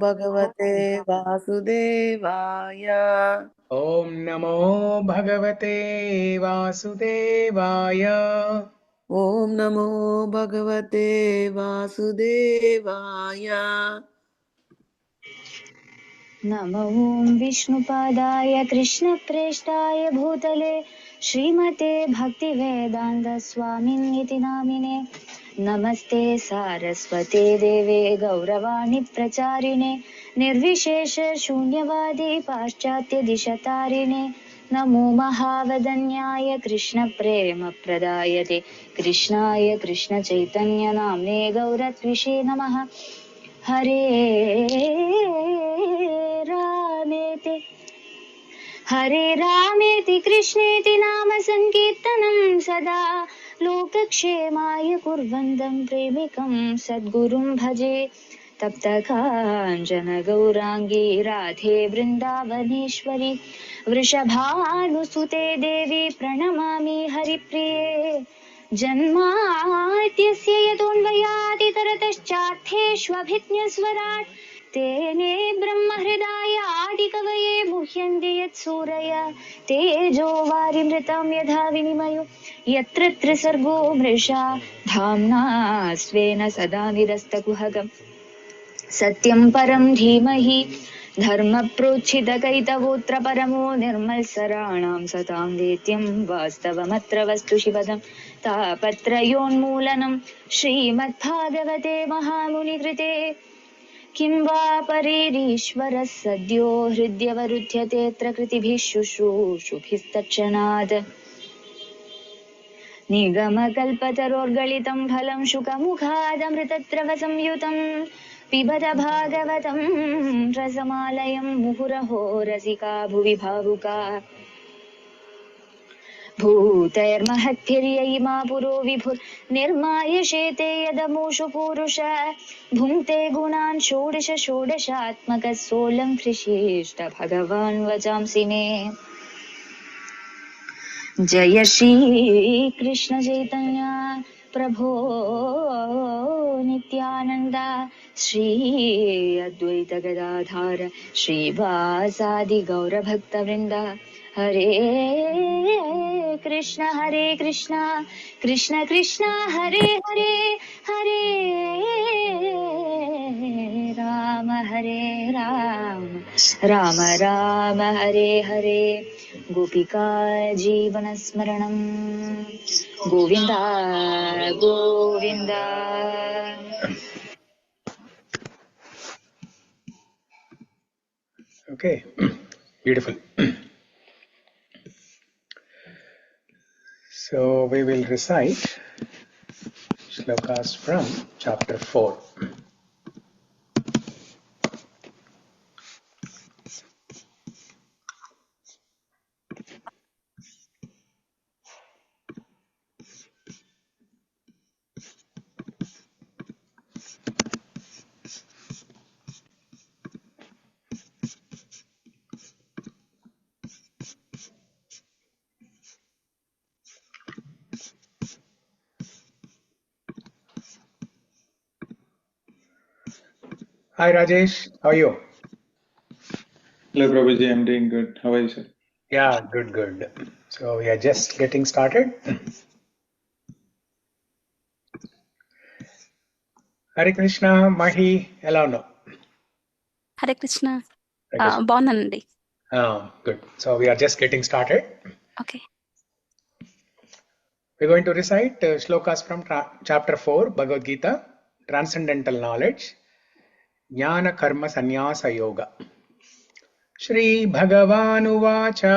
भगवते वासुदेवाय। ॐ नमो भगवते वासुदेवाय। ॐ नमो भगवते वासुदेवाय। नमो विष्णुपादाय कृष्णप्रेष्ठाय भूतले श्रीमते भक्तिवेदान्त स्वामिन्निति नामिने। नमस्ते सारस्वते देवे गौरवाणि प्रचारिणे निर्विशेष शून्यवादी पाश्चात्य दिशतारिणे। नमो महावदन्याय कृष्णप्रेमप्रदायते कृष्णाय कृष्णचैतन्य नाम्ने गौरत्विषे नमः। हरे रामेति हरे रामेति कृष्णेति नाम संकीर्तनं सदा लोकक्षेमाय कुर्वन्तं प्रेमिकं सद्गुरुं भजे। तप्त काञ्चन गौराङ्गी राधे वृन्दावनेश्वरी वृषभानुसुते देवी प्रणमामि हरिप्रिये। जन्माद्यस्य यतोऽन्वयादितरतश्चार्थेष्वभिज्ञस्वराट् तेने ब्रह्महृदाय आदिकवये मुह्यन्ति यत्सूरय तेजो वारिमृतं यथा विनिमयो यत्र त्रिसर्गो मृषा धाम्ना स्वेन सदा निरस्तकुहकम् सत्यं परं धीमहि धर्मप्रोच्छितकैतवोऽत्र परमो निर्मत्सराणां सतां वेद्यं वास्तवमत्र वस्तु शिवदं तापत्रयोन्मूलनं श्रीमद्भागवते महामुनिकृते किं वा परेरीश्वरः सद्यो हृद्यवरुध्यतेऽत्र कृतिभिः शुश्रूषुभिस्तत्क्षणात् निगमकल्पतरोर्गलितं फलं शुकमुखादमृतद्रवसंयुतं पिबत भागवतं रसमालयं मुहुरहो रसिका भुवि भावुका भूतैर्महद्भिर्यैमा पुरो विभुर्निर्माय शेते यदमूषु पूरुष भुङ्क्ते गुणान् षोडश षोडशात्मकः सोऽलं हृषीष्ट भगवान् वचांसि मे। जय श्री कृष्ण चैतन्य प्रभो नित्यानंद श्री अद्वैत गदाधर श्रीवासादि गौर भक्त वृंद हरे कृष्ण कृष्ण कृष्ण हरे हरे हरे हरे राम राम राम हरे हरे गोपिका जीवन स्मरणं Govind Govind. Okay, beautiful. So we will recite shlokas from chapter 4. Hi Rajesh, how are you? Hello Prabhuji, I'm doing good. How are you, sir? Yeah, good. So we are just getting started. Hare Krishna, Mahi, Elano. Hare Krishna. Hare Krishna. బాగున్నానండి. Good. So we are just getting started. Okay. We're going to recite shlokas from chapter 4, Bhagavad Gita, Transcendental Knowledge, Jnana Karma Sannyasa Yoga. Shri Bhagavanuvacha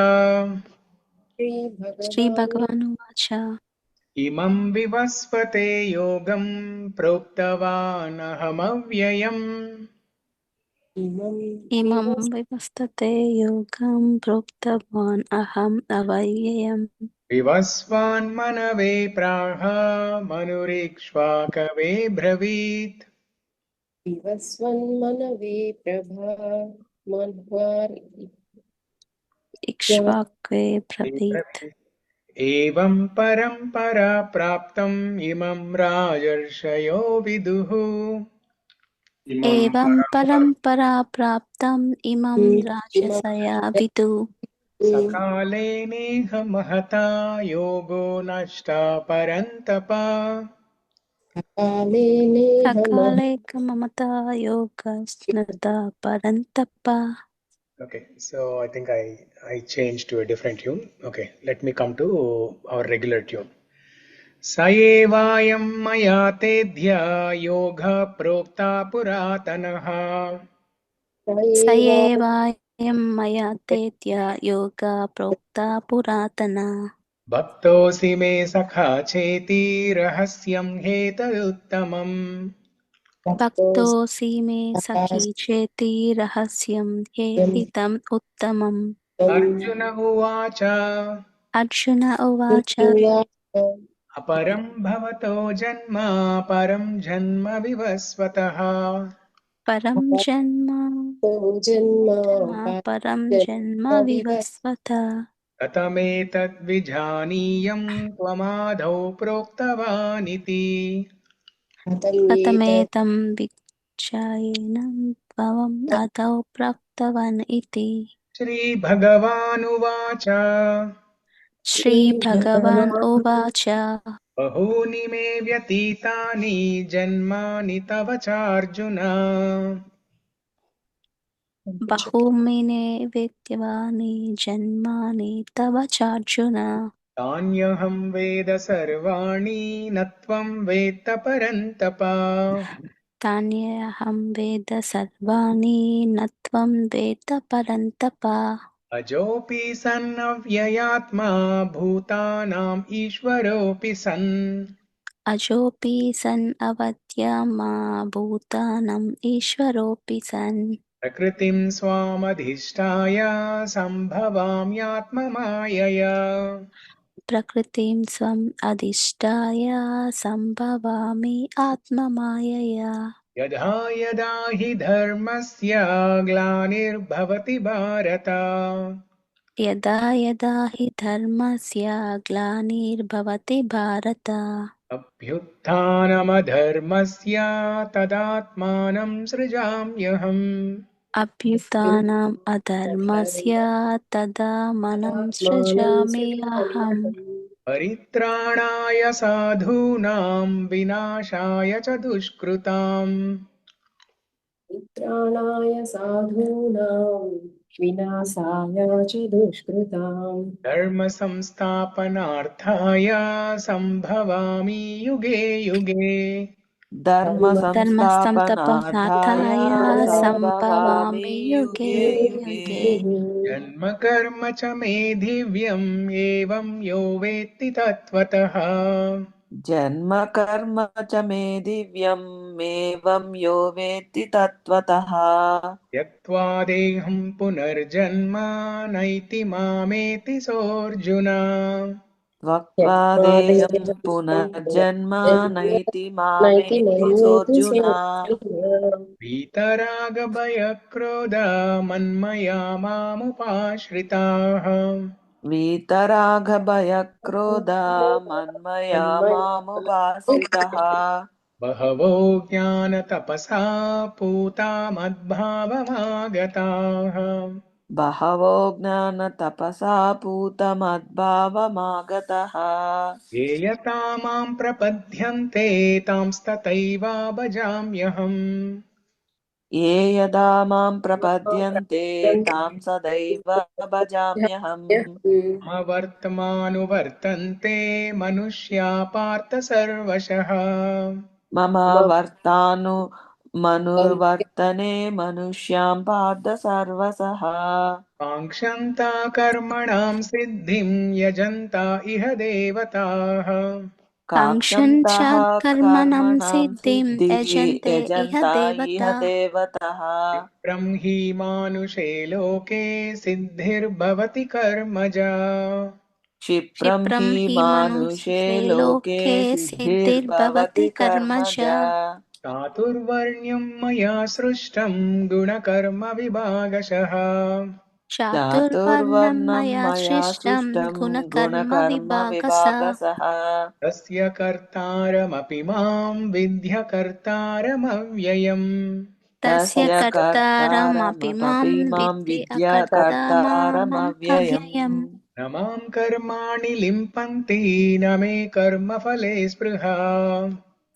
Shri భగవాను వాచ Imam Vivasvate Yogam Proktavanahamavyayam ఇమం వివస్తతే యోగం ప్రోక్తవాన్ అహం అవయ్యయం. Vivasvan Manave Praha Manurikshvakave Bravit विवस्वन्मनवे Prabha मह्वार् ఇక్ష్వాక్వే బ్రవీత్. Evam parampara praptam imam rajarshyo viduhu. Imam एवं parampara परम्परा प्राप्तम् इमं राजसया विदु सकाले नेह महता योगो नष्टा परन्तप काले नेह सकाले ममता योगस्नता परन्तप Okay, so I think I changed to a different tune. Okay, let me come to our regular tune. स एवायं मया तेद्य योगः प्रोक्ता पुरातनः स एव एवायं मया तेत्य योगा प्रोक्ता पुरातना भक्तोऽसि मे सखा चेति रहस्यं ह्येतदुत्तमम् भक्तोऽसि मे सखी चेति रहस्यं हेहितम् उत्तमम् अर्जुन उवाच अर्जुन उवाच अपरं भवतो जन्म परं जन्म विवस्वतः परं जन्म जन्म परं जन्म विवस्वत कथमेतद्विजानीयं त्वमादौ प्रोक्तवानिति कथमेतं विचायेनं त्वम् आदौ प्राप्तवान् इति श्रीभगवानुवाच श्रीभगवान् उवाच बहूनि मे व्यतीतानि जन्मानि तव चार्जुन बहुमिने विद्यमानि जन्मानि तव चार्जुन तान्यहं वेद सर्वाणि न त्वं वेत्त परन्तप तान्यहं वेद सर्वाणि न त्वं वेद परन्तप अजोऽपि सन्नव्ययात्मा भूतानाम् ईश्वरोऽपि सन् अजोऽपि सन् अवद्यमा भूतानम् ईश्वरोऽपि सन् प्रकृतिं स्वामधिष्ठाय सम्भवाम्यात्ममायया प्रकृतिं स्वम् अधिष्ठाय सम्भवामि आत्ममायया यदा यदा हि धर्मस्य ग्लानिर्भवति भारत यदा यदा हि धर्मस्य ग्लानिर्भवति भारत अभ्युत्थानमधर्मस्य तदात्मानं सृजाम्यहम् अभ्युत्थानम् अधर्मस्य तदा मनं सृजामि अहम् परित्राणाय साधूनां विनाशाय च दुष्कृताम् मित्राणाय साधूनां विनाशाय च दुष्कृताम् धर्म संस्थापनार्थाय सम्भवामि युगे युगे धर्म धर्मस्थं संस्थापनार्थाय तपनार्थाय संभवामि सम्भवामि युगे युगे युगे युगे जन्म कर्म च मे दिव्यम् एवं यो वेत्ति तत्त्वतः जन्म कर्म च मे दिव्यम् एवं यो वेत्ति तत्त्वतः त्यक्त्वा देहं पुनर्जन्म नैति मामेति सोऽर्जुन त्वक्त्वा देहं पुनर्जन्म नैति नैति मामेति मामेति सोऽर्जुन वीतरागभयक्रोध मन्मया मामुपाश्रिताः वीतरागभयक्रोधा मन्मया मामुपाश्रितः बहवो ज्ञानतपसा पूता मद्भावमागताः बहवो ज्ञानतपसा पूतमद्भावमागतः ये यथा मां प्रपद्यन्ते तांस्तथैव भजाम्यहम् ये यदा मां प्रपद्यन्ते तां सदैव भजाम्यहम् मम वर्तमानुवर्तन्ते मनुष्या पार्थ सर्वशः मम मनुवर्तने मनुष्यां पार्थ सर्वसः काङ्क्षन्ता कर्मणां सिद्धिं यजन्ता इह देवताः काङ्क्षन् काङ्क्षन्तः च कर्मणं कर्मणां सिद्धिं सिद्धि यजन्ते इह यजन्ता इह देवता देवतः क्षिप्रं हि मानुषे लोके सिद्धिर्भवति कर्मजा क्षिप्रं क्षिप्रं हि हि मानुषे मनुष्ये लोके लोके सिद्धिर्भवति सिद्धिर्भवति कर्मजा कर्मजा चातुर्वर्ण्यं मया सृष्टं गुणकर्मविभागशः चातुर्वर्णं चातुर्वर्णं मया मया सृष्टं सृष्टं गुणकर्मविभागसा गुणकर्मविभागसः तस्य कर्तारमपि मां विद्य कर्तारमव्ययम् तस्य तस्य कर्तारमपि मां कर्तारमपि मां विद्धि विद्या कर्तारमव्ययम् अकर्तामामव्ययम् न मां कर्माणि लिम्पन्ति न मे कर्मफले स्पृहा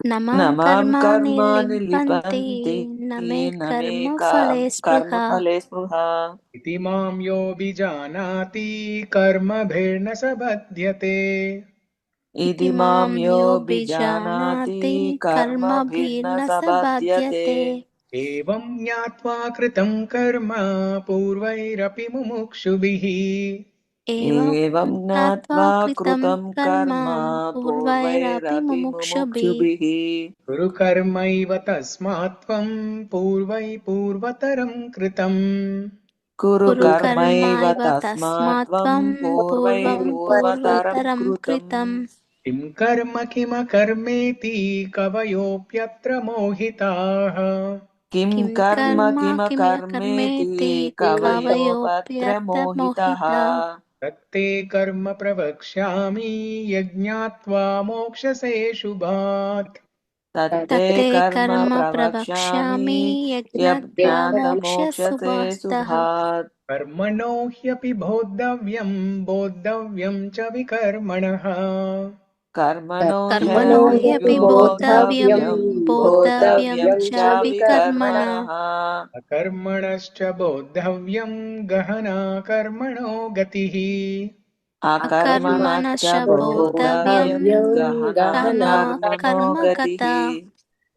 न न मां मां कर्माणि कर्माणि लिम्पन्ति लिपन्ति न मे न मे कर्मफले स्पृहा कर्मफले स्पृहा इति मां योऽभिजानाति कर्मभिर्न स बध्यते इति इति मां मां योऽभिजानाति योऽभिजानाति कर्मभिर्न कर्मभिर्न स सबध्यते बाध्यते एवं ज्ञात्वा कृतं कर्म पूर्वैरपि मुमुक्षुभिः एवं एवं ज्ञात्वा ज्ञात्वा कृतं कृतं कर्म कर्म पूर्वैरपि पूर्वैरपि मुमुक्षुभिः मुमुक्षुभिः कुरु कर्मैव तस्मात् त्वं पूर्वतरं कृतम् कुरु कुरु कर्मैव कर्मैव तस्मात् तस्मात् त्वं त्वं पूर्वं पूर्वतरं पूर्वतरं कृतम् कृतम् किं कर्म किमकर्मेति कवयोऽप्यत्र मोहिताः किं किं कर्म कर्म किमकर्मेति किमकर्मेति कवयोऽपत्र कवयोऽप्यत्र मोहितः मोहिता तत्ते कर्म प्रवक्ष्यामि यज्ञात्वा मोक्षसे शुभात् तत्ते तत्ते कर्म कर्म प्रवक्ष्यामि प्रवक्ष्यामि यज्ञात्वा यज्ञातमोक्षसे मोक्षसुवास्तः शुभात् कर्मणो ह्यपि बोद्धव्यं च विकर्मणः कर्मणो कर्मणो कर्मणोऽप्यपि ह्यपि ह्यपि बोद्धव्यम् बोद्धव्यं बोद्धव्यं बोद्धव्यं बोद्धव्यम् च च च विकर्मण विकर्मणः विकर्मणः अकर्मणश्च बोद्धव्यं गहना कर्मणो गतिः अकर्मणश्च अकर्मणश्च बोद्धव्यं बोद्धव्यं बोद्धव्यम् गहना गहना गहना कर्मणो गतिः कर्मगता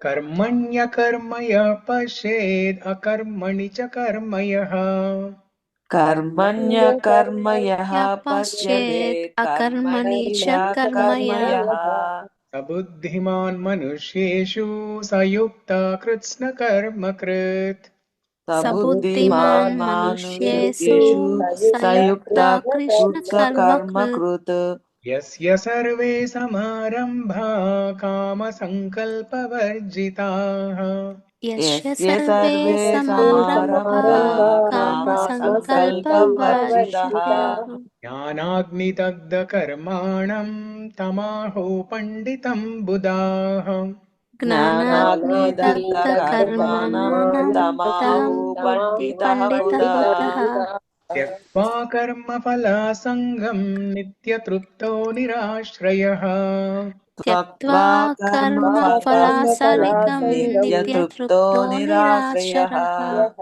कर्मण्यकर्म यः पश्येद् अकर्मणि च कर्म यः कर्मण्यकर्म यः यपश्चेत् पश्यते अकर्मणि कर्मणि च च कर्म कर्म यः यः स बुद्धिमान् मनुष्येषु स युक्ता कृत्स्नकर्म कृत् सबुद्धिमान् सबुद्धिमान् मनुष्येषु मानुष्येषु स सयुक्ता युक्ता कृष्णकर्मकृत् कृत्स्नकर्मकृत् यस्य सर्वे समारम्भा कामसङ्कल्पवर्जिताः यस्य यस्य सर्वे सर्वे समारम्भा समारम्भा कामसङ्कल्पवर्जितः कामसङ्कल्पवर्जिताः ज्ञानाग्निदग्धकर्माणम् तमाहो पण्डितम् बुधाः ज्ञानाग्निदग्धकर्माणं ज्ञानाग्निदग्धकर्माणं तमाहुः तमाहु पण्डितः पण्डितः बुधाः पण्डितबुधः बुधा त्यक्त्वा कर्मफलासङ्गम् नित्यतृप्तो निराश्रयः त्यक्त्वा त्यक्त्वा कर्मफलासङ्गं कर्मफलासङ्गं नित्यतृप्तो नित्यतृप्तो निराश्रयः निराशरः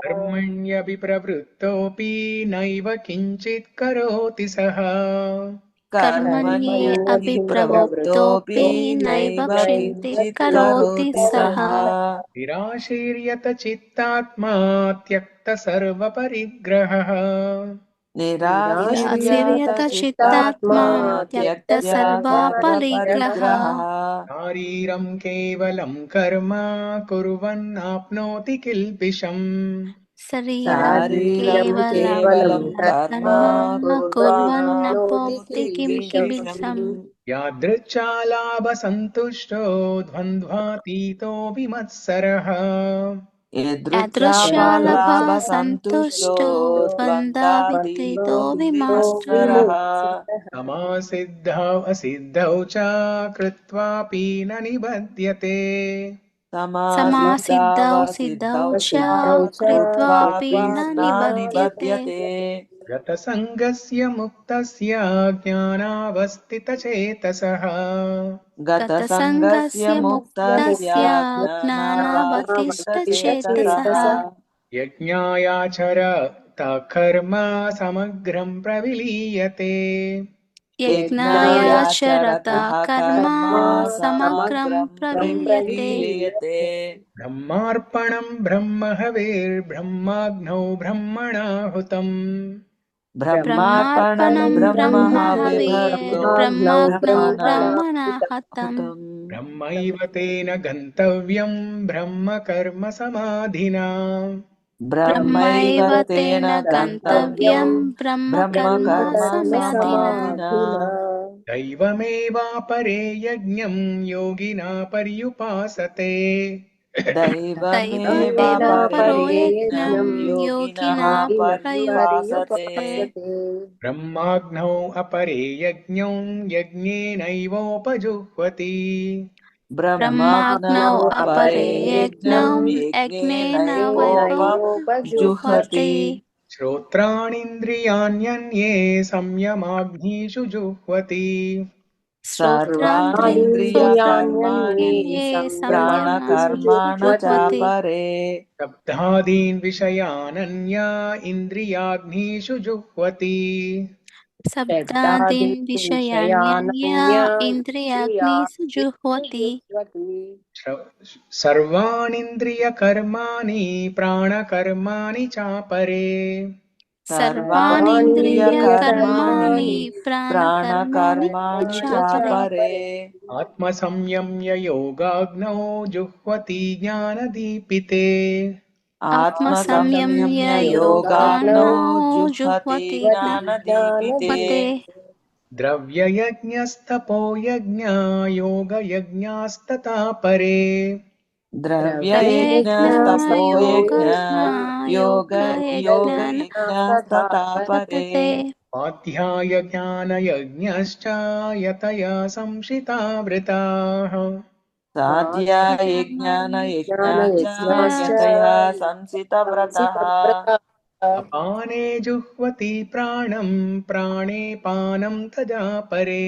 कर्मण्यभिप्रवृत्तोऽपि नैव किञ्चित् करोति सः कर्मण्ये कर्मण्यभिप्रवृत्तोऽपि अभिप्रवृत्तोऽपि नैव नैव किञ्चित् किञ्चित् करोति करोति सः सः निराशीर्यतचित्तात्मा त्यक्तसर्वपरिग्रहः निराशीर्यतचित्तात्मा निराशीर्यतचित्तात्मा त्यक्त्य त्यक्तसर्वापरिग्रहः त्यक्तसर्वपरिग्रहः शारीरं केवलं कर्म कुर्वन्नाप्नोति किल्बिषम् शरीरं शारीरं केवलं केवलं कर्म कर्म कुर्वन्नाप्नोति कुर्वन्नप्नोति किल्बिषम् किल्बिषम् कुर्वन्नाप्नोति यादृच्छालाभसन्तुष्टो द्वन्द्वातीतो विमत्सरः यदृच्छाफलाभसन्तुष्टो यादृशालभसन्तुष्टो द्वन्द्वातीतो द्वन्द्वातीतो विमत्सरः विमुक्तः समासिद्धौ असिद्धौ च कृत्वापि न निबध्यते समासिद्धौ सिद्धौ समासिद्धावसिद्धौ च च प्रसिद्धौ च कृत्वापि कृत्वापि न न कृत्वापि न निबध्यते निबध्यते निबध्यते गतसङ्गस्य मुक्तस्य ज्ञानावस्थितचेतसः गतसङ्गस्य गतसङ्गस्य मुक्तस्य मुक्तस्य ज्ञानावस्थितचेतसः ज्ञानावस्थितचेतसः यज्ञायाचरत कर्म समग्रं प्रविलीयते यज्ञायाचरता यज्ञायाचरतः कर्म कर्म समग्रं समग्रं प्रविल्यते प्रविलीयते ब्रह्मार्पणं ब्रह्महविर्ब्रह्माग्नौ ब्रह्मणाहुतम् ब्रह्मार्पणं ब्रह्मार्पणं ब्रह्महविर्ब्रह्म ब्रह्महविर्ब्रह्माग्नौ ब्रह्मणाहुतम् ब्रह्मणाहतम् ब्रह्मणाहुतम् ब्रह्मैव तेन गन्तव्यं ब्रह्मकर्म समाधिना ब्रह्मैव ब्रह्मैव तेन तेन गन्तव्यं गन्तव्यं ब्रह्मकर्म ब्रह्मकर्म समाधिना समाधिना ब्रह्मकर्मसमाधिना दैवमेवापरे यज्ञं योगिना पर्युपासते दैवमेवापरो दैवमेवापरे यज्ञं यज्ञं योगिनः योगिना पर्युपासते पर्युपासते ब्रह्माग्नौ अपरे यज्ञं यज्ञेनैवोपजुह्वति ब्रह्माग्नौ ब्रह्माग्नौ अपरे अपरे यज्ञं यज्ञं यज्ञेनैवोपजुह्वति यज्ञेनैवोपजुह्वति श्रोत्राणीन्द्रियाण्यन्ये संयमाग्निषु जुह्वति सर्वाणीन्द्रियकर्माणि श्रोत्राणीन्द्रियाण्यन्ये संयमाग्निषु प्राणकर्माण जुह्वति चापरे शब्दादीन् विषयानन्या इन्द्रियाग्निषु जुह्वति शब्दादीन् शब्दादीन् विषयाण्यन्या विषयानन्या इन्द्रियाग्निषु इन्द्रियाग्निषु जुह्वति जुह्वति सर्वाणीन्द्रियकर्माणि प्राणकर्माणि चापरे सर्वाणीन्द्रियकर्माणि सर्वाणीन्द्रियकर्माणि सर्वाणीन्द्रियकर्माणि प्राणकर्माणि प्राणकर्माणि चापरे चापरे प्राणकर्माणि आत्मसंयम्य योगाग्नौ जुह्वति ज्ञानदीपिते आत्मसंयम्य आत्मसंयम्य आत्मसंयम्य योगाग्नौ योगाग्नौ जुह्वति जुह्वति ज्ञानदीपिते ज्ञानदीपते द्रव्ययज्ञस्तपो यज्ञा योगयज्ञास्तथा परे द्रव्ययज्ञस्तपो यज्ञ द्रव्ययज्ञायोगज्ञा योग योगयज्ञान तथा योगयज्ञस्तथा परे वर्तते स्वाध्यायज्ञानयज्ञश्च यतया संशितावृताः साध्यायज्ञानयज्ञाश्च ज्ञानयज्ञाश्च यतया संसितव्रतः संसितव्रताः अपाने जुह्वति प्राणं प्राणे पानं तदा परे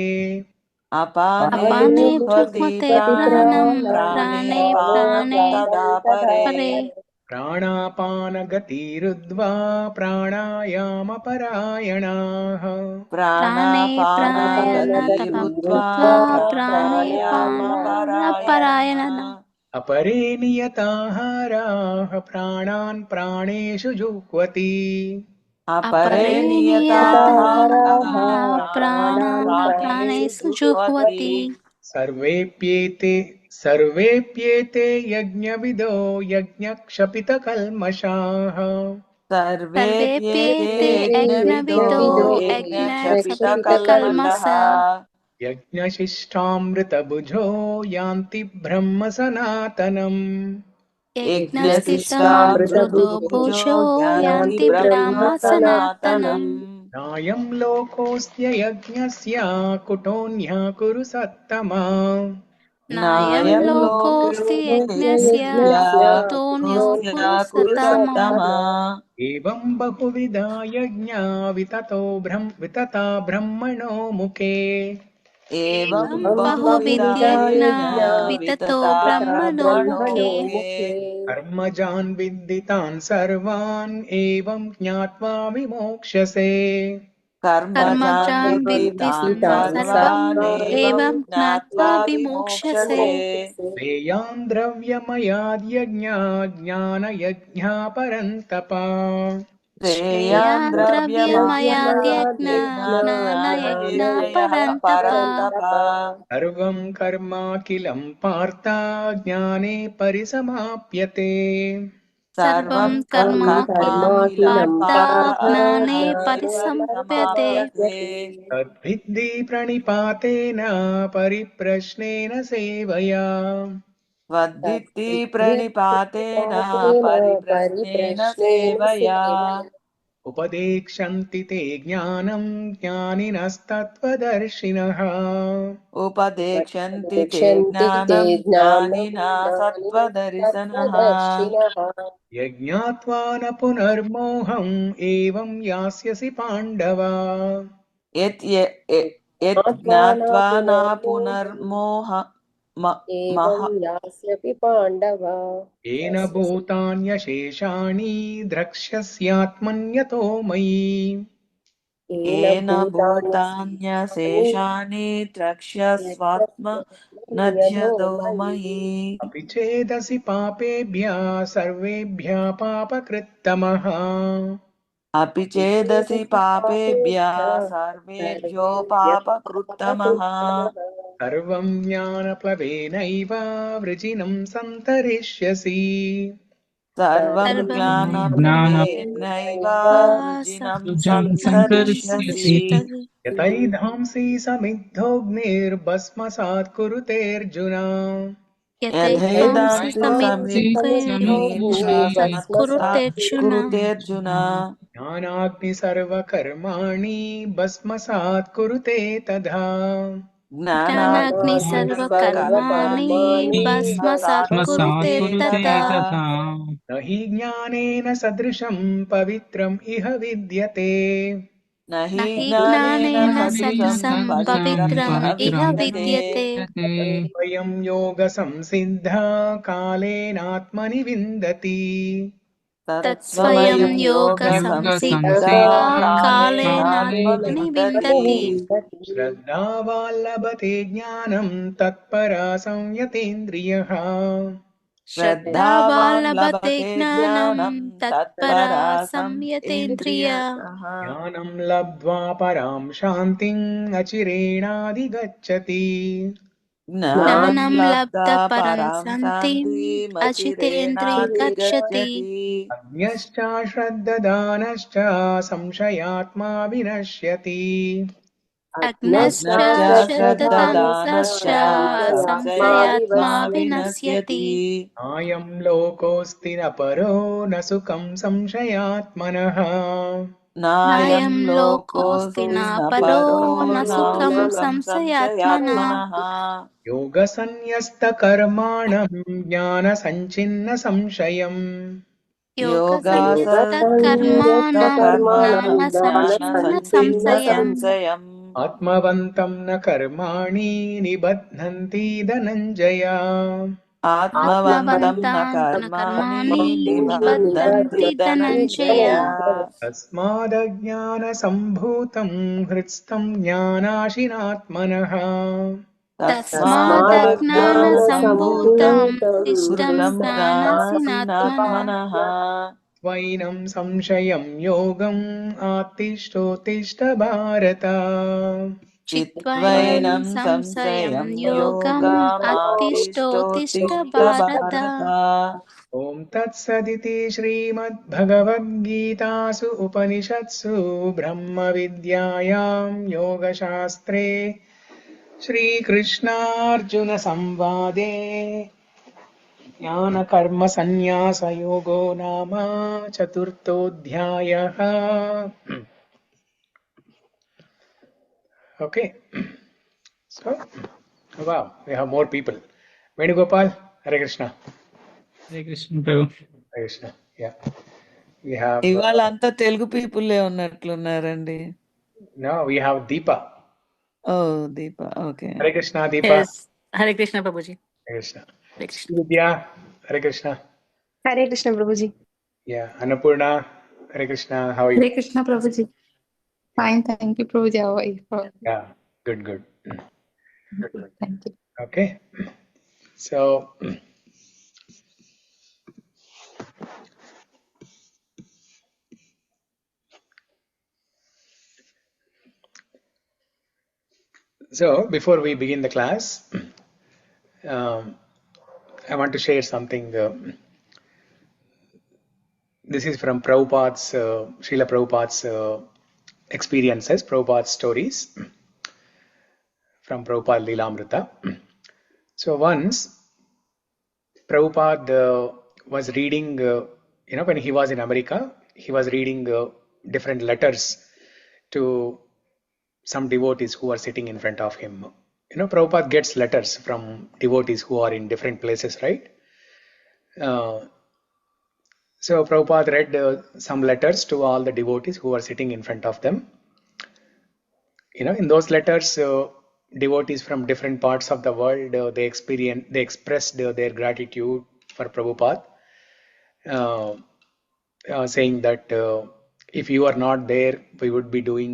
अपाने अपाने जुह्वति जुह्वते प्राणं प्राणं प्राणे प्राणे पानं प्राणे तदा परे परे प्राणापानगतिरुद्ध्वा प्राणायामपरायणाः प्राणे प्राणापानगतिरुद्ध्वा प्राणायामपरायणाः प्राणे प्राणायामपरायणाः प्राणायामपरायणाः अपरे नियताहाराः प्राणान् प्राणेषु जुह्वति अपरे अपरे नियताहाराः नियताहाराः नियताहाराः प्राणान् प्राणान् प्राणान् प्राणेषु प्राणेषु प्राणेषु जुह्वति जुह्वति जुह्वति सर्वेऽप्येते यज्ञविदो यज्ञक्षपितकल्मषाः सर्वेऽप्येते सर्वेऽप्येते यज्ञविदो यज्ञविदो यज्ञक्षपितकल्मषः यज्ञक्षपितकल्मषा यज्ञशिष्टामृतभुजो यान्ति ब्रह्म सनातनम् यज्ञशिष्टामृतो यज्ञशिष्टामृतभुजो भुजो यान्ति यान्ति ब्रह्म ब्रह्म सनातनम् सनातनम् नायं लोकोऽस्त्य यज्ञस्य कुतोऽन्यः कुरु सत्तमा नायं नायं लोकोऽस्ति लोके यज्ञस्य यज्ञस्य कुतोऽन्यो कुतोऽस्या कुरु कुरु सतमा सत्तमा एवं बहुविधा यज्ञा वितता ब्रह्मणो मुखे एवं एवं बहुविधा बहुविद्यज्ञा यज्ञा विततो वितता ब्रह्मणो ब्रह्मणो मुखे मुखे कर्मजान् विद्दितान् सर्वान् एवं ज्ञात्वा विमोक्ष्यसे कर्मजान् कर्मजान् विद्धितान् विद्धिस्तान् विहितान् सर्वम् सर्वानेवं सर्वान् एवं ज्ञात्वा ज्ञात्वा विमोक्ष्यसे विमोक्षसे श्रेयान् द्रव्यमयाद्यज्ञा ज्ञानयज्ञा परन्तपा श्रेयान् श्रेयान् द्रव्यमयाद्यज्ञा द्रव्यमयाद्यज्ञानयज्ञा ज्ञानयज्ञः परन्तप परन्तप सर्वं कर्माखिलं पार्थ ज्ञाने परिसमाप्यते सर्वं सर्वं कर्माखिलं कर्माखिलं कर्माखिलं पार्थ पार्थ पार्थ ज्ञाने ज्ञाने परिसम्प्यते परिसमाप्यते परिसमाप्यते तद्विद्धि प्रणिपातेन परिप्रश्नेन सेवया त्वद्वित्ति प्रणिपातेन तद्विद्युत्प्रणिपातेन परिप्रश्नेन परिप्रश्नेन सेवया सेवया उपदेक्षन्ति ते ज्ञानं ज्ञानिनस्तत्त्वदर्शिनः उपदेक्षन्ति ते उपदिशन्ति ते ज्ञानं ज्ञानं ज्ञानिना ज्ञानिनः सत्त्वदर्शिनः तत्त्वदर्शिनः यज्ञात्वा न पुनर्मोहम् एवं यास्यसि पाण्डव यत् यत् आत्मा न ज्ञात्वा न पुनर्मोहम् पुनर्मोह एवं मः यास्यपि पाण्डव येन यास्यसि भूतान्यशेषाणि द्रक्ष्यस्यात्मन्यतो मयि येन येन भूतान्यशेषाणि भूतान्यशेषाणि द्रक्ष्यस्वात्म न द्रक्ष्यस्यात्मन्यथो ज्ञतो मयि मयि अपि चेदसि पापेभ्यः सर्वेभ्यः पापकृत्तमः अपि अपि चेदसि चेदपि पापेभ्यः पापेभ्यः सर्वेभ्यो सर्वेभ्यः पापकृत्तमः पापकृत्तमः सर्वं ज्ञानप्लवेनैव वृजिनं सन्तरिष्यसि सर्वं सर्वं सर्वं ज्ञानप्लवेनैव ज्ञानप्लवेनैव वृजिनं सन्तरिष्यसि सन्तरिष्यसि यतैधांसि समिद्धोऽग्निर्भस्मसात् कुरुतेऽर्जुन यथैधांसि यथैदांसि यथैधांसि समिद्धोऽग्निर्भस्मसात् समिद्धोऽग्निर्भस्मसात् कुरुतेऽर्जुन कुरुतेऽर्जुन ज्ञानाग्निसर्वकर्माणि भस्मसात् कुरुते तथा ज्ञानाग्नि ज्ञानाग्नि सर्वकर्माणि सर्वकर्माणि भस्मसात् भस्मसात् कुरुते कुरुते तथा तथा न हि ज्ञानेन सदृशं पवित्रम् इह विद्यते न हि न हि ज्ञानेन ज्ञानेन सदृशं सदृशं पवित्रम् पवित्रम् इह इह विद्यते विद्यते स्वयं योगसंसिद्धा कालेनात्मनि विन्दति तत्स्वयं तत्स्वयं योगसंसिद्धा योगसंसिद्धा कालेनात्मनि विन्दति कालेनात्मनिविन्दति श्रद्धावाल्लभते ज्ञानं तत्परा संयतेन्द्रियः श्रद्धावान् श्रद्धावान् लभते लभते ज्ञानं ज्ञानं तत्परा तत्परासम् संयतेन्द्रिय इन्द्रियः ज्ञानं लब्ध्वा परां शान्तिम् अचिरेणाधिगच्छति ज्ञानं ज्ञानं लब्धा लब्ध परं परां शान्तिम् अचितेन्द्रिय गच्छति शान्तिमचिरेणाधिगच्छति अज्ञश्च श्रद्ददानश्च संशयात्मा विनश्यति अग्नश्च अग्नश्च श्रद्धदानश्च श्रद्धदानश्च संशयात्मा संशयात्मा विनश्यति विनश्यति नायं लोकोऽस्ति न परो न सुखं संशयात्मनः नायं नायं लोकोऽस्ति लोकोऽस्ति न न परो परो न न सुखं सुखं संशयात्मनः संशयात्मनः योगसन्न्यस्तकर्माणं ज्ञानसञ्छिन्न संशयम् योगसंन्यस्तकर्माणां योगासंन्यस्तकर्मणां ज्ञानसञ्छिन्न ज्ञानसञ्छिन्न संशयम् संशयम् आत्मवन्तं न कर्माणि निबध्नन्ति धनञ्जय आत्मवन्तं न आत्मवन्तान् न कर्माणि कर्माणि निबध्नन्ति निबद्धन्ति धनञ्जय धनञ्जय तस्मादज्ञानसम्भूतं हृत्स्थं ज्ञानाशिनात्मनः तस्मादज्ञानसम्भूतं तस्मादज्ञानसम्भूतं हृष्टं हृदं ज्ञानासिनात्मना ज्ञानासिनात्मनः त्वैनं संशयं योगम् आत्तिष्ठोत्तिष्ठ भारत चित्वैनं चित्वैनं संशयं संशयं योगम् अत्तिष्ठोत्तिष्ठ योगामातिष्ठोत्तिष्ठ भारत भारत ॐ तत्सदिति श्रीमद्भगवद्गीतासु उपनिषत्सु ब्रह्मविद्यायां योगशास्त्रे श्रीकृष्णार्जुनसंवादे ज्ञानकर्मसन्न्यासयोगो नाम चतुर्थोऽध्यायः। Okay, so wow, we have more people. Venugopal, Hare Krishna. Hare Krishna Prabhu. Hare Krishna. Yeah, we have ఇవాళ అంతా తెలుగు పీపుల్లే ఉన్నట్లున్నారండి. now we have Deepa. ఓ Deepa okay. Hare Krishna, Deepa. Yes. Hare Krishna, Prabhuji. Hare Krishna. Hare Krishna. Vidya, Hare Krishna. Hare Krishna, Prabhuji. Yeah, Annapurna, Hare Krishna. How are you? Hare Krishna, Prabhuji. Fine, thank you, Prabhuji. How are you? Yeah, good, good. Thank you. Okay, so before we begin the class, I want to share something. This is from Prabhupada's, Srila Prabhupada's experiences, Prabhupada's stories from Prabhupada Leelamrita. So once Prabhupada was reading, when he was in America, he was reading different letters to some devotees who are sitting in front of him. Prabhupada gets letters from devotees who are in different places, right? So Prabhupada read some letters to all the devotees who are sitting in front of them. In those letters, devotees from different parts of the world, they expressed their gratitude for Prabhupada, saying that if you are not there, we would be doing,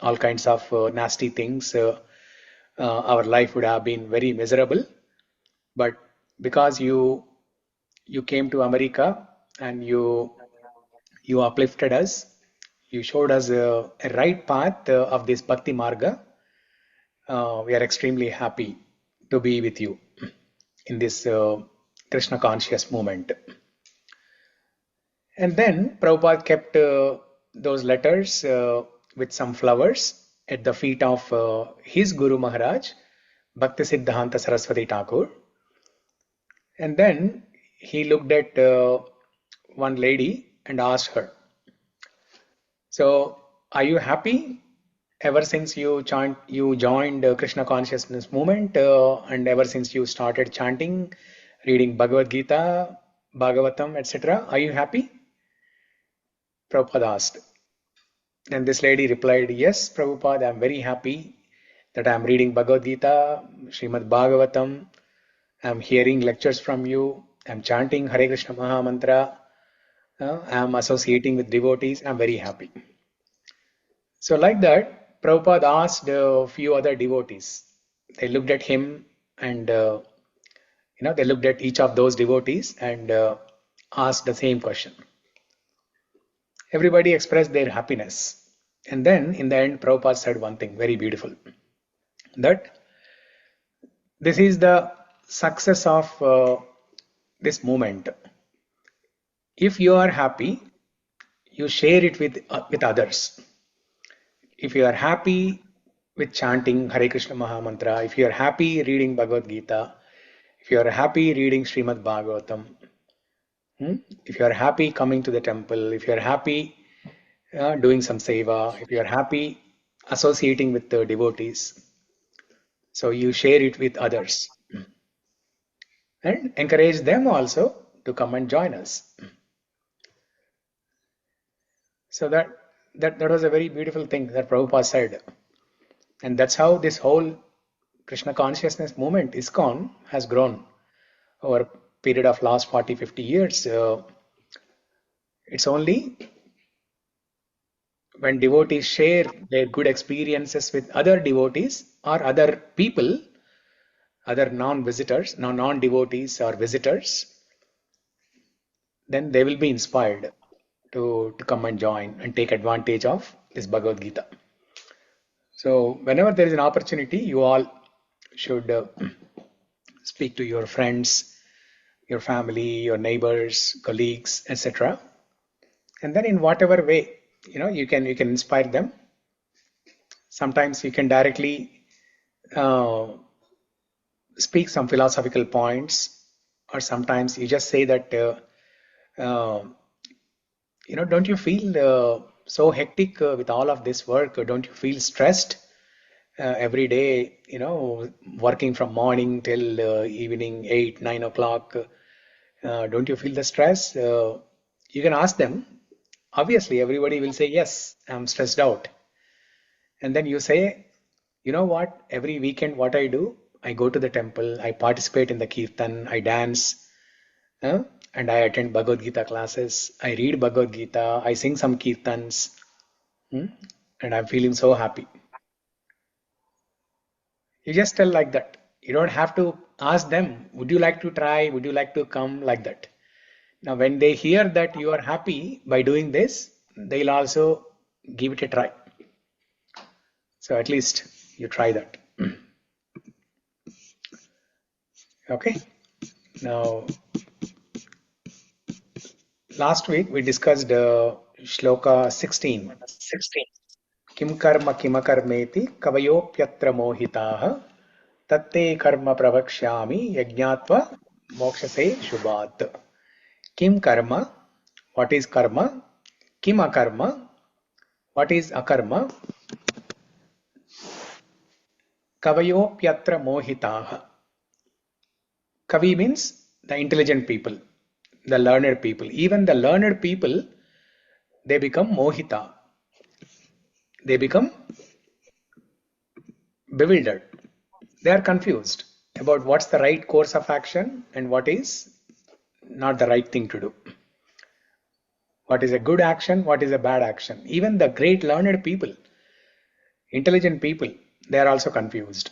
all kinds of nasty things. Our life would have been very miserable. But because you came to America and you uplifted us, you showed us a right path of this Bhakti Marga. We are extremely happy to be with you in this Krishna conscious movement. And then Prabhupada kept those letters with some flowers at the feet of his Guru Maharaj, Bhakti Siddhanta Saraswati Thakur. And then he looked at one lady and asked her, "So, are you happy ever since you joined Krishna consciousness movement, and ever since you started chanting, reading Bhagavad Gita, Bhagavatam, etc., are you happy? Prabhupada asked. And this lady replied, yes, Prabhupada, I'm very happy that I'm reading Bhagavad Gita, Srimad Bhagavatam, I'm hearing lectures from you, I'm chanting Hare Krishna Maha Mantra, I'm associating with devotees, I'm very happy. So like that, Prabhupada asked a few other devotees. They looked at him and they looked at each of those devotees and asked the same question. Everybody expressed their happiness. And then in the end, Prabhupada said one thing very beautiful, that this is the success of this movement. If you are happy, you share it with others. If you are happy with chanting Hare Krishna Maha Mantra, if you are happy reading Bhagavad Gita, if you are happy reading Srimad Bhagavatam, if you are happy coming to the temple, if you are happy doing some seva, if you are happy associating with the devotees, so you share it with others and encourage them also to come and join us. So that was a very beautiful thing that Prabhupada said. And that's how this whole Krishna consciousness movement, ISKCON, has grown over a period of last 40, 50 years. It's only when devotees share their good experiences with other devotees or other people, other non-visitors, non-devotees or visitors, then they will be inspired to come and join and take advantage of this Bhagavad Gita. So whenever there is an opportunity, you all should speak to your friends, your family, your neighbors, colleagues, etc. And then in whatever way, you can inspire them. Sometimes you can directly speak some philosophical points, or sometimes you just say that don't you feel so hectic with all of this work? Don't you feel stressed every day, working from morning till evening 8, 9 o'clock? Don't you feel the stress? You can ask them. Obviously, everybody will say, yes, I'm stressed out. And then you say, you know what, every weekend what I do, I go to the temple, I participate in the kirtan, I dance, and I attend Bhagavad Gita classes, I read Bhagavad Gita, I sing some kirtans, and I'm feeling so happy. You just tell like that. You don't have to ask them, would you like to try, would you like to come, like that. Now when they hear that you are happy by doing this, they'll also give it a try. So at least you try that. Okay. Now, last week we discussed shloka 16. Kim karma kimakarmeti kavayopyatra mohitaha tatte karma pravakshyami yajnatva mokshase shubhat. Kim karma, what is karma? Kim akarma, what is akarma? Kavayopyatra mohitaha. Kavi means the intelligent people, the learned people. Even the learned people, they become mohita. They become bewildered. They are confused about what's the right course of action and what is not the right thing to do. What is a good action, what is a bad action. Even the great learned people, intelligent people, they are also confused.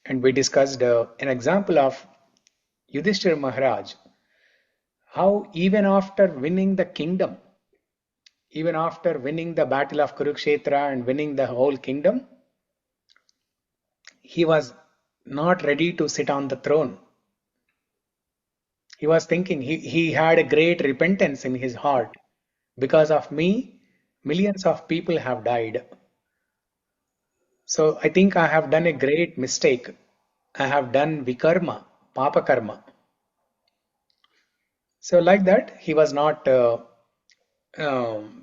And we discussed an example of Yudhishthira Maharaj, how even after winning the kingdom, even after winning the battle of Kurukshetra and winning the whole kingdom, he was not ready to sit on the throne. He was thinking, he had a great repentance in his heart. Because of me, millions of people have died. So I think I have done a great mistake. I have done vikarma, papa karma. So like that, he was not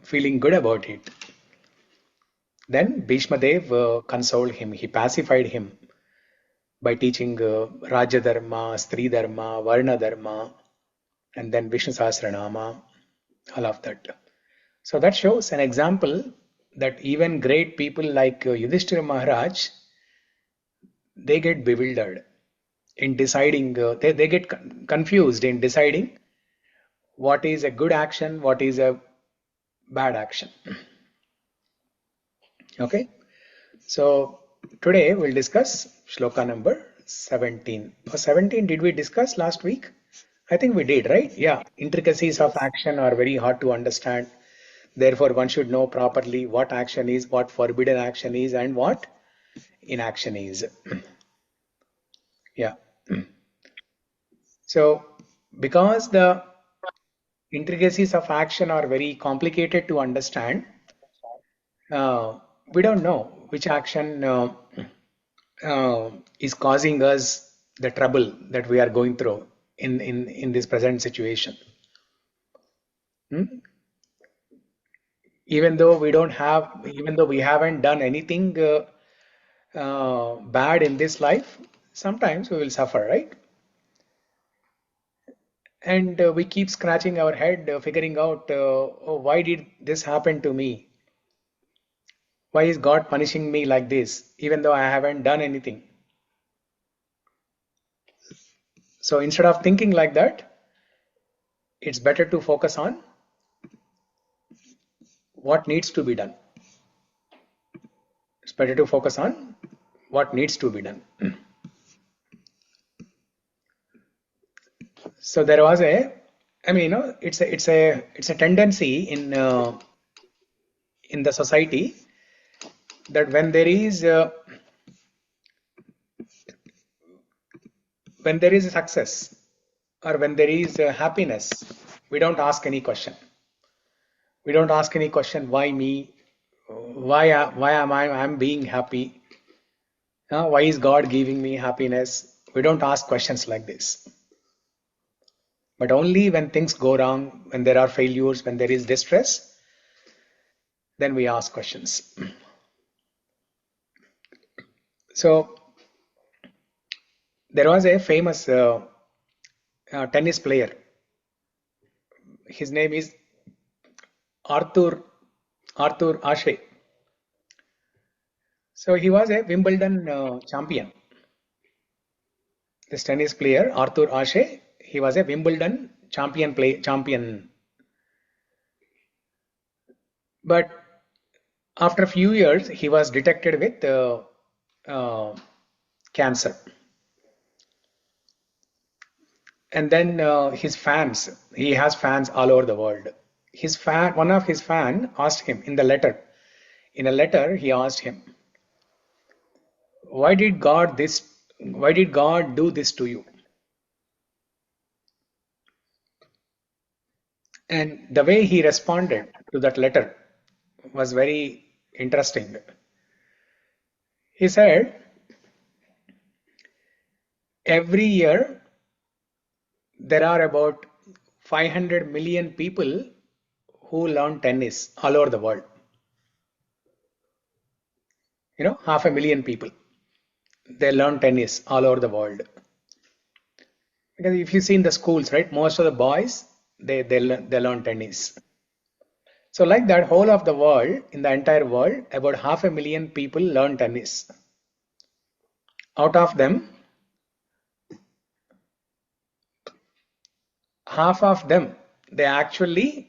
feeling good about it. Then Bhishma Dev consoled him. He pacified him by teaching Raja Dharma, Stri Dharma, Varna Dharma, and then Vishnu Sahasranama, all of that. So that shows an example that even great people like Yudhishthira Maharaj, they get bewildered in deciding, they get confused in deciding what is a good action, what is a bad action. Okay, so today we'll discuss shloka number 17. 17 did we discuss last week? I think we did, right? Yeah, intricacies of action are very hard to understand. Therefore, one should know properly what action is, what forbidden action is, and what inaction is. Yeah. So, because the intricacies of action are very complicated to understand, we don't know which action is causing us the trouble that we are going through in this present situation. Even though we haven't done anything bad in this life, sometimes we will suffer, right? And we keep scratching our head, figuring out, oh, why did this happen to me? Why is God punishing me like this, even though I haven't done anything? So instead of thinking like that, it's better to focus on what needs to be done. It's better to focus on what needs to be done. So there was it's a tendency in the society that when there is a success or when there is happiness, we don't ask any question. We don't ask any question, why me? Why am I'm being happy? Why is God giving me happiness? We don't ask questions like this. But only when things go wrong, when there are failures, when there is distress, then we ask questions. So there was a famous tennis player. His name is Arthur Ashe. So he was a Wimbledon champion. This tennis player, Arthur Ashe, he was a Wimbledon champion. But after a few years, he was detected with cancer. And then his fans, he has fans all over the world. One of his fan asked him in a letter, he asked him, why did God do this to you? And the way he responded to that letter was very interesting. He said, every year there are about 500 million people who learn tennis all over the world. 500,000 people, they learn tennis all over the world. Because if you see in the schools, right, most of the boys, they learn tennis. So like that, whole of the world, in the entire world, about 500,000 people learn tennis. Out of them, half of them, they actually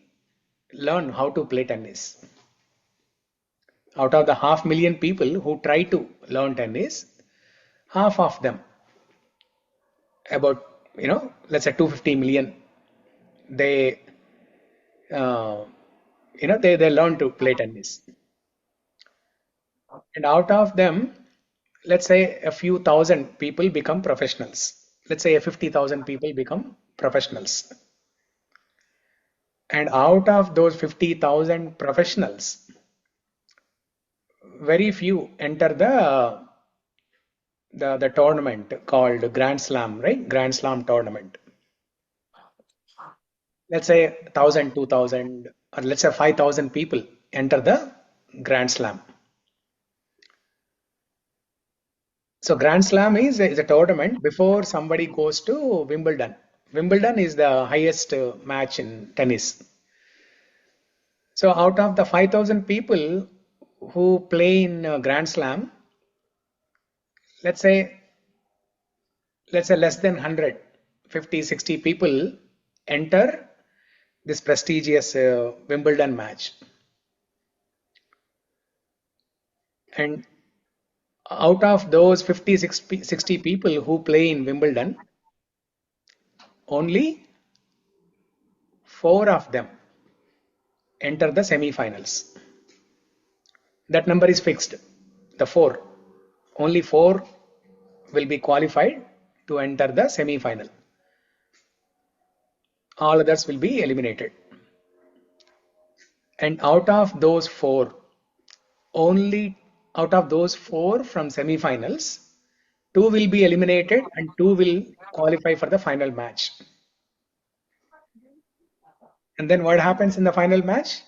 learn how to play tennis. Out of the 500,000 people who try to learn tennis, half of them, about, let's say 250 million, they learn to play tennis. And out of them, let's say a few thousand people become professionals. Let's say 50,000 people become professionals. And out of those 50,000 professionals, very few enter the tournament called Grand Slam, right? Grand Slam tournament. Let's say 1,000, 2,000, or let's say 5,000 people enter the Grand Slam. So Grand Slam is a tournament before somebody goes to Wimbledon. Wimbledon is the highest match in tennis. So out of the 5,000 people who play in Grand Slam, let's say less than 100, 50, 60 people enter this prestigious Wimbledon match. And out of those 50, 60 people who play in Wimbledon, only 4 of them enter the semi-finals. That number is fixed, the 4. Only 4 will be qualified to enter the semi-final. All others will be eliminated. And out of those 4 from semi-finals, 2 will be eliminated and 2 will qualify for the final match. And then what happens in the final match?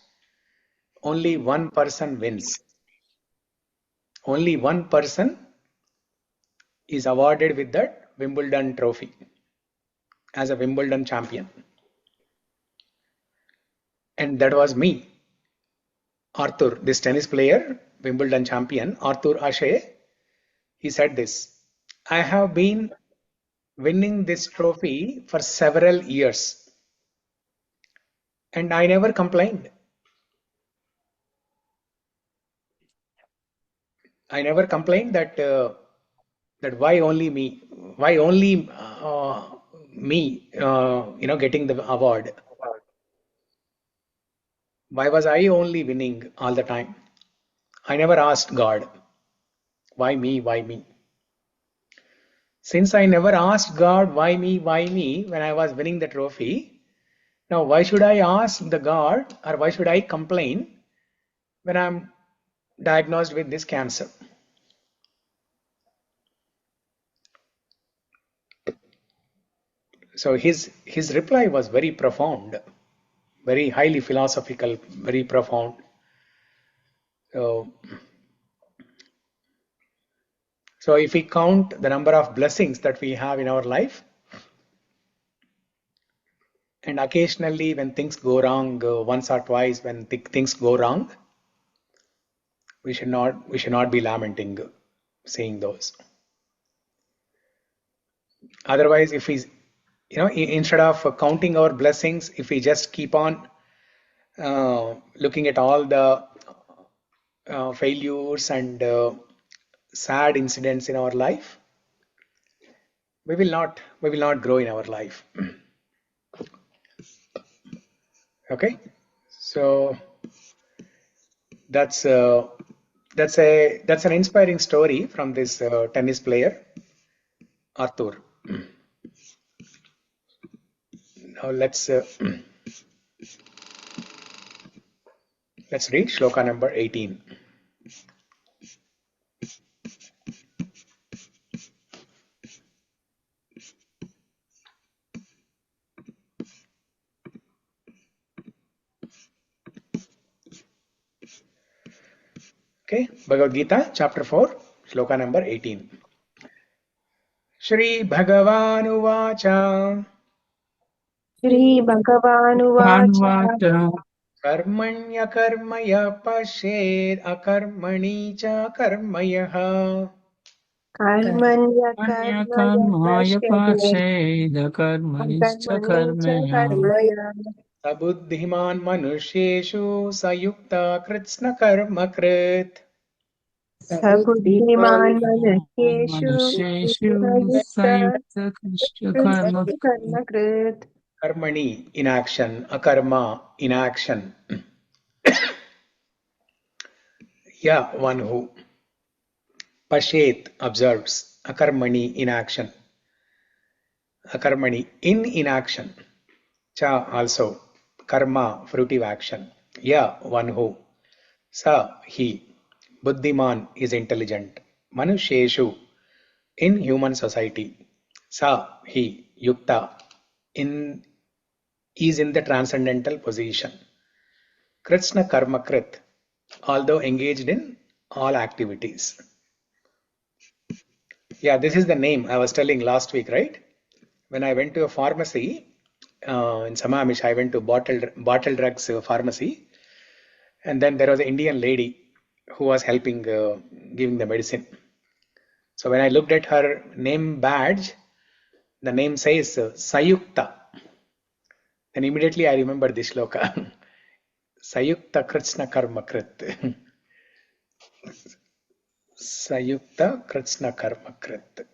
Only one person wins. Only one person is awarded with that Wimbledon trophy as a Wimbledon champion. And that was me, Arthur, this tennis player, Wimbledon champion, Arthur Ashe. He said this: I have been winning this trophy for several years and I never complained. I never complained that why only me, getting the award. Why was I only winning all the time? I never asked God, why me, why me? Since I never asked God, why me, when I was winning the trophy, now why should I ask the God, or why should I complain when I'm diagnosed with this cancer? So his reply was very profound, very highly philosophical, very profound. So if we count the number of blessings that we have in our life, and occasionally when things go wrong, once or twice when things go wrong, we should not be lamenting seeing those. Otherwise, if we, instead of counting our blessings, if we just keep on looking at all the failures and sad incidents in our life, we will not grow in our life. Okay, so that's an inspiring story from this tennis player, Arthur. Now let's read shloka number 18. Okay, Bhagavad Gita, chapter 4, shloka number 18. Shri Bhagavan Uvacha श्रीभगवानुवाच Karmanya karmaya pashed akarmani cha karmayah कर्मण्यकर्मय Anyakर्माय पश्यते पाशेदकर्मणिश्च अकर्मणि च कर्मया कर्मय Sabuddhiman manusheshu sayukta kritsna karma krit. सबुद्धिमान् बुद्धिमान् मनुष्येषु मनुष्येषु प्रयुक्त संयुक्तकृष्णकर्म कर्मकृत् Karmani, inaction, akarma, inaction. Yeah, one who. Pashet, observes. Akarmani, inaction. Akarmani, in inaction. Cha, also. Karma, fruitive action. Yeah, one who. Sa, he. Buddhiman is intelligent. Manusheshu, in human society. Sa, he. Yukta, is in the transcendental position. Krishna karma krit, although engaged in all activities. Yeah, this is the name I was telling last week, right? When I went to a pharmacy in Samamish, I went to bottle drugs pharmacy, and then there was an Indian lady who was helping giving the medicine. So when I looked at her name badge, the name says Sayukta. Then immediately I remembered this shloka. Sayukta Krishna Karma Krit. Sayukta Krishna Karma Krit.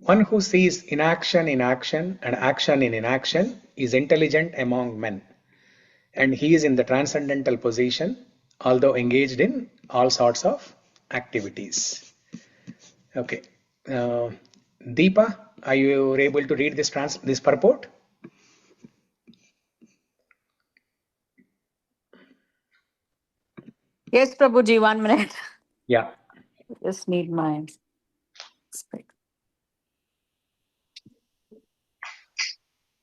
One who sees inaction in action and action in inaction is intelligent among men, and he is in the transcendental position, although engaged in all sorts of activities. Okay. Uh, Deepa, are you able to read this purport? Yes, Prabhuji, 1 minute. Yeah. Just need my spec.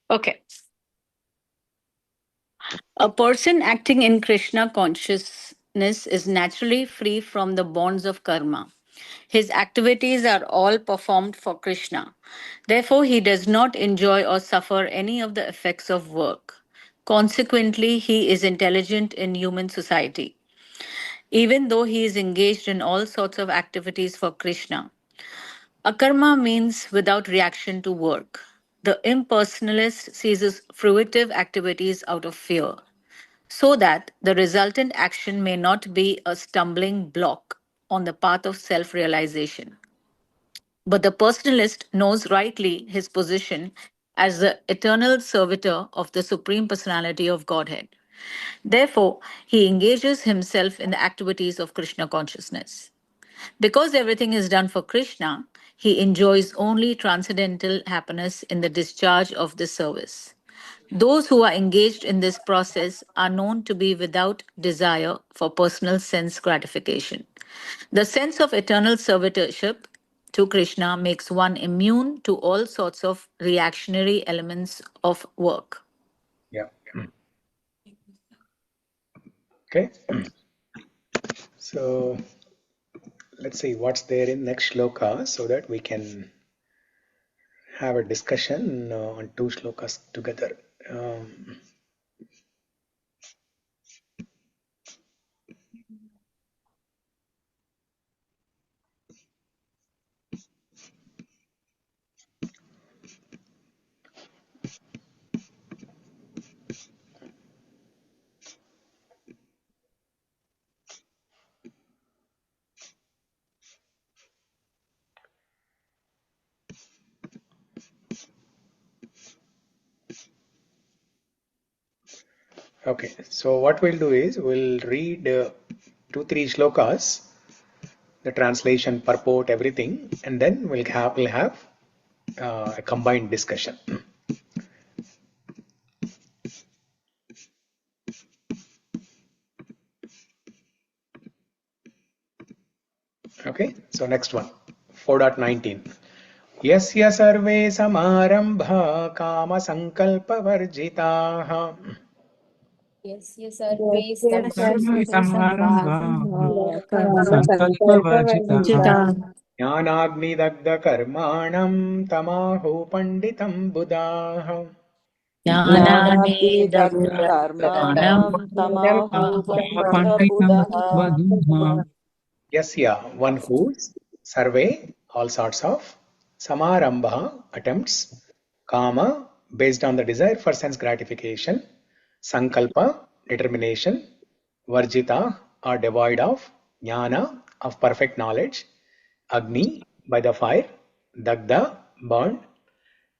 Okay. A person acting in Krishna consciousness is naturally free from the bonds of karma. His activities are all performed for Krishna. Therefore, he does not enjoy or suffer any of the effects of work. Consequently, he is intelligent in human society. Even though he is engaged in all sorts of activities for Krishna. Akarma means without reaction to work. The impersonalist ceases fruitive activities out of fear, so that the resultant action may not be a stumbling block on the path of self realization. But the personalist knows rightly his position as the eternal servitor of the Supreme Personality of Godhead. Therefore, he engages himself in the activities of Krishna consciousness. Because everything is done for Krishna, he enjoys only transcendental happiness in the discharge of this service. Those who are engaged in this process are known to be without desire for personal sense gratification. The sense of eternal servitorship to Krishna makes one immune to all sorts of reactionary elements of work. Yeah. Okay. So let's see what's there in next shloka so that we can have a discussion on two shlokas together. Um, okay, so what we'll do is we'll read 2-3 shlokas, the translation, purport, everything, and then we'll have a combined discussion. Okay, so next one, 4.19. यस्य सर्वे समारम्भा कामसङ्कल्पवर्जिताः यस्य सर्वे समारम्भा कर्मसङ्कल्पवर्जिता संकल्पवर्जिताः ज्ञानाग्निदग्धकर्माणं तमाहु पण्डितं बुधाः ज्ञानाग्निदग्धकर्माणं तमाहु पण्डितबुधः Yasya, one whose survey, all sorts of, samarambha, attempts, kama, based on the desire for sense gratification, sankalpa, determination, varjita, are devoid of, jnana, of perfect knowledge, agni, by the fire, dagda, burned,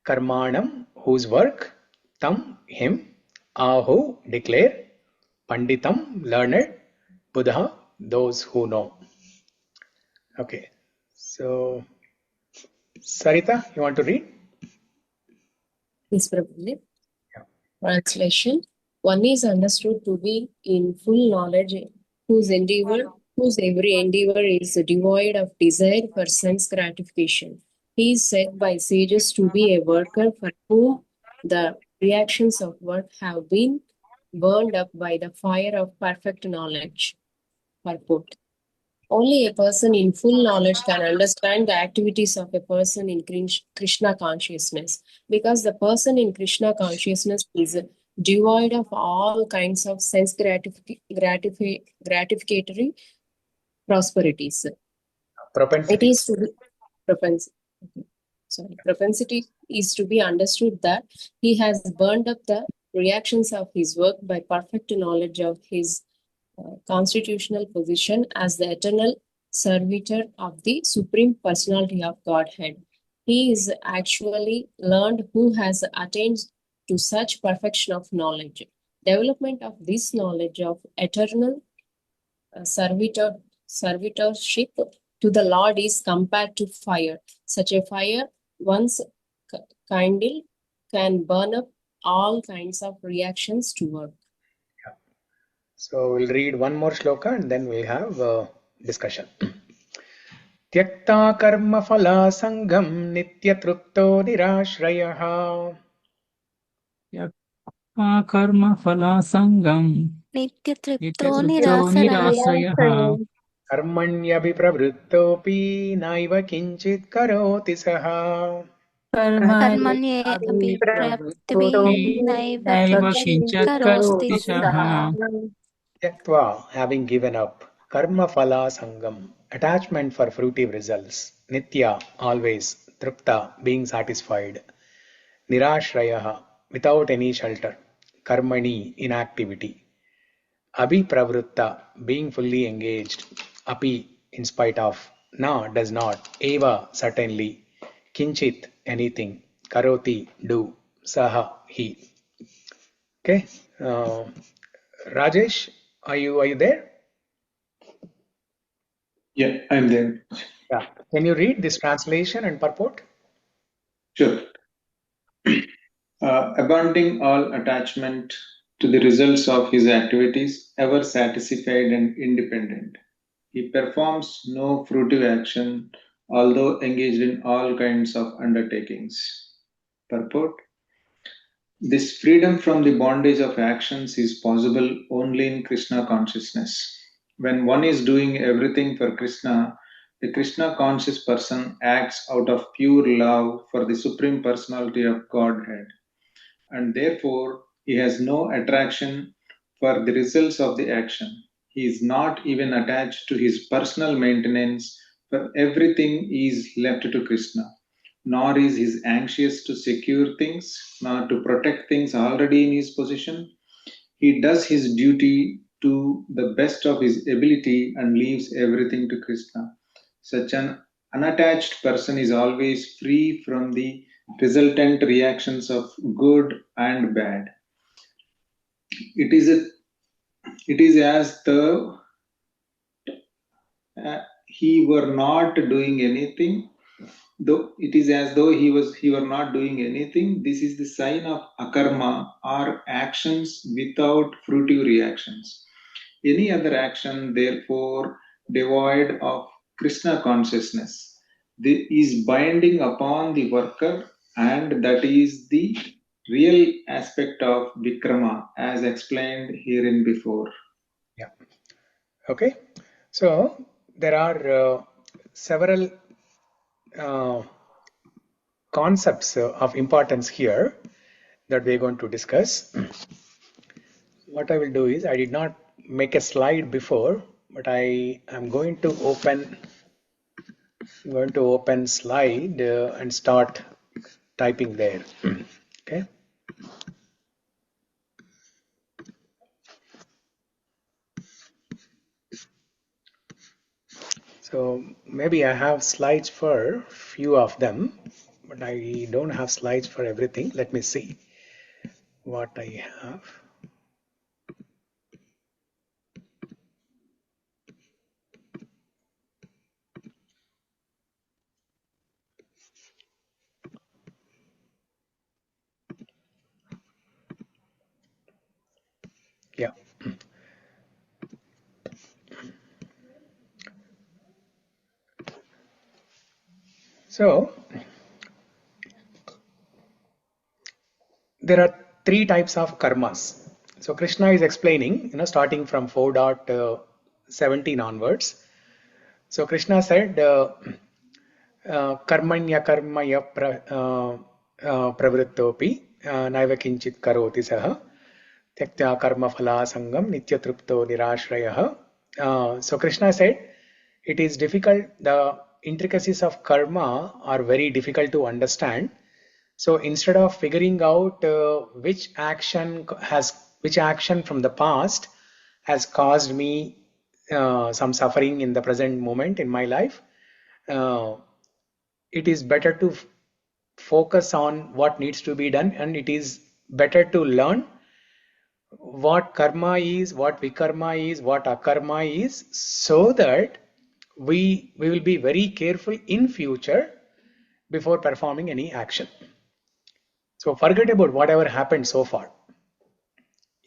karmanam, whose work, tam, him, ahu, declare, panditam, learned, buddha, those who know. Okay, so Sarita, you want to read? Yes, Prabhuji. Yeah. Translation. One is understood to be in full knowledge, whose every endeavor is devoid of desire for sense gratification. He is said by sages to be a worker for whom the reactions of work have been burned up by the fire of perfect knowledge. Purport. Only a person in full knowledge can understand the activities of a person in Krishna consciousness, because the person in Krishna consciousness is devoid of all kinds of sense gratificatory prosperities. It Propensity. is to be propensity is to be understood that he has burned up the reactions of his work by perfect knowledge of his constitutional position as the eternal servitor of the Supreme Personality of Godhead. He is actually learned who has attained to such perfection of knowledge. Development of this knowledge of eternal servitorship to the Lord is compared to fire. Such a fire, once kindled, can burn up all kinds of reactions to work. So we'll read one more shloka and then we'll have discussion. Tyakta karma phala sangam nityatrupto nirashrayah. karma phala sangam नित्यतृप्तो nityatruto निरासरः nirasayah Karmanyabhi pravrittopi naiva kinchit karoti saha. कर्मण्येऽपि प्रवृत्तिभिः naive naiva किञ्चित् kinchat करोति karoti सः saha. Tyaktva, having given up, karma phala sangam, attachment for fruitive results, nitya, always, tripta, being satisfied, nirashrayah, without any shelter, karmani, inactivity, abhipravritta, being fully engaged, api, in spite of, na, does not, eva, certainly, kinchit, anything, karoti, do, saha, he. Okay. Rajesh, are you there? Yeah, I'm there. Yeah. Can you read this translation and purport? Sure. Abandoning all attachment to the results of his activities, ever satisfied and independent. He performs no fruitive action, although engaged in all kinds of undertakings. Purport. This freedom from the bondage of actions is possible only in Krishna consciousness. When one is doing everything for Krishna, the Krishna conscious person acts out of pure love for the Supreme Personality of Godhead, and therefore he has no attraction for the results of the action. He is not even attached to his personal maintenance, for everything is left to Krishna. Nor is he anxious to secure things, nor to protect things already in his possession. He does his duty to the best of his ability and leaves everything to Krishna. Such an unattached person is always free from the resultant reactions of good and bad. It is as though he were not doing anything. Though it is as though he were not doing anything. This is the sign of akarma, or actions without fruitive reactions. Any other action, therefore, devoid of Krishna consciousness, is binding upon the worker, and that is the real aspect of Vikrama, as explained herein before. Yeah. Okay. So there are several concepts of importance here that we're going to discuss. What I will do is, I did not make a slide before, but I am going to open slide and start typing there. Okay. So maybe I have slides for few of them, but I don't have slides for everything. Let me see what I have. Yeah. So there are three types of karmas. So Krishna is explaining, starting from 4.17 onwards. So Krishna said, karmanya karmaya pravrittopi naiva kinchit karoti saha tyaktya karma phala sangam nityatrupto nirashrayah. So Krishna said, it is difficult, the intricacies of karma are very difficult to understand. So instead of figuring out which action from the past has caused me some suffering in the present moment in my life, it is better to focus on what needs to be done, and it is better to learn what karma is, what vikarma is, what akarma is, so that we will be very careful in future before performing any action. So forget about whatever happened so far.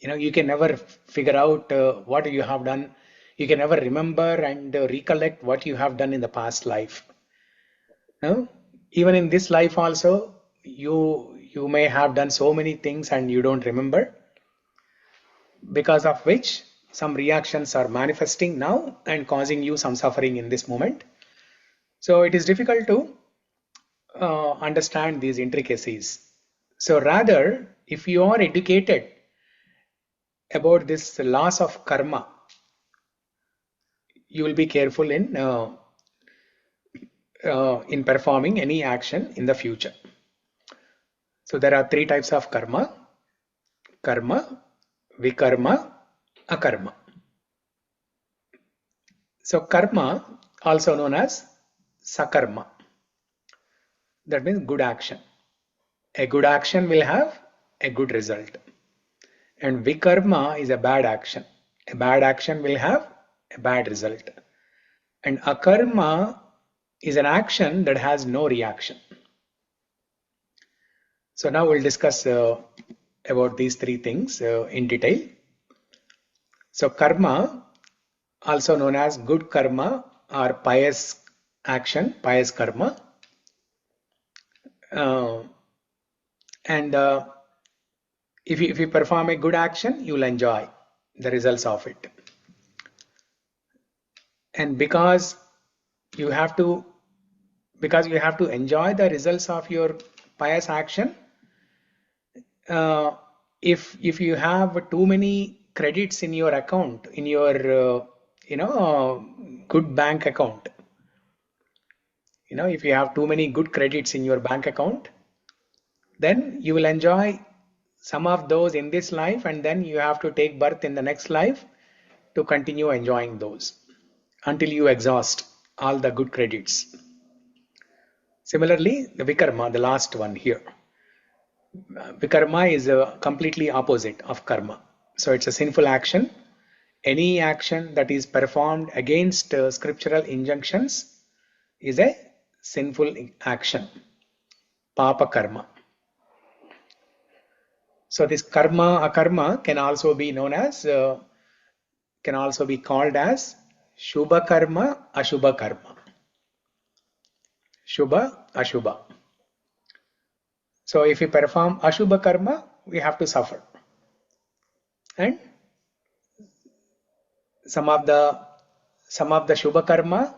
You can never figure out what you have done. You can never remember and recollect what you have done in the past life. Even in this life also, you may have done so many things and you don't remember, because of which some reactions are manifesting now and causing you some suffering in this moment. So it is difficult to understand these intricacies. So rather, if you are educated about this laws of karma, you will be careful in performing any action in the future. So there are three types of karma: karma, vikarma, akarma. So karma, also known as sakarma, that means good action. A good action will have a good result. And vikarma is a bad action. A bad action will have a bad result. And akarma is an action that has no reaction. So now we'll discuss about these three things in detail. So karma, also known as good karma or pious action, pious karma. And if you perform a good action, you will enjoy the results of it. And because you have to enjoy the results of your pious action, if you have too many credits in your account, in your good bank account, if you have too many good credits in your bank account, then you will enjoy some of those in this life, and then you have to take birth in the next life to continue enjoying those until you exhaust all the good credits. Similarly, the vikarma, the last one here. Vikarma is a completely opposite of karma. So it's a sinful action. Any action that is performed against scriptural injunctions is a sinful action. Papa karma. So this karma, akarma can also be known as, can also be called as Shubha karma, Ashubha karma. Shubha, Ashubha. So if we perform Ashubha karma, we have to suffer. And some of the Shubha karma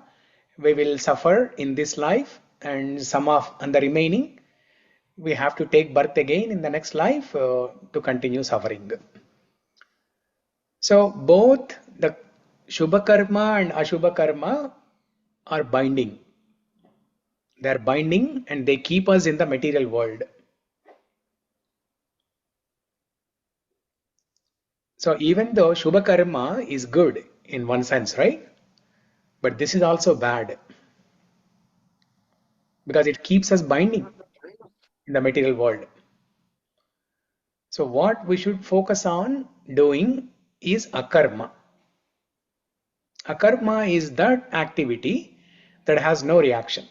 we will suffer in this life, and the remaining we have to take birth again in the next life to continue suffering. So both the Shubha karma and Ashubha karma are binding. They are binding and they keep us in the material world. So even though Shubha karma is good in one sense, right? But this is also bad, because it keeps us binding in the material world. So what we should focus on doing is akarma. Akarma is that activity that has no reaction.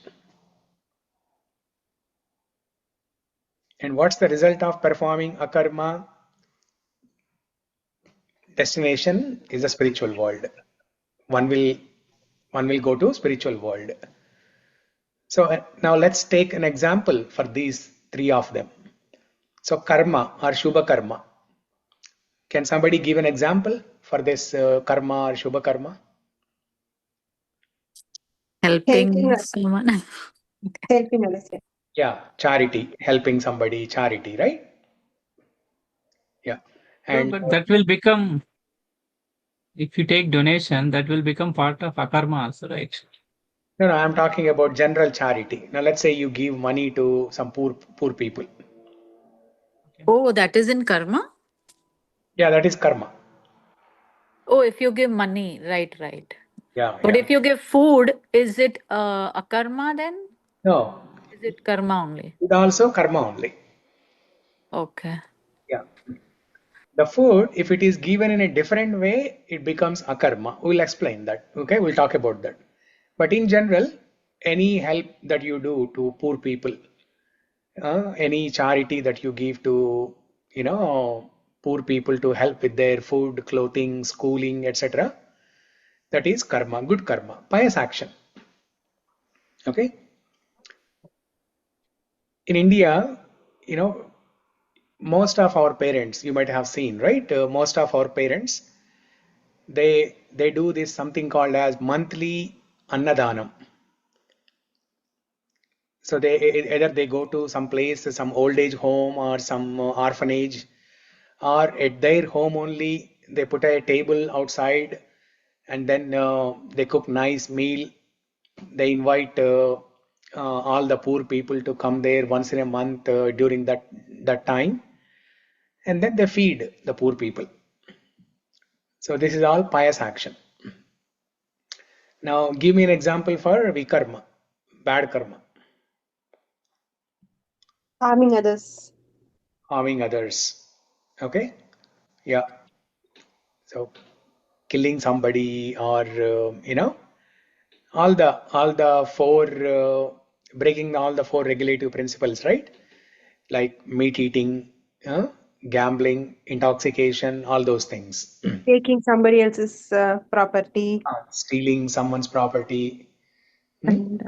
And what's the result of performing akarma? Destination is the spiritual world. One will go to spiritual world. So now let's take an example for these three of them. So karma or Shubha karma. Can somebody give an example for this karma or Shubha karma? Helping others. someone. Helping others. Yeah, charity, helping somebody, charity, right? Yeah. No, And but that will become, if you take donation, that will become part of akarma also, right? no, I'm talking about general charity. Now, let's say you give money to some poor people. Oh, that is in karma? Yeah, that is karma. Oh, if you give money, right. Yeah, But yeah. if you give food, is it a karma then? No, Is it karma only? it also karma only. Okay. Yeah. The food, if it is given in a different way, it becomes akarma. We'll explain that. Okay, we'll talk about that. But in general, any help that you do to poor people, any charity that you give to, poor people to help with their food, clothing, schooling, etc., that is karma, good karma, pious action. Okay. In India, you know, most of our parents, you might have seen, right? Most of our parents, they do this something called as monthly annadanam. So they either they go to some place, some old age home or some orphanage, or at their home only they put a table outside, and then they cook nice meal. They invite all the poor people to come there once in a month during that time, and then they feed the poor people. So this is all pious action. Now give me an example for vikarma, bad karma, Harming others. harming others. Okay, yeah. So killing somebody, or all the four breaking all the four regulative principles, right? Like meat eating, uh, gambling, intoxication, all those things. Taking somebody else's property. Stealing someone's property, And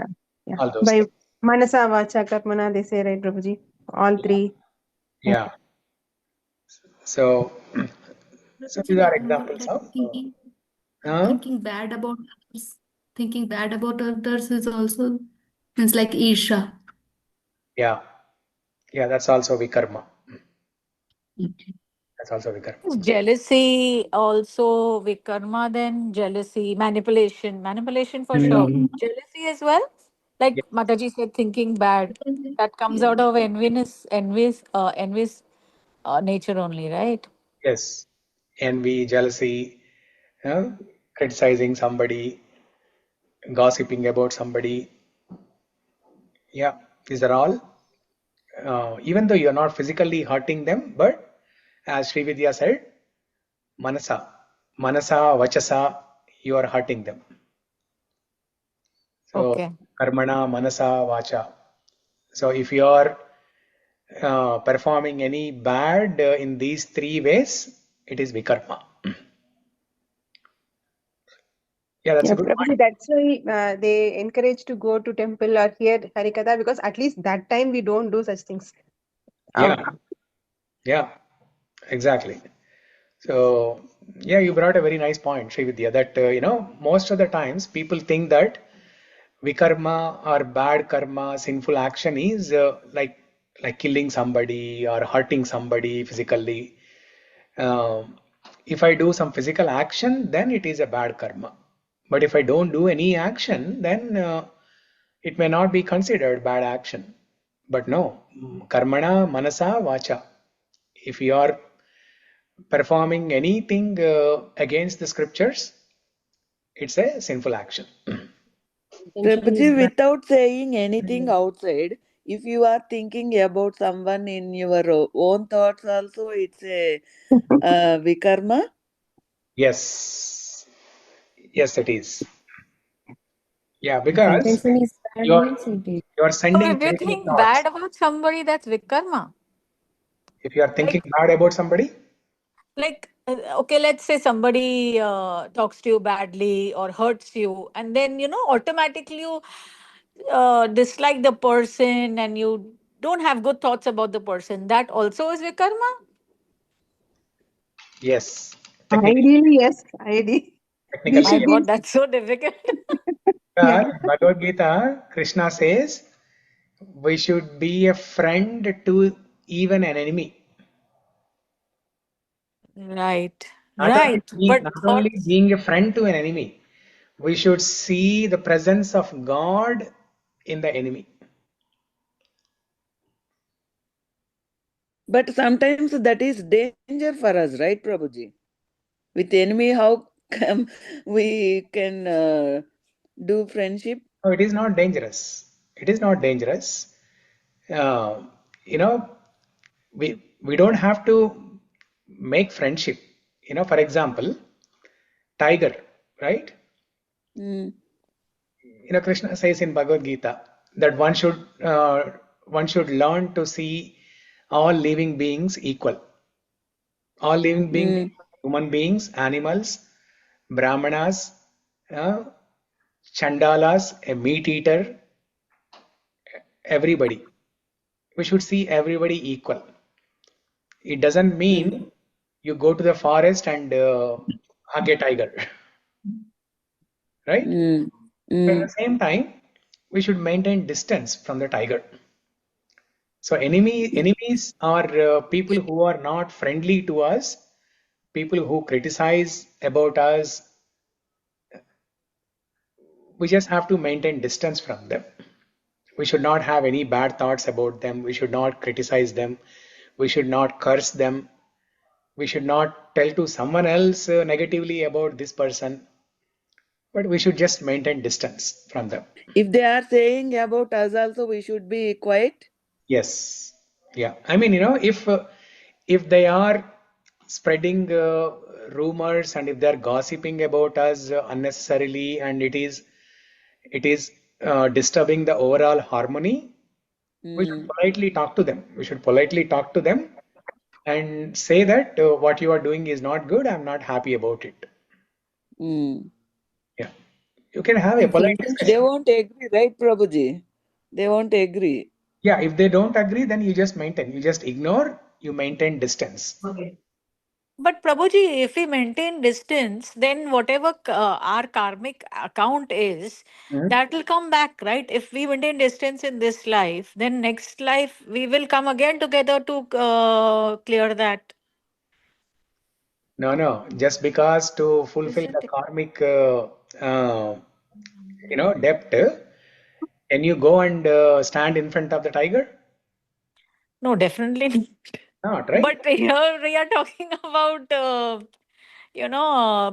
yeah, all those by things. manasa, vacha, karmana, they say, right, Prabhuji? All three. Yeah. So, so these are One more, examples like of. Uh, thinking bad about others. Thinking bad about others is also means like Isha. yeah, yeah. That's also vikarma. Okay. That's also vikarma. Is jealousy also vikarma then? Jealousy, manipulation for sure. Mm. Jealousy as well? Like Yeah. Mataji said, thinking bad. That comes Yeah. out of envious nature only, right? Yes. Envy, jealousy, uh, criticizing somebody, gossiping about somebody. Yeah, these are all. Even though you're not physically hurting them, but as Srividya said, manasa, vachasa, you are hurting them. So Okay. karmana, manasa, vacha. So if you are performing any bad in these three ways, it is vikarma. Yeah, that's Yeah, a good Prabhuji, point. that's why they encourage to go to temple or hear Harikatha, because at least that time we don't do such things. Yeah, yeah, exactly. So yeah, you brought a very nice point, Srividya, that most of the times people think that vikarma or bad karma, sinful action is like killing somebody or hurting somebody physically. If I do some physical action, then it is a bad karma. But if I don't do any action, then it may not be considered bad action. But no, karmana, manasa, vacha. If you are performing anything against the scriptures, it's a sinful action. Intention is Prabhuji, bad. without saying anything outside, if you are thinking about someone in your own thoughts also, it's a vikarma. Yes, yes, it is. Yeah, If because intention is bad, you're means it is. you're So sending if you negative think thoughts. bad about somebody, that's vikarma. If you are thinking Like, bad about somebody, okay, let's say somebody talks to you badly or hurts you, and then, automatically you dislike the person and you don't have good thoughts about the person. That also is vikarma? yes, technically, Ideally, yes. Ideally, we technically, My should yes. be. God, that's so difficult. Yeah. In Bhagavad Gita, Krishna says we should be a friend to even an enemy. Right. Not only Right. being, But not only thoughts. being a friend to an enemy, we should see the presence of God in the enemy. But sometimes that is danger for us, right, Prabhuji? With enemy, how come we can do friendship? No, it is not dangerous. It is not dangerous. Uh, you know, we don't have to make friendship. For example, tiger, right? Mm, Krishna says in Bhagavad Gita that one should learn to see all living beings equal. All living beings, mm, human beings, animals, brahmanas, uh, chandalas, a meat eater, everybody. We should see everybody equal. It doesn't mm, mean you go to the forest and hug a tiger, right? mm, But at mm, the same time, we should maintain distance from the tiger. So enemies are people who are not friendly to us, people who criticize about us. We just have to maintain distance from them. We should not have any bad thoughts about them. We should not criticize them. We should not curse them. We should not tell to someone else negatively about this person, but we should just maintain distance from them. If they are saying about us also, we should be quiet. Yes. Yeah. I mean, if they are spreading rumors and if they are gossiping about us unnecessarily and it is disturbing the overall harmony, we should Mm, politely talk to them. We should politely talk to them and say that what you are doing is not good. I'm not happy about it. mm. Yeah. You can have a If polite intention, They discussion. won't agree, right, Prabhuji? They won't agree. Yeah. If they don't agree, then you just maintain. You just ignore. You maintain distance. okay. But Prabhuji, if we maintain distance, then whatever our karmic account is, Mhm. that will come back, right? If we maintain distance in this life, then next life we will come again together to clear that, No, no. Just because to fulfill the isn't it? karmic, debt, can you go and stand in front of the tiger? No, definitely not. Not, right? But here we are talking about,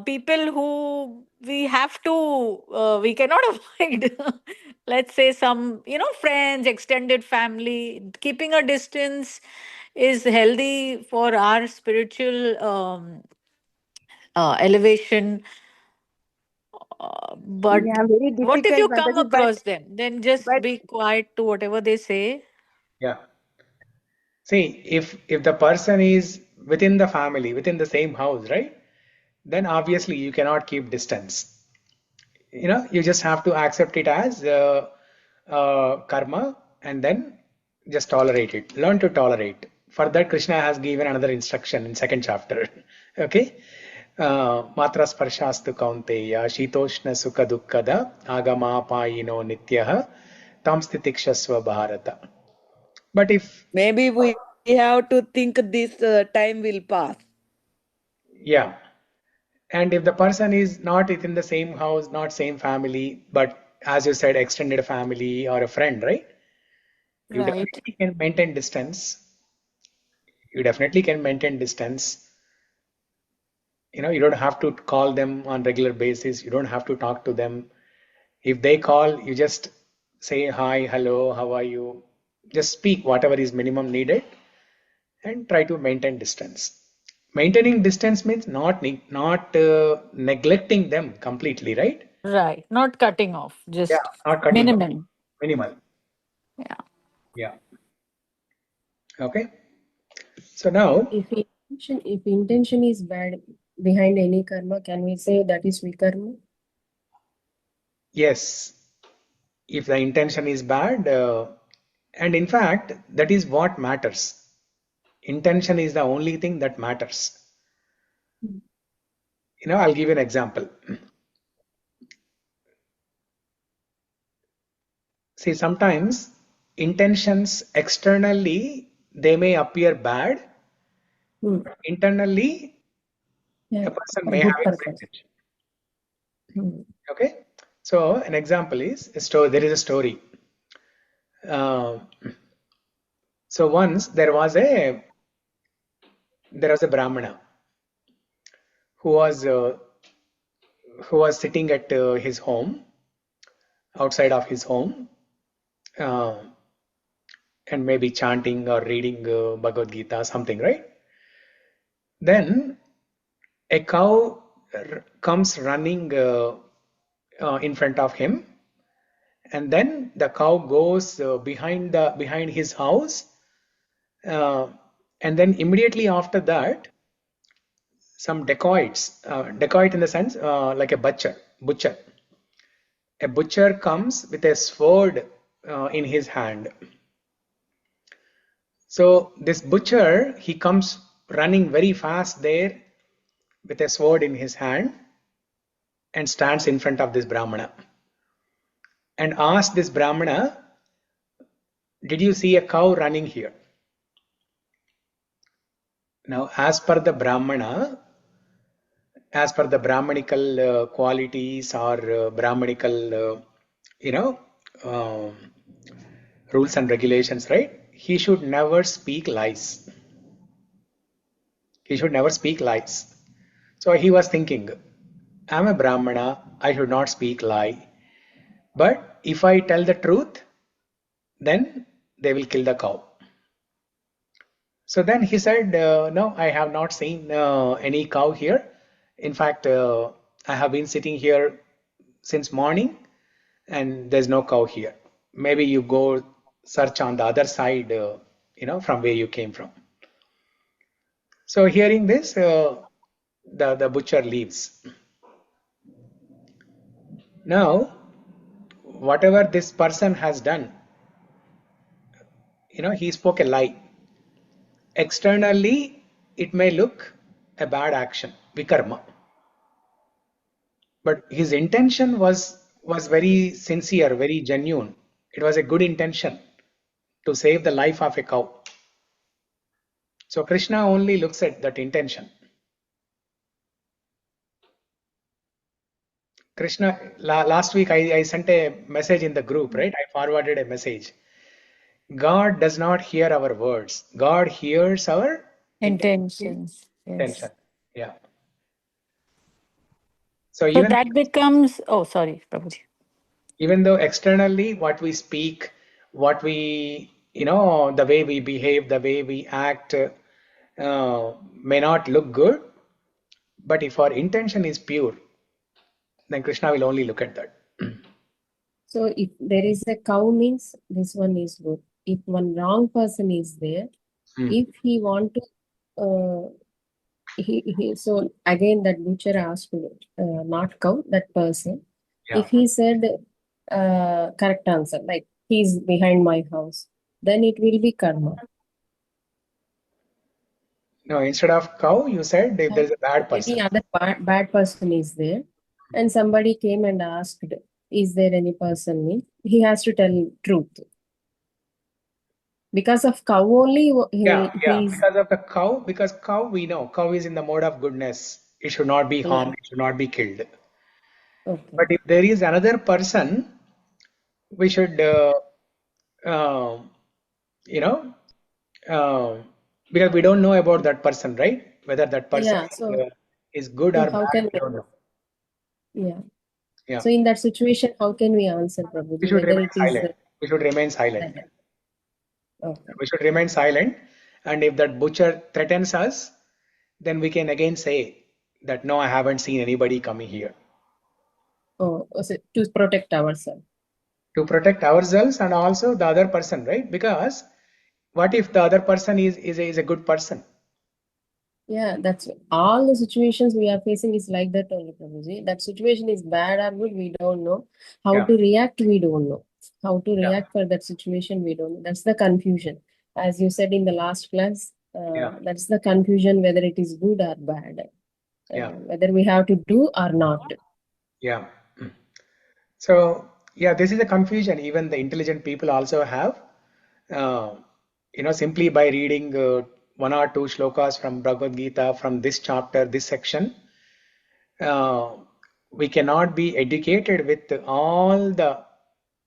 people who we have to, we cannot avoid. Let's say some, friends, extended family. Keeping a distance is healthy for our spiritual elevation. But Yeah, very what if difficult, you come Mataji. But across them? Then just but be quiet to whatever they say. Yeah. See, if the person is within the family, within the same house, right? Then obviously you cannot keep distance. You just have to accept it as karma and then just tolerate it. Learn to tolerate. For that, Krishna has given another instruction in second chapter. Okay. Matra sparshastu kaunteya shitoshna sukha dukkada agama payino nityah tam stitikshasva bharata. But if, Maybe we have to think this time will pass. yeah, and if the person is not within the same house, not same family, but as you said, extended family or a friend, right? You Right. definitely can maintain distance. You definitely can maintain distance. You don't have to call them on regular basis. You don't have to talk to them. If they call, you just say hi, hello, how are you? Just speak whatever is minimum needed and try to maintain distance. Maintaining distance means not neglecting them completely, right? Right. Not cutting off, Yeah, just not cutting off. minimum. Minimal. Yeah. Yeah. Okay. So now, If intention is bad behind any karma, can we say that is vikarma? yes, if the intention is bad, and in fact, that is what matters. Intention is the only thing that matters. I'll give you an example. See, sometimes intentions externally, they may appear bad. Internally, Yeah, a person a may good have a good person. intention. Okay? So, an example is, there is a story. So once there was a Brahmana who was sitting at his home, outside of his home, uh, and maybe chanting or reading Bhagavad Gita, something, right? Then a cow comes running in front of him, and then the cow goes behind his house, and then immediately after that, some dacoits, dacoit in the sense like a butcher. A butcher comes with a sword in his hand. So this butcher, he comes running very fast there with a sword in his hand and stands in front of this Brahmana and asks this Brahmana, did you see a cow running here? Now, as per the Brahmana, as per the Brahmanical qualities or Brahmanical, um, rules and regulations, right? He should never speak lies. He should never speak lies. So he was thinking, I'm a Brahmana, I should not speak lie. But if I tell the truth, then they will kill the cow. So then he said, no, I have not seen any cow here. In fact, I have been sitting here since morning and there's no cow here. Maybe you go search on the other side, from where you came from. So hearing this, the butcher leaves. Now, whatever this person has done, he spoke a lie. Externally, it may look a bad action, vikarma. But his intention was very sincere, very genuine. It was a good intention to save the life of a cow. So Krishna only looks at that intention. Krishna, last week I sent a message in the group, right? I forwarded a message. God does not hear our words. God hears our Intentions. intention. Yes. Yeah. So So that becomes, oh, sorry, Prabhuji. even though externally what we speak, what we, the way we behave, the way we act may not look good, but if our intention is pure, then Krishna will only look at that. So if there is a cow means this one is good. If one wrong person is there, if he want to, so again that butcher asked not cow, that person. Yeah. If he said correct answer, like he's behind my house, then it will be karma. No, instead of cow, you said if there's a bad person. Any other bad person is there, and somebody came and asked, is there any person means he has to tell truth. Because of cow only, Yeah. Because of the cow, because cow, we know cow is in the mode of goodness. It should not be harmed. It should not be killed. Okay. But if there is another person, we should, because we don't know about that person, right? Whether that person is good or how bad, can we don't know. Yeah. So in that situation, how can we answer, Prabhuji? We should Whether remain it is silent. We should remain silent. Okay. We should remain silent. And if that butcher threatens us, then we can again say that no, I haven't seen anybody coming here. Oh, so to protect ourselves. To protect ourselves and also the other person, right? Because what if the other person is a good person? Yeah, that's all the situations we are facing is like that only, Prabhuji. That situation is bad or good, we don't know. How to react, we don't know. How to react for that situation, we don't know. That's the confusion. As you said in the last class, that's the confusion whether it is good or bad. Whether we have to do or not. Yeah. So Yeah, this is a confusion even the intelligent people also have. Simply by reading one or two shlokas from Bhagavad Gita from this chapter, this section, uh, we cannot be educated with all the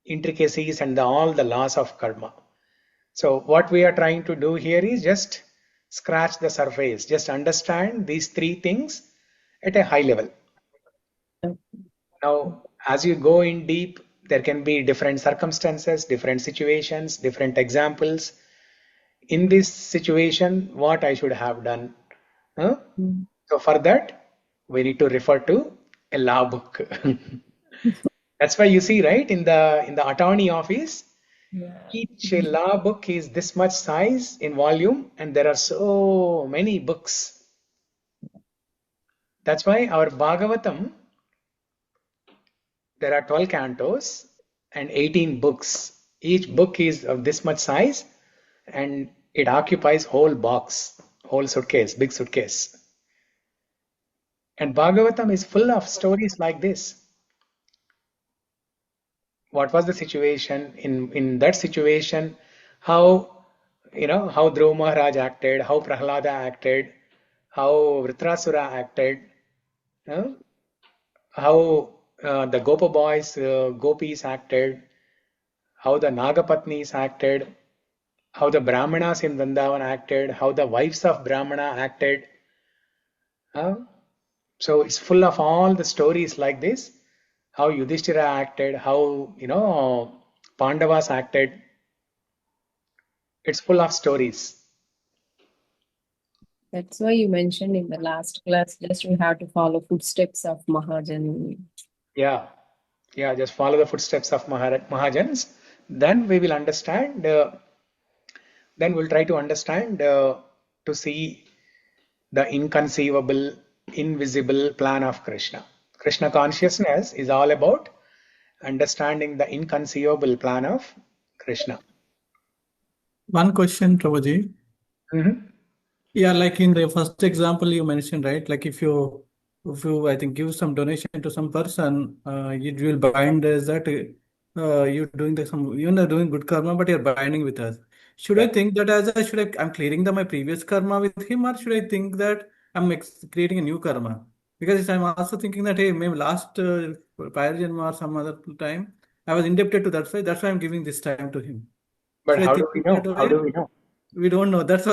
intricacies and all the laws of karma. So what we are trying to do here is just scratch the surface, just understand these three things at a high level. Now, as you go in deep, there can be different circumstances, different situations, different examples. In this situation, what I should have done? Huh? So for that, we need to refer to a law book. That's why you see, right, in the attorney office, each law book is this much size in volume, and there are so many books. That's why our Bhagavatam, there are 12 cantos and 18 books. Each book is of this much size, and it occupies whole box, whole suitcase, big suitcase. And Bhagavatam is full of stories like this. What was the situation in that situation? How how Dhruva Maharaj acted, how Prahlada acted, how Vritrasura acted, uh, how the Gopa boys, gopis acted, how the Nagapatnis acted, how the Brahmanas in Vrindavan acted, how the wives of Brahmana acted. uh, So it's full of all the stories like this. How Yudhishthira acted, how Pandavas acted. It's full of stories. That's why you mentioned in the last class, just we have to follow footsteps of Mahajan. Yeah, yeah. Just follow the footsteps of Mahajans. Then we will understand. Then we'll try to understand to see the inconceivable, invisible plan of Krishna. Krishna consciousness is all about understanding the inconceivable plan of Krishna. One question, Prabhuji. Mhm. Yeah, like in the first example you mentioned, right? Like if you I think give some donation to some person, it will bind as that you're doing you're not doing good karma, but you're binding with us. Should I Yeah. think that as I'm clearing my previous karma with him, or should I think that I'm creating a new karma? Because I'm also thinking that hey, maybe last prior janma or some other time I was indebted to that, so that's why I'm giving this time to him. But Should I how think do we that know? How way? do we know? We don't know. That's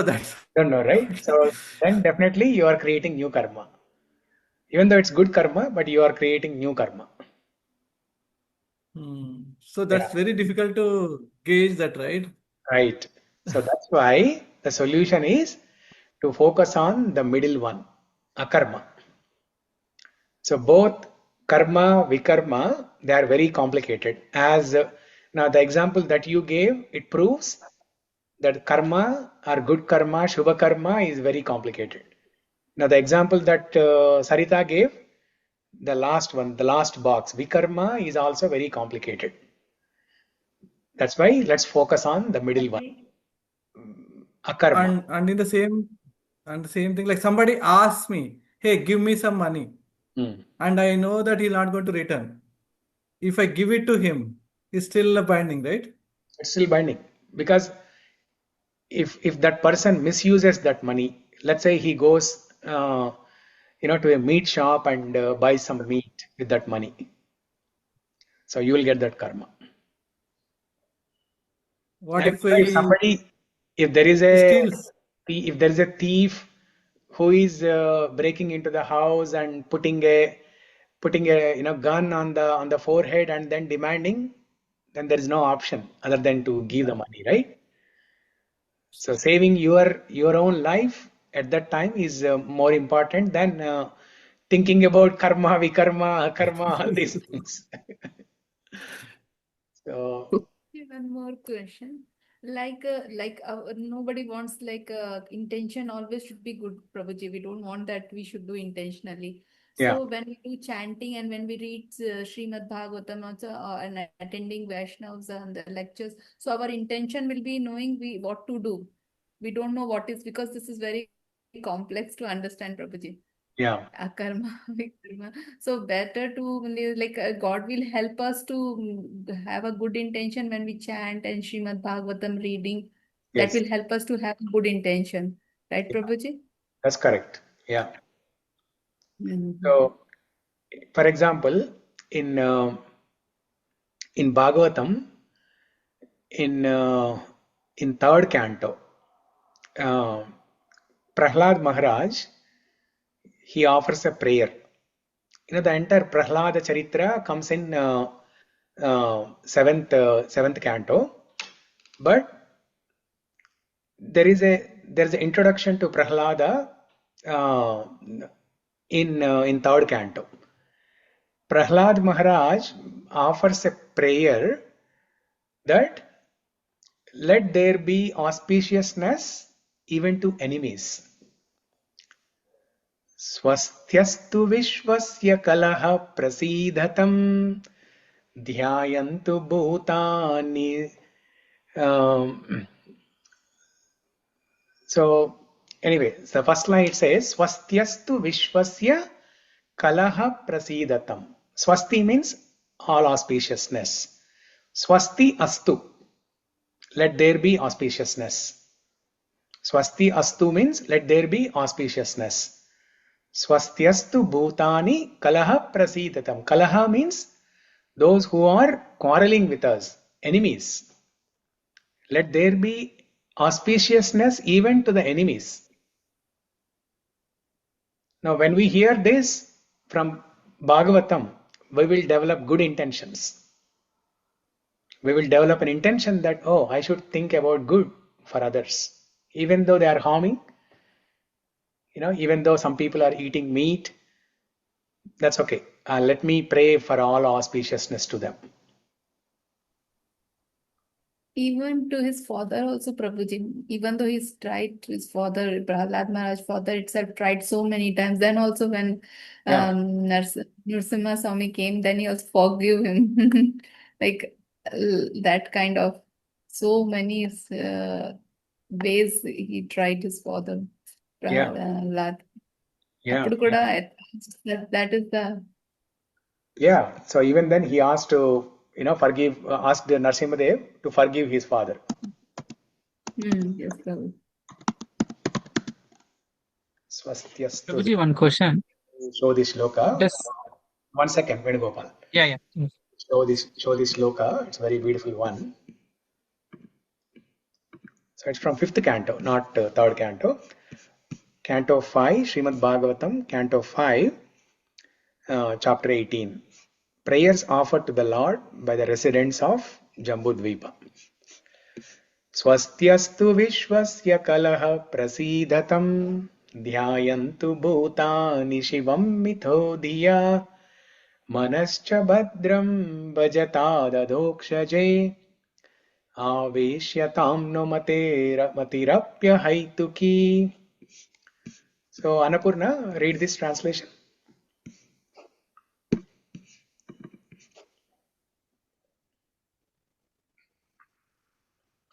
Don't know, right? So then definitely you are creating new karma. Even though it's good karma, but you are creating new karma. So Yeah, that's very difficult to gauge that, right? right. So that's why the solution is to focus on the middle one, akarma. So both karma, vikarma, they are very complicated. As now the example that you gave, it proves that karma or good karma, shubha karma is very complicated. Now the example that Sarita gave, the last one, the last box, vikarma is also very complicated. That's why let's focus on the middle one, akarma. And in the same thing, like somebody asks me, "Hey, give me some money," Hmm. and I know that he's not going to return. If I give it to him, it's still a binding, right? It's still binding because if that person misuses that money, let's say he goes to a meat shop and buys some meat with that money, so you will get that karma. What And if if I somebody, if there is a steals? if there is a thief who is breaking into the house and putting a gun on the forehead and then demanding, then there is no option other than to give the money, right? So saving your own life at that time is more important than thinking about karma, vikarma, akarma, all these things. So Okay, one more question. Nobody wants intention always should be good, Prabhuji. We don't want that we should do intentionally. yeah, So when we do chanting and when we read Srimad Bhagavatam also and attending Vaishnavas and the lectures, so our intention will be knowing we what to do. We don't know what is because this is very complex to understand, Prabhuji. Yeah, Akarma, vikarma. So better to like God will help us to have a good intention when we chant and Srimad Bhagavatam reading. That yes, will help us to have good intention, right, yeah, Prabhuji? that's correct. Yeah. Mhm. So, for example, in Bhagavatam, in uh, in third canto, uh, Prahlad Maharaj, he offers a prayer. The entire Prahlada Charitra comes in seventh canto, but there is an introduction to Prahlada uh, in third canto. Prahlad Maharaj offers a prayer that let there be auspiciousness even to enemies. स्वस्त्यस्तु विश्वस्य कलह प्रसीदतम् ध्यायन्तु भूतानि. um, so anyway, the first line it says swastyastu vishwasya kalaha prasidatam. Swasti means all auspiciousness. Swasti astu, let there be auspiciousness. Swasti astu means let there be auspiciousness. Swastyastu bhutani kalaha prasidatam. Kalaha means those who are quarreling with us, enemies. Let there be auspiciousness even to the enemies. Now, when we hear this from Bhagavatam, we will develop good intentions. We will develop an intention that, oh, I should think about good for others. Even though they are harming, even though some people are eating meat, that's okay. Let me pray for all auspiciousness to them. Even to his father also, Prabhuji, even though he's tried to his father, Prahlad Maharaj, father itself tried so many times. Then also when Yeah, Nrsimha Swami came, then he also forgave him. Like that kind of so many ways he tried his father, yeah, Prahlad. yeah, అప్పుడు కూడా that is the yeah. So even then he asked to, asked Narsimhadev to forgive his father. yes, Prabhu. Swastyastu. Prabhuji, one question. Show this shloka. Does 1 second, Venugopal. yeah. Show this shloka. It's a very beautiful one. So it's from fifth canto, not third canto. Canto 5, Srimad Bhagavatam, Canto 5, Chapter 18. Prayers offered to the Lord by the residents of Jambudvipa. स्वस्त्यस्तु विश्वस्य कलह प्रसीदतं ध्यायन्तु भूतानि शिवं मिथो धिया मनश्च भद्रं भजतादधोक्षजे आवेश्यतां no मतिरप्यहैतुकी. So Annapurna, read this translation.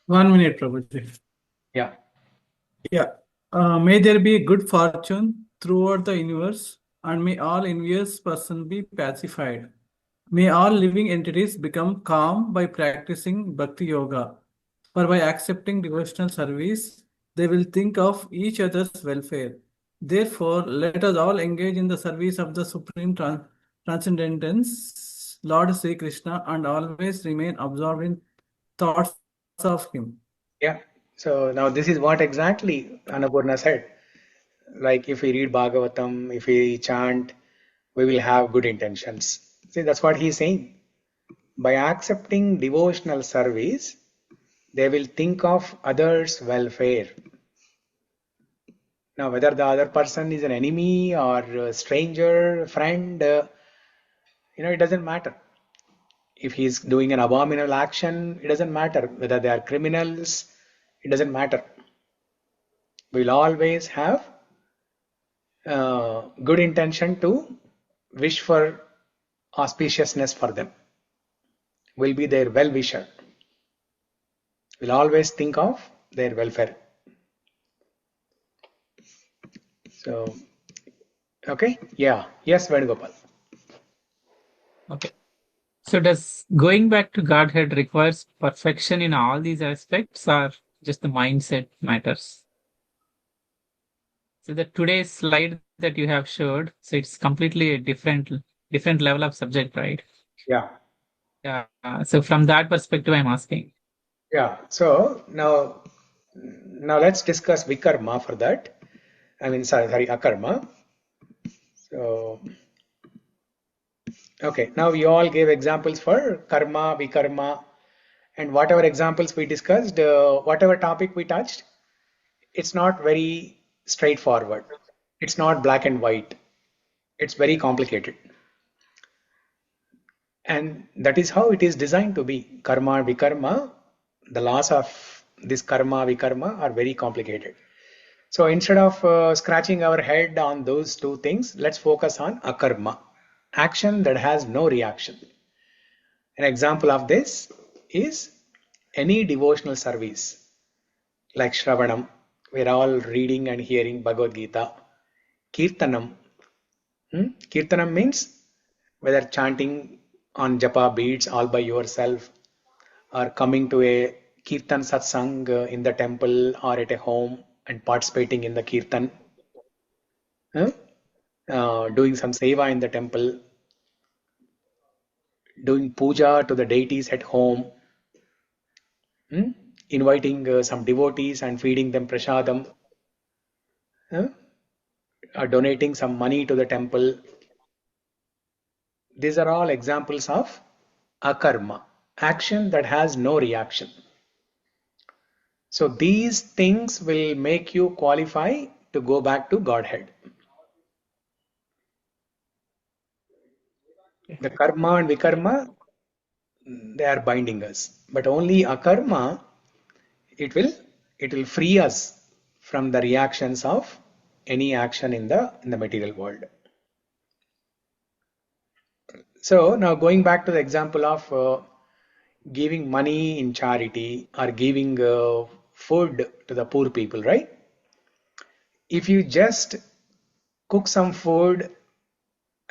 One minute, Prabhuji. Yeah. Yeah. May there be good fortune throughout the universe, and may all envious person be pacified. May all living entities become calm by practicing bhakti yoga. For by accepting devotional service, they will think of each other's welfare. Therefore, let us all engage in the service of the Supreme Transcendence, Lord Sri Krishna, and always remain absorbed in thoughts of Him. Yeah. So now this is what exactly Annapurna said. Like if we read Bhagavatam, if we chant, we will have good intentions. See, that's what he's saying. By accepting devotional service, they will think of others' welfare. Now, whether the other person is an enemy or a stranger, friend, it doesn't matter. If he's doing an abominable action, it doesn't matter. Whether they are criminals, it doesn't matter. We'll always have good intention to wish for auspiciousness for them. We'll be their well-wisher. We'll always think of their welfare. So Okay? Yeah. Yes, Venugopal. Okay. So does going back to Godhead requires perfection in all these aspects, or just the mindset matters? So the today's slide that you have showed, so it's completely a different level of subject, right? Yeah. Yeah. So from that perspective, I'm asking. Yeah. So now let's discuss vikarma for that. I mean, sorry, akarma. So, okay. Now we all gave examples for karma, vikarma, and whatever examples we discussed, whatever topic we touched, it's not very straightforward. It's not black and white. It's very complicated. And that is how it is designed to be. Karma, vikarma, the laws of this karma, vikarma are very complicated. So instead of scratching our head on those two things, let's focus on akarma, action that has no reaction. An example of this is any devotional service like Shravanam. We're all reading and hearing Bhagavad Gita. Kirtanam. Kirtanam means whether chanting on japa beads all by yourself or coming to a kirtan satsang in the temple or at a home and participating in the kirtan, doing some seva in the temple, doing puja to the deities at home, inviting some devotees and feeding them prasadam, uh, donating some money to the temple. These are all examples of akarma, action that has no reaction. So these things will make you qualify to go back to Godhead. The karma and vikarma, they are binding us, but only akarma, it will free us from the reactions of any action in the material world. So now going back to the example of giving money in charity or giving food to the poor people, right? If you just cook some food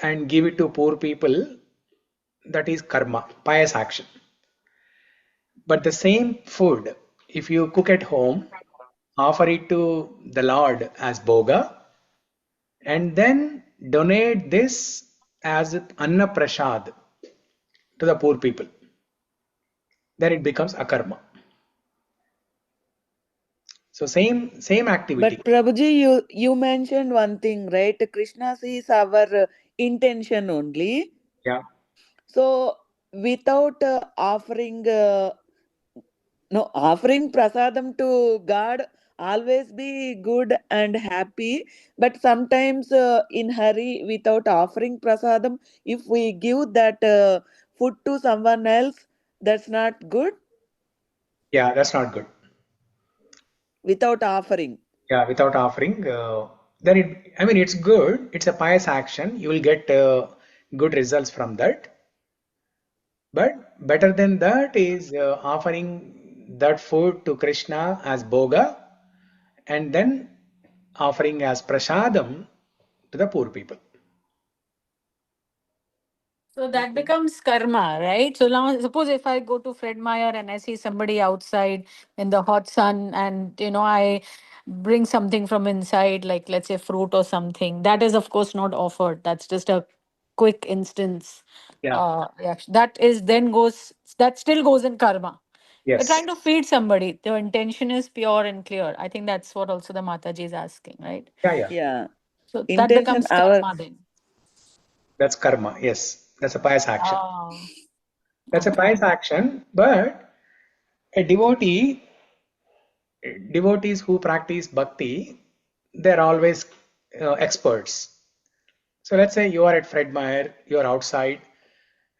and give it to poor people, that is karma, pious action. But the same food, if you cook at home, offer it to the Lord as bhoga, and then donate this as anna prasad to the poor people, then it becomes akarma. So same activity. But Prabhuji, you mentioned one thing, right? Krishna sees our intention only. Yeah. So without offering prasadam to God, always be good and happy. But sometimes in hurry, without offering prasadam, if we give that food to someone else, that's not good. Yeah, that's not good. Without offering. Yeah, without offering, then I mean, it's good. It's a pious action. You will get good results from that. But better than that is offering that food to Krishna as bhoga and then offering as prasadam to the poor people. So that becomes karma, right? So now, suppose if I go to Fred Meyer and I see somebody outside in the hot sun, and I bring something from inside, like let's say fruit or something. That is, of course, not offered. That's just a quick instance. Yeah. Reaction. That still goes in karma. You're Yes. trying to feed somebody. The intention is pure and clear. I think that's what also the Mataji is asking, right? Yeah, yeah. Yeah. So that Intention, becomes karma then. That's karma. Yes. That's a pious action. Oh, That's a okay. pious action, but a devotees who practice bhakti, they're always experts. So let's say you are at Fred Meyer, you are outside,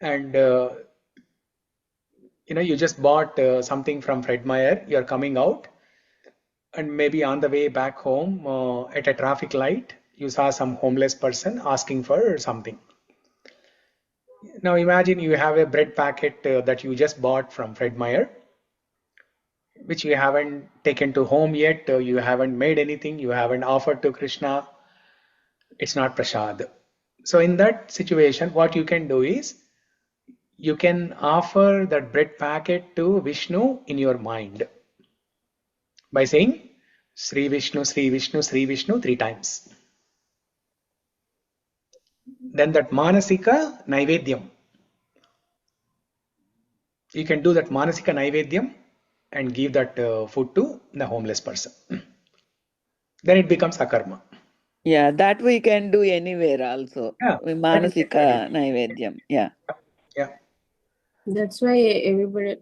and you just bought something from Fred Meyer. You are coming out, and maybe on the way back home at a traffic light, you saw some homeless person asking for something. Now imagine you have a bread packet that you just bought from Fred Meyer, which you haven't taken to home yet. You haven't made anything. You haven't offered to Krishna. It's not prasad. So in that situation, what you can do is you can offer that bread packet to Vishnu in your mind by saying Sri Vishnu, Sri Vishnu, Sri Vishnu 3 times. Then that Manasika Naivedyam. You can do that Manasika Naivedyam and give that food to the homeless person. Then it becomes akarma. Yeah, that we can do anywhere also. Yeah, that you can do Manasika anywhere. Naivedyam. Yeah. Yeah. That's why everybody,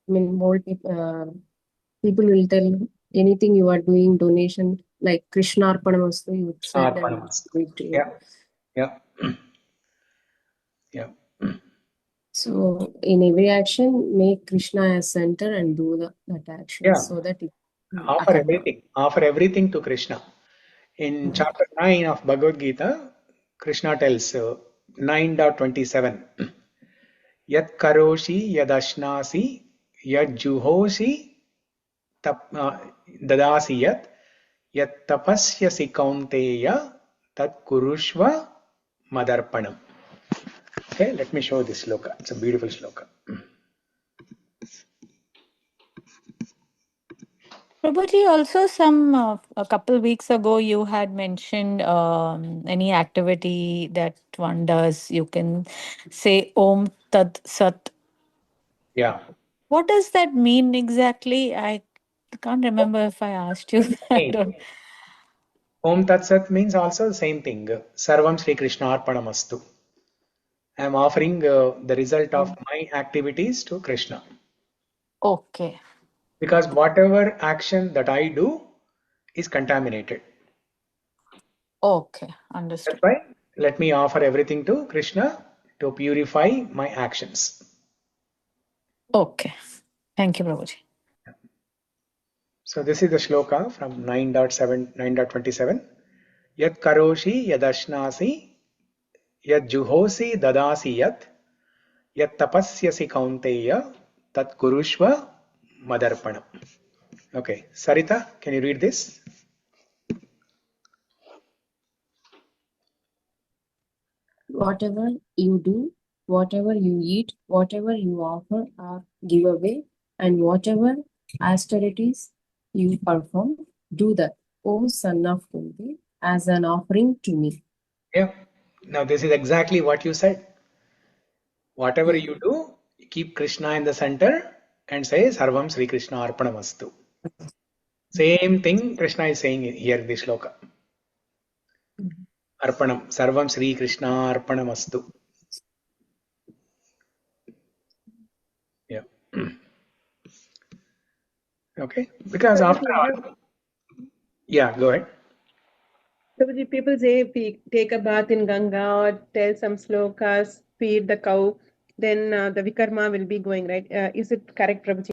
more people will tell anything you are doing donation like Krishna Arpanamastu, you said and Arpanamastu. give to you. Yeah. Yeah. Yeah. So in every action, make Krishna as center and do that action Yeah. so that it Offer akarma. everything. Offer everything to Krishna. In chapter 9 of Bhagavad Gita, Krishna tells 9.27 Yat karoshi yadashnasi yad juhoshi dadasi yat tapasyasi kaunteya tat kurushva madarpanam. Okay, let me show this sloka. It's a beautiful sloka. Prabhuji, also a couple weeks ago, you had mentioned any activity that one does. You can say Om Tat Sat. Yeah. What does that mean exactly? I can't remember if I asked you that. Or... Om Tat Sat means also the same thing. Sarvam Sri Krishna Arpanamastu. I am offering the result of my activities to Krishna. Okay. Because whatever action that I do is contaminated. Okay. That's Understood. why let me offer everything to Krishna to purify my actions. Okay. Thank you, Prabhuji. So this is the shloka from 9.7, 9.27. Yat karoshi yadashnasi yad juhosi dadasi yat tapasyasi kaunteya tat kurushva madarpanam. Okay, Sarita, can you read this? Whatever you do, whatever you eat, whatever you offer or give away, and whatever austerities you perform, do that, O son of Kunti, as an offering to me. Yeah. Now this is exactly what you said. Whatever you do, keep Krishna in the center and say Sarvam Sri Krishna Arpanamastu. Same thing Krishna is saying here in this shloka. Arpanam. Sarvam Sri Krishna Arpanamastu. Yeah. Okay. Because after all, yeah, go ahead. So the people say if we take a bath in Ganga or tell some slokas, feed the cow, then the vikarma will be going, right? Is it correct, Prabhuji?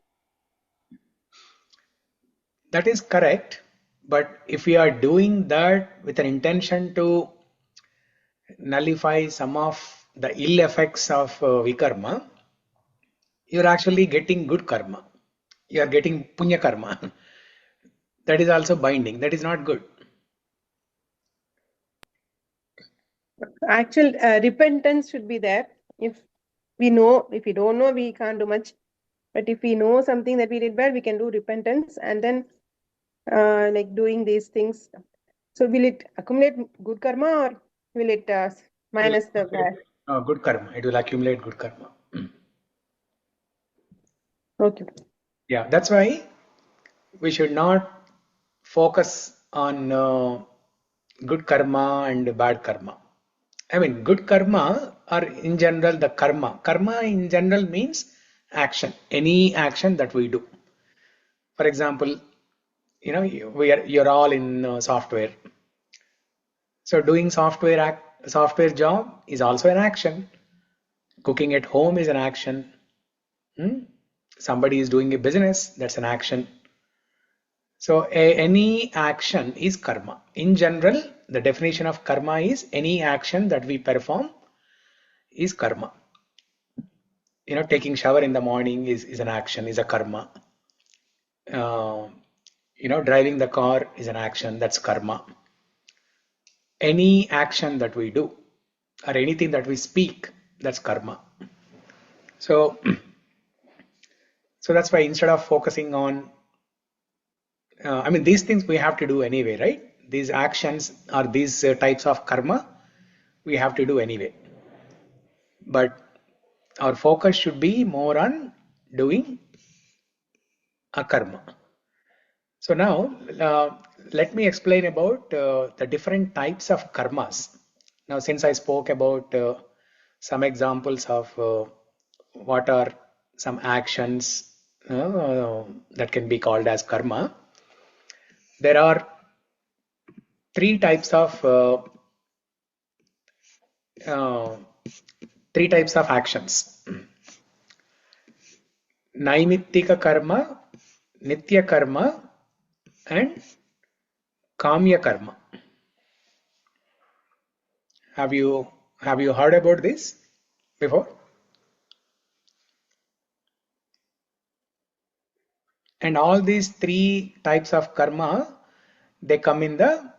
That is correct. But if we are doing that with an intention to nullify some of the ill effects of vikarma, you're actually getting good karma. You are getting punya karma. That is also binding. That is not good. Actual repentance should be there. If we know, if we don't know, we can't do much. But if we know something that we did bad, we can do repentance and then like doing these things. So will it accumulate good karma or will it It will minus the accumulate, bad? good karma. It will accumulate good karma. Okay. Yeah, that's why we should not focus on good karma and bad karma. I mean, good karma or in general the karma. Karma in general means action, any action that we do. For example, you're all in software. So doing software job is also an action. Cooking at home is an action. Somebody is doing a business, that's an action. So any action is karma. In general, the definition of karma is any action that we perform is karma. Taking shower in the morning is an action, is a karma. Uh, Driving the car is an action, that's karma. any action that we do or anything that we speak, that's karma. So, so that's why instead of focusing on, I mean, these things we have to do anyway, right? These actions or these types of karma, we have to do anyway. But our focus should be more on doing a karma. So now, let me explain about the different types of karmas. Now, since I spoke about some examples of what are some actions that can be called as karma, there are three types of uh, actions: naimittika karma, nitya karma, and kamya karma. Have you heard about this before? And all these three types of karma, they come in the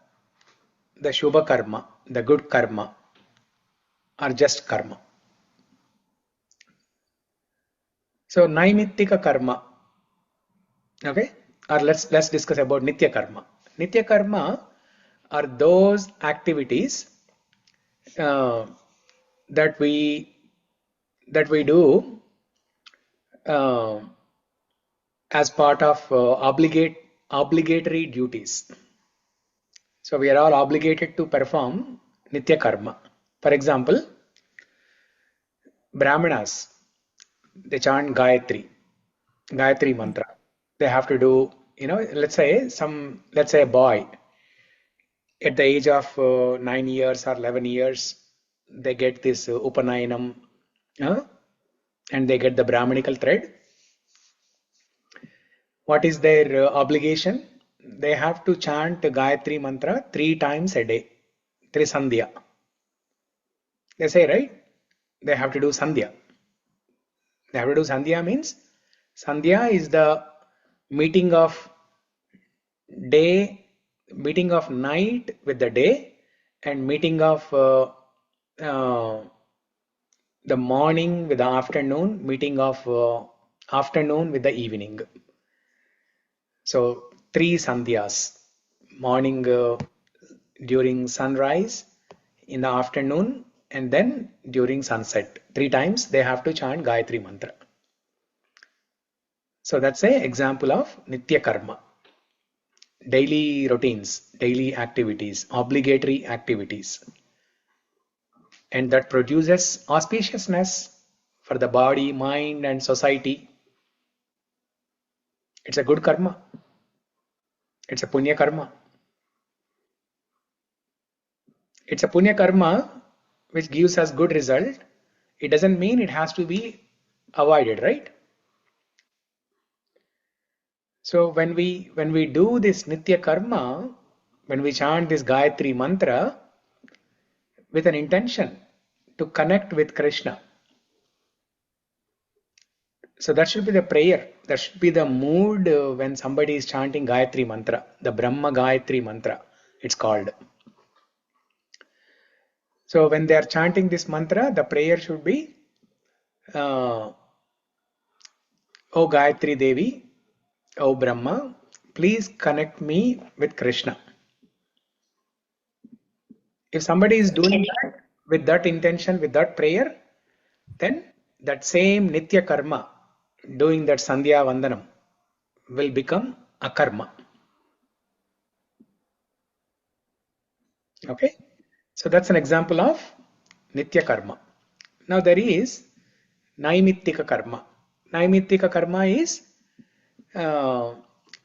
shubha karma, the good karma, or just karma. So naimittika karma, okay, or let's discuss about nitya karma. Nitya karma are those activities uh, that we do uh, as part of obligatory duties. So we are all obligated to perform nitya karma. For example, Brahmanas, they chant Gayatri mantra. They have to do, let's say a boy at the age of 9 years or 11 years, they get this Upanayanam, and they get the Brahmanical thread. What is their obligation? They have to chant Gayatri mantra 3 times a day, 3 sandhya. They say, right? They have to do sandhya. They have to do sandhya means sandhya is the meeting of night with the day, and meeting of the morning with the afternoon, meeting of afternoon with the evening. So 3 sandhyas: morning during sunrise, in the afternoon, and then during sunset. 3 times they have to chant Gayatri mantra. So that's an example of nitya karma. Daily routines, daily activities, obligatory activities, and that produces auspiciousness for the body, mind, and society. It's a good karma. It's a punya karma. It's a punya karma which gives us good result. It doesn't mean it has to be avoided, right? So when we do this nitya karma, when we chant this Gayatri mantra with an intention to connect with Krishna, so that should be the prayer. That should be the mood when somebody is chanting Gayatri mantra, the Brahma Gayatri mantra, it's called. So when they are chanting this mantra, the prayer should be, O Gayatri Devi, O Brahma, please connect me with Krishna. If somebody is doing that with that intention, with that prayer, then that same nitya karma, doing that sandhya vandanam, will become a karma. Okay, so that's an example of nitya karma. Now there is naimittika karma. Naimittika karma is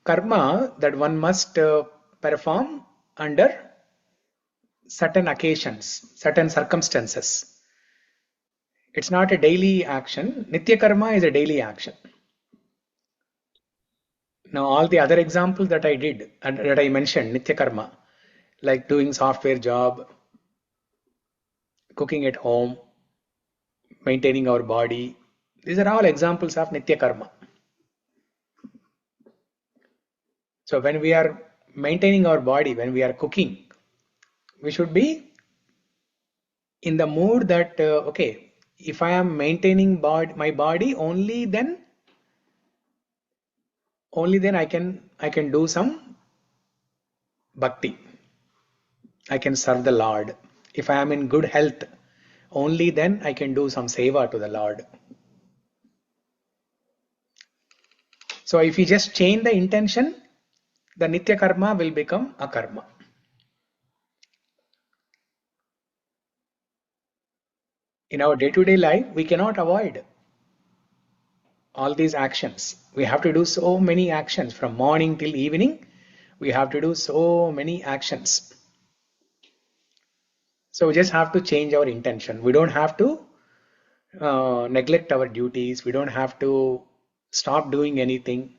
karma that one must perform under certain occasions, certain circumstances. It's not a daily action. Nitya karma is a daily action. Now all the other examples that I did, that I mentioned, nitya karma, like doing software job, cooking at home, maintaining our body, these are all examples of nitya karma. So when we are maintaining our body, when we are cooking, We should be in the mood that, okay, if I am maintaining my body, only then I can do some bhakti. I can serve the Lord. If I am in good health, only then I can do some seva to the Lord. So if you just change the intention, the nitya karma will become a karma. In our day-to-day life, we cannot avoid all these actions. We have to do so many actions from morning till evening. We have to do so many actions. So we just have to change our intention. We don't have to neglect our duties. We don't have to stop doing anything.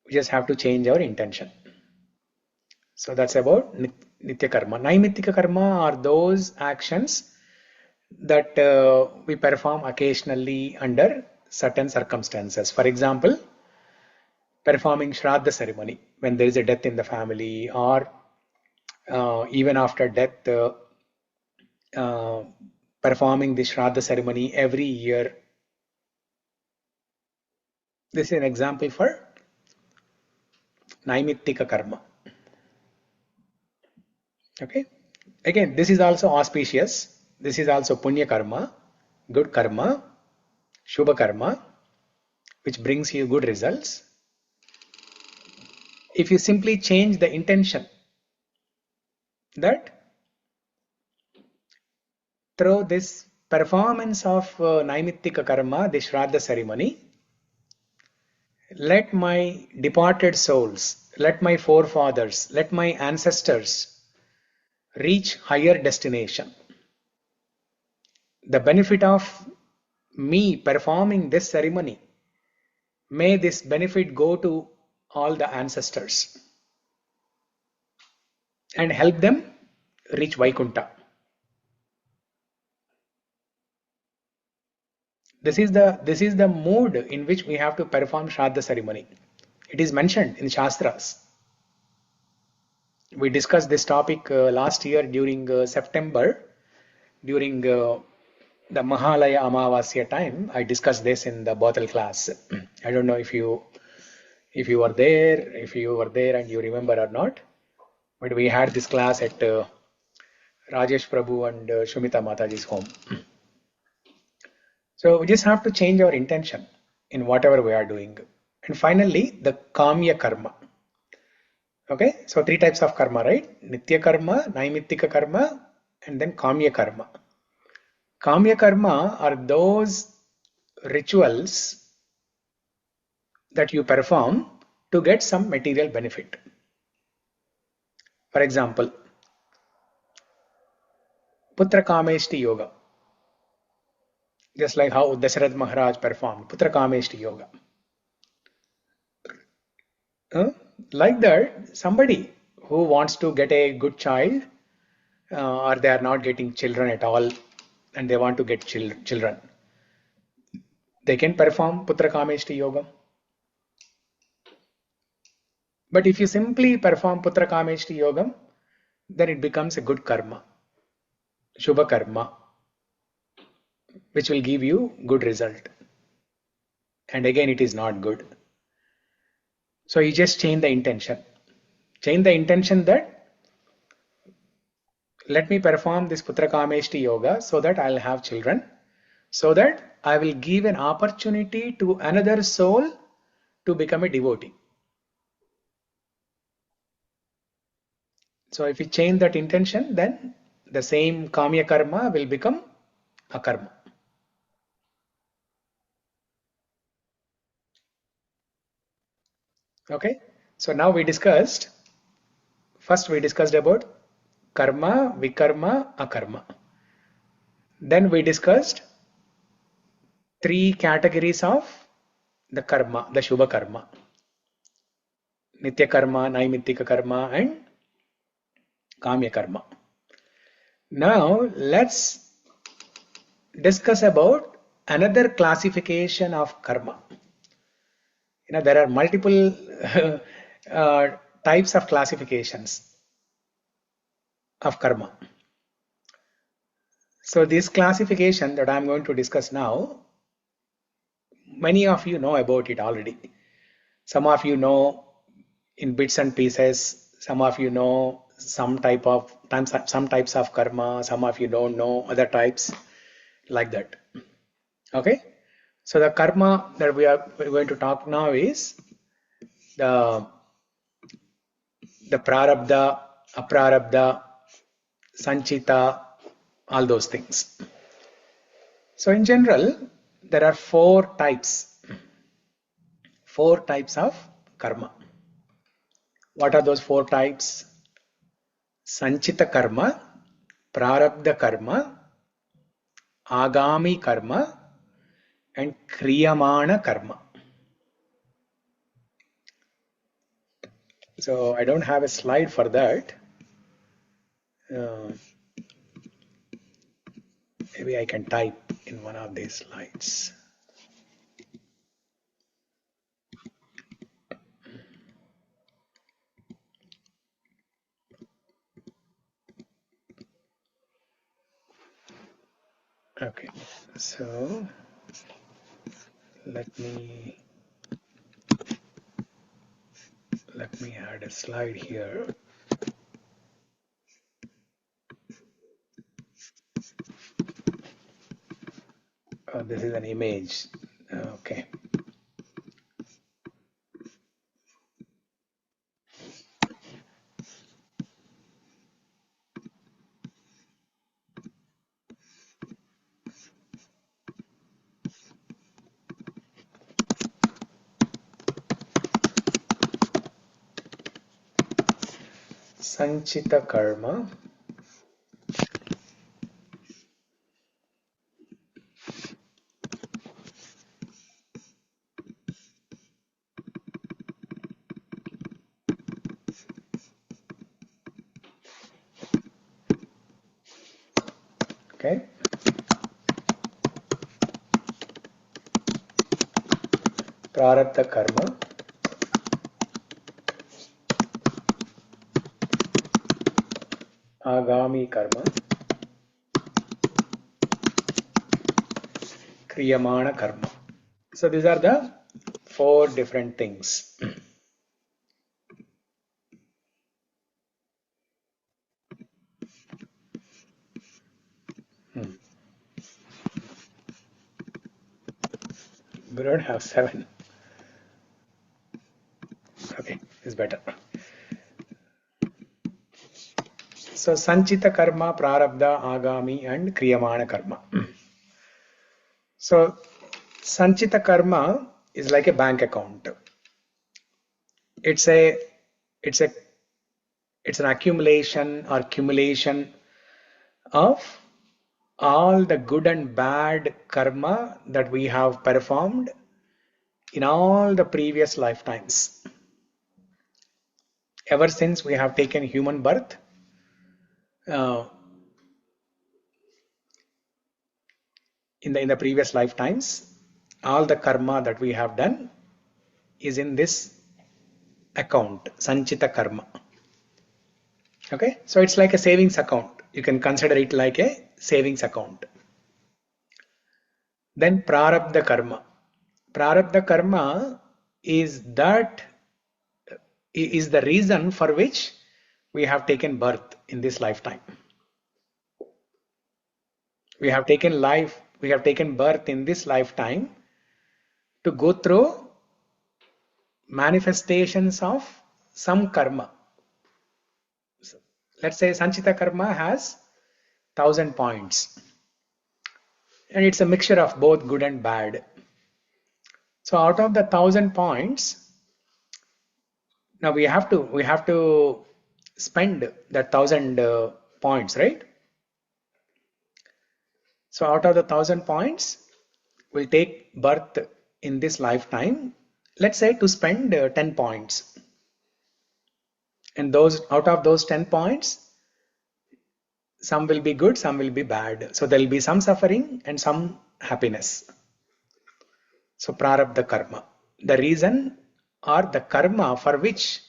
We just have to change our intention. So that's about nitya karma. Naimittika karma are those actions that we perform occasionally under certain circumstances. For example, performing Shraddha ceremony when there is a death in the family, or even after death, performing the Shraddha ceremony every year. This is an example for Naimittika karma. Okay. Again, this is also auspicious. This is also punya karma, good karma, shubha karma, which brings you good results. If you simply change the intention that through this performance of Naimittika karma, the Shraddha ceremony, let my departed souls, let my forefathers, let my ancestors reach higher destination. The benefit of me performing this ceremony, may this benefit go to all the ancestors and help them reach Vaikuntha. This is the mood in which we have to perform Shraddha ceremony. It is mentioned in Shastras. We discussed this topic last year during September, during the Mahalaya Amavasya time. I discussed this in the Bothal class. I don't know if you were there, and you remember or not, but we had this class at Rajesh Prabhu and Shumita Mataji's home. So we just have to change our intention in whatever we are doing. And finally, the Kamya karma. Okay, so 3 types of karma, right? Nitya karma, Naimittika karma, and then Kamya karma. Kamya karma are those rituals that you perform to get some material benefit. For example, Putra Kameshti Yoga. Just like how Dasharatha Maharaj performed Putra Kameshti Yoga. Like that, somebody who wants to get a good child, or they are not getting children at all, and they want to get children, they can perform Putra Kameshti Yoga. But if you simply perform Putra Kameshti Yoga, then it becomes a good karma, Shubha karma, which will give you good result. And again, it is not good. So you just change the intention. Change the intention that let me perform this Putra Kameshti Yoga so that I'll have children, so that I will give an opportunity to another soul to become a devotee. So if you change that intention, then the same Kamya karma will become a karma. Okay, so now first we discussed about karma, vikarma, akarma. Then we discussed 3 categories of the karma, the Shubha karma. Nitya karma, Naimittika karma, and Kamya karma. Now let's discuss about another classification of karma. There are multiple types of classifications. of karma. So this classification that I'm going to discuss now, many of you know about it already. Some of you know in bits and pieces. Some of you know some types of karma. Some of you don't know other types, like that. Okay. So the karma that we're going to talk now is the prarabdha, aprarabdha, sanchita, all those things. So in general, there are four types of karma. What are those four types? Sanchita karma, prarabdha karma, agami karma, and kriyamana karma. So I don't have a slide for that. Maybe I can type in one of these slides. Okay, so let me add a slide here. Oh, this is an image. Okay. Sanchita karma. Okay. Prarabdha karma. Agami karma. Kriyamana karma. So these are the four different things. We don't have 7. Okay, it's better. So Sanchita karma, prarabdha, agami, and kriyamana karma. So Sanchita karma is like a bank account. It's an accumulation or accumulation of all the good and bad karma that we have performed in all the previous lifetimes. Ever since we have taken human birth, in the previous lifetimes, all the karma that we have done is in this account, Sanchita karma. Okay, so it's like a savings account. You can consider it like a savings account. Then prarabdha karma. Prarabdha karma is the reason for which we have taken birth in this lifetime. We have taken birth in this lifetime to go through manifestations of some karma. Let's say Sanchita karma has 1000 points, and it's a mixture of both good and bad. So out of the 1000 points, now we have to spend that 1000 points, right? So out of the 1000 points, we'll take birth in this lifetime, let's say, to spend 10 points. And out of those 10 points, some will be good, some will be bad. So there will be some suffering and some happiness. So prarabdha karma, the reason or the karma for which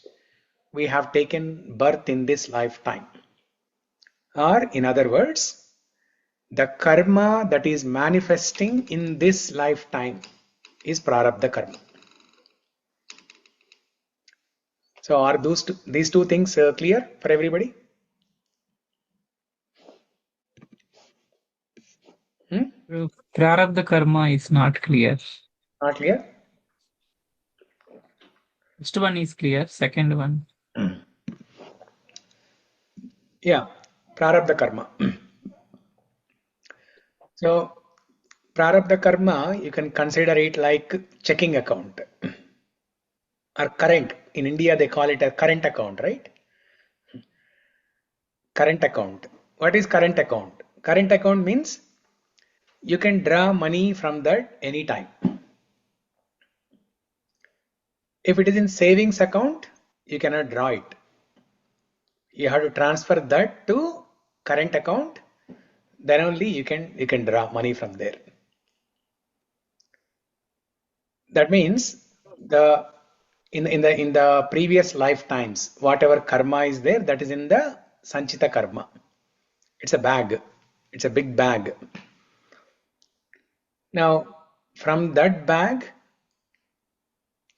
we have taken birth in this lifetime. Or in other words, the karma that is manifesting in this lifetime is prarabdha karma. So are these two things clear for everybody? Prarabdha karma is not clear. Not clear? First one is clear. Second one. Yeah, prarabdha karma. So prarabdha karma, you can consider it like checking account or current. In India, they call it a current account, right? Current account. What is current account? Current account means you can draw money from that anytime. If it is in savings account, you cannot draw it. You have to transfer that to current account. Then only you can draw money from there. That means in the previous lifetimes, whatever karma is there, that is in the sanchita karma. It's a bag. It's a big bag. Now, from that bag,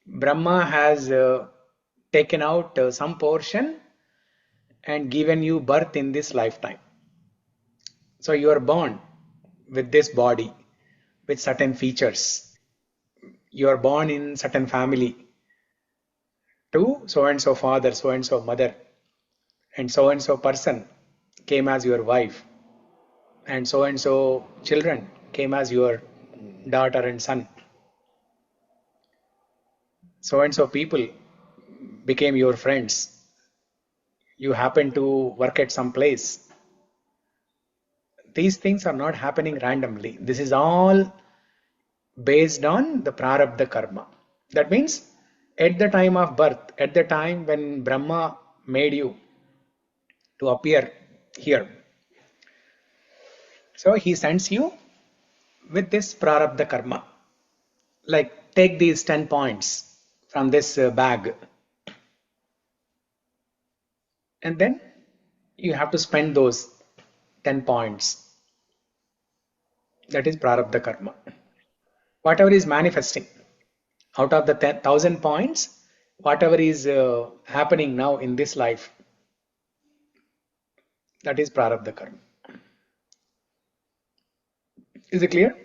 Brahma has taken out some portion and given you birth in this lifetime. So you are born with this body, with certain features. You are born in certain family to so and so father, so and so mother, and so person came as your wife, and so children came as your daughter and son. So and so people became your friends. You happen to work at some place. These things are not happening randomly. This is all based on the prarabdha karma. That means at the time of birth, at the time when Brahma made you to appear here, so he sends you with this prarabdha karma. Like take these 10 points from this bag, and then you have to spend those 10 points. That is prarabdha karma. Whatever is manifesting out of the 1,000 points, whatever is happening now in this life, that is prarabdha karma. Is it clear?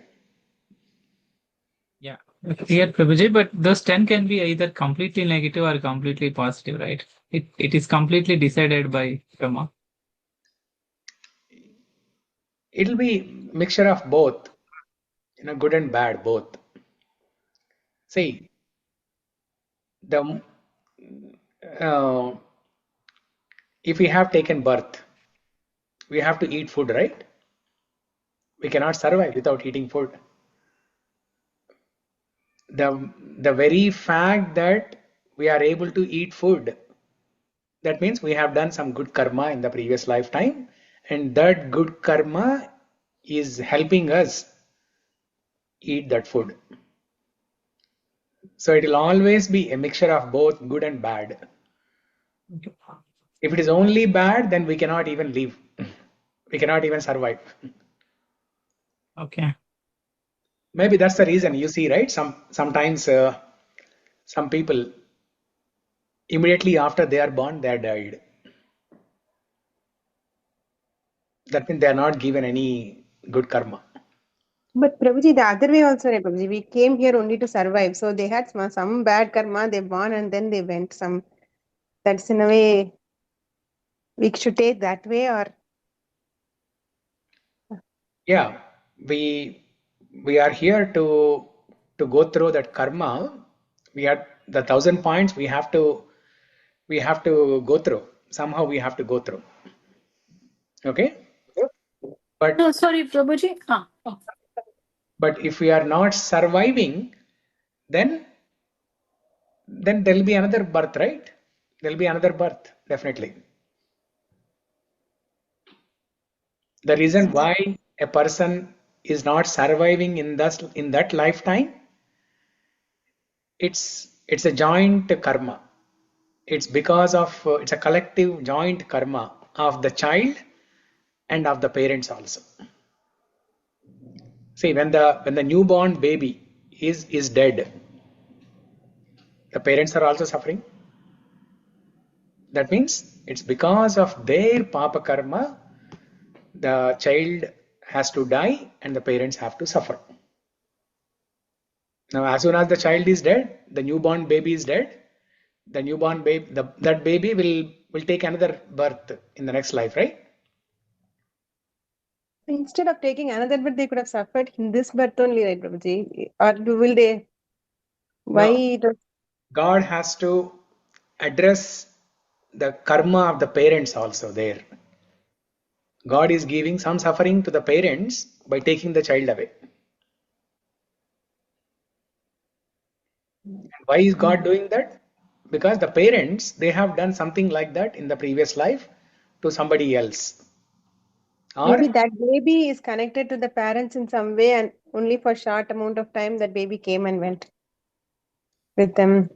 Yeah. Clear, Prabhuji, but those 10 can be either completely negative or completely positive, right? It is completely decided by Brahma. It'll be mixture of both, good and bad, both. See, the if we have taken birth, we have to eat food, right? We cannot survive without eating food. The very fact that we are able to eat food, that means we have done some good karma in the previous lifetime, and that good karma is helping us eat that food. So it will always be a mixture of both good and bad. If it is only bad, then we cannot even live. We cannot even survive. Okay. Maybe that's the reason you see, right? Sometimes some people immediately after they are born, they are died. That means they are not given any good karma. But Prabhuji, the other way also, right, Prabhuji, we came here only to survive. So they had some bad karma, they born and then they went. That's in a way, we should take that way, or Yeah, we are here to go through that karma. We are the 1,000 points. We have to go through. Somehow we have to go through. Okay, but No, sorry, Prabhuji. Oh. if we are not surviving, then there will be another birth, right? There will be another birth, definitely. The reason why a person is not surviving in that lifetime, it's a joint karma. It's because of it's a collective joint karma of the child and of the parents also. See, when the newborn baby is dead, the parents are also suffering. That means it's because of their papa karma, the child has to die and the parents have to suffer. Now, as soon as the child is dead, the newborn baby is dead, the newborn baby, that baby will take another birth in the next life, right? Instead of taking another birth, they could have suffered in this birth only, right, Prabhuji? Or will they? Why No, it was? God has to address the karma of the parents also there. God is giving some suffering to the parents by taking the child away. And why is God doing that? Because the parents, they have done something like that in the previous life to somebody else. Maybe Or, that baby is connected to the parents in some way, and only for short amount of time that baby came and went with them.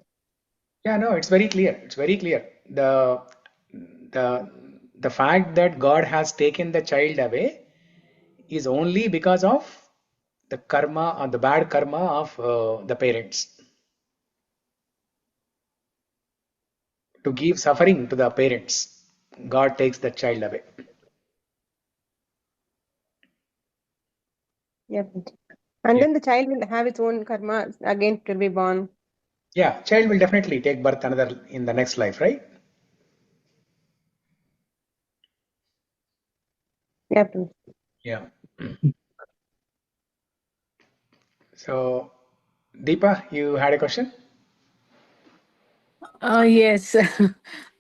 yeah, no, it's very clear. It's very clear. The the fact that God has taken the child away is only because of the karma or the bad karma of the parents, to give suffering to the parents. God takes the child away. Yep. And Yeah, then the child will have its own karma again to be born. yeah, child will definitely take birth another in the next life, right? Yep. Yeah. So, Deepa, you had a question? Yes,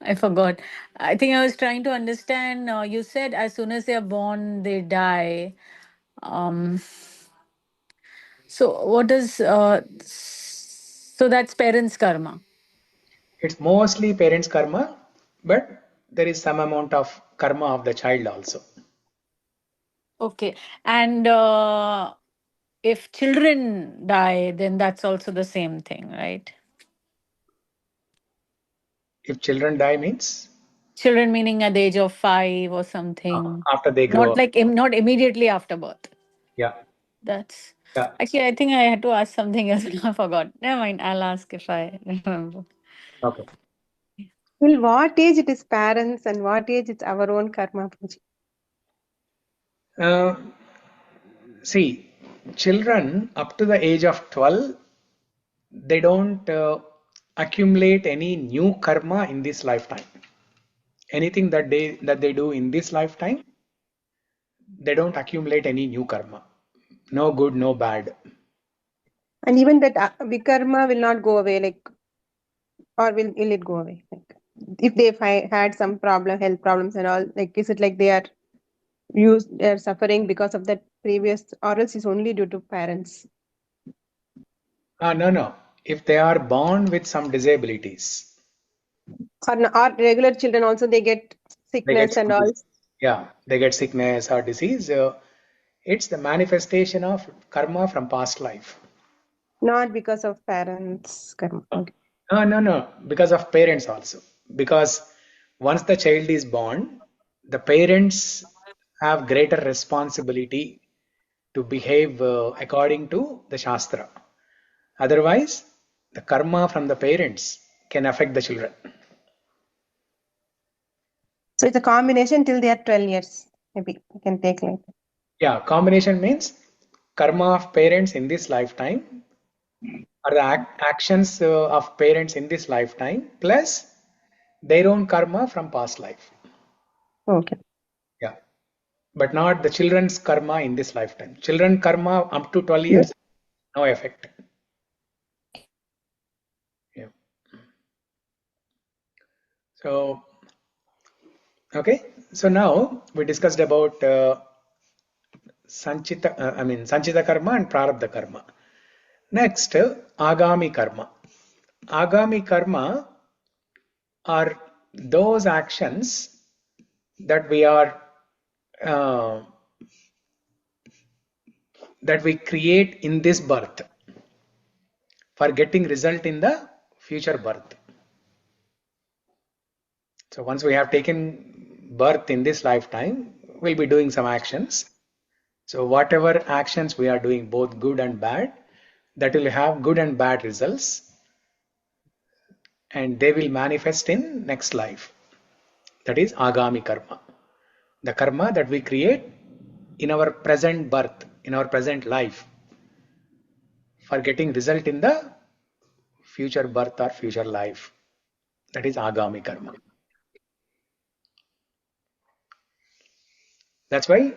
I forgot. I think I was trying to understand. You said as soon as they are born, they die. Um, so what is so that's parents' karma. It's mostly parents' karma, but there is some amount of karma of the child also. Okay, and if children die, then that's also the same thing, right? If children die means Children meaning at the age of 5 or something, after they grow not up. like not immediately after birth. Yeah, That's yeah. actually, I think I had to ask something else. I forgot. Never mind. I'll ask if I remember. Okay. Till what age it is parents and what age it's our own karma, Prabhuji? Uh, See, children up to the age of 12, they don't accumulate any new karma in this lifetime. Anything that they do in this lifetime, they don't accumulate any new karma. No good, no bad. And even that vikarma will not go away, like, or will it go away? Like, if they had some problem, health problems and all, like, is it like they're suffering because of that previous, or else is only due to parents? No, no. If they are born with some disabilities, Or regular children also, they get they get sickness and some all, yeah, they get sickness or disease. It's the manifestation of karma from past life. not because of parents karma. Okay. No, no, no. Because of parents also. Because once the child is born, the parents have greater responsibility to behave according to the Shastra. Otherwise, the karma from the parents can affect the children. So it's a combination till they are 12 years. Maybe you can take like that. Yeah, combination means karma of parents in this lifetime, or the actions of parents in this lifetime, plus their own karma from past life. Okay. Yeah, but not the children's karma in this lifetime. Children karma up to 12 Yes. years, no effect. Yeah. So, okay. So now we discussed about Sanchita karma and Prarabdha karma. Next, Agami karma. Agami karma are those actions that we are uh, that we create in this birth for getting result in the future birth. So once we have taken birth in this lifetime, we'll be doing some actions. So whatever actions we are doing, both good and bad, that will have good and bad results, and they will manifest in next life. That is agami karma. The karma that we create in our present birth, in our present life, for getting result in the future birth or future life. That is agami karma. That's why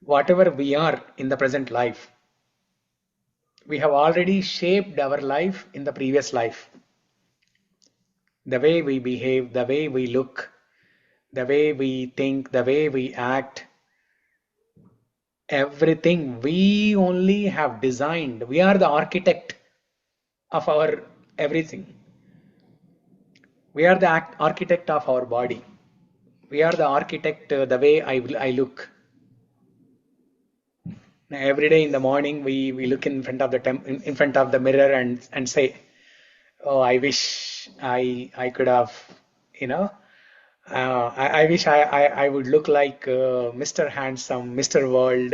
whatever we are in the present life, we have already shaped our life in the previous life. The way we behave, the way we look, the way we think, the way we act, everything we only have designed. We are the architect of our everything. We are the architect of our body. We are the architect, the way I look. Every day in the morning, we look in front of the in front of the mirror and say, "Oh, I wish I could have, you know, I wish I would look like Mr. Handsome, Mr. World."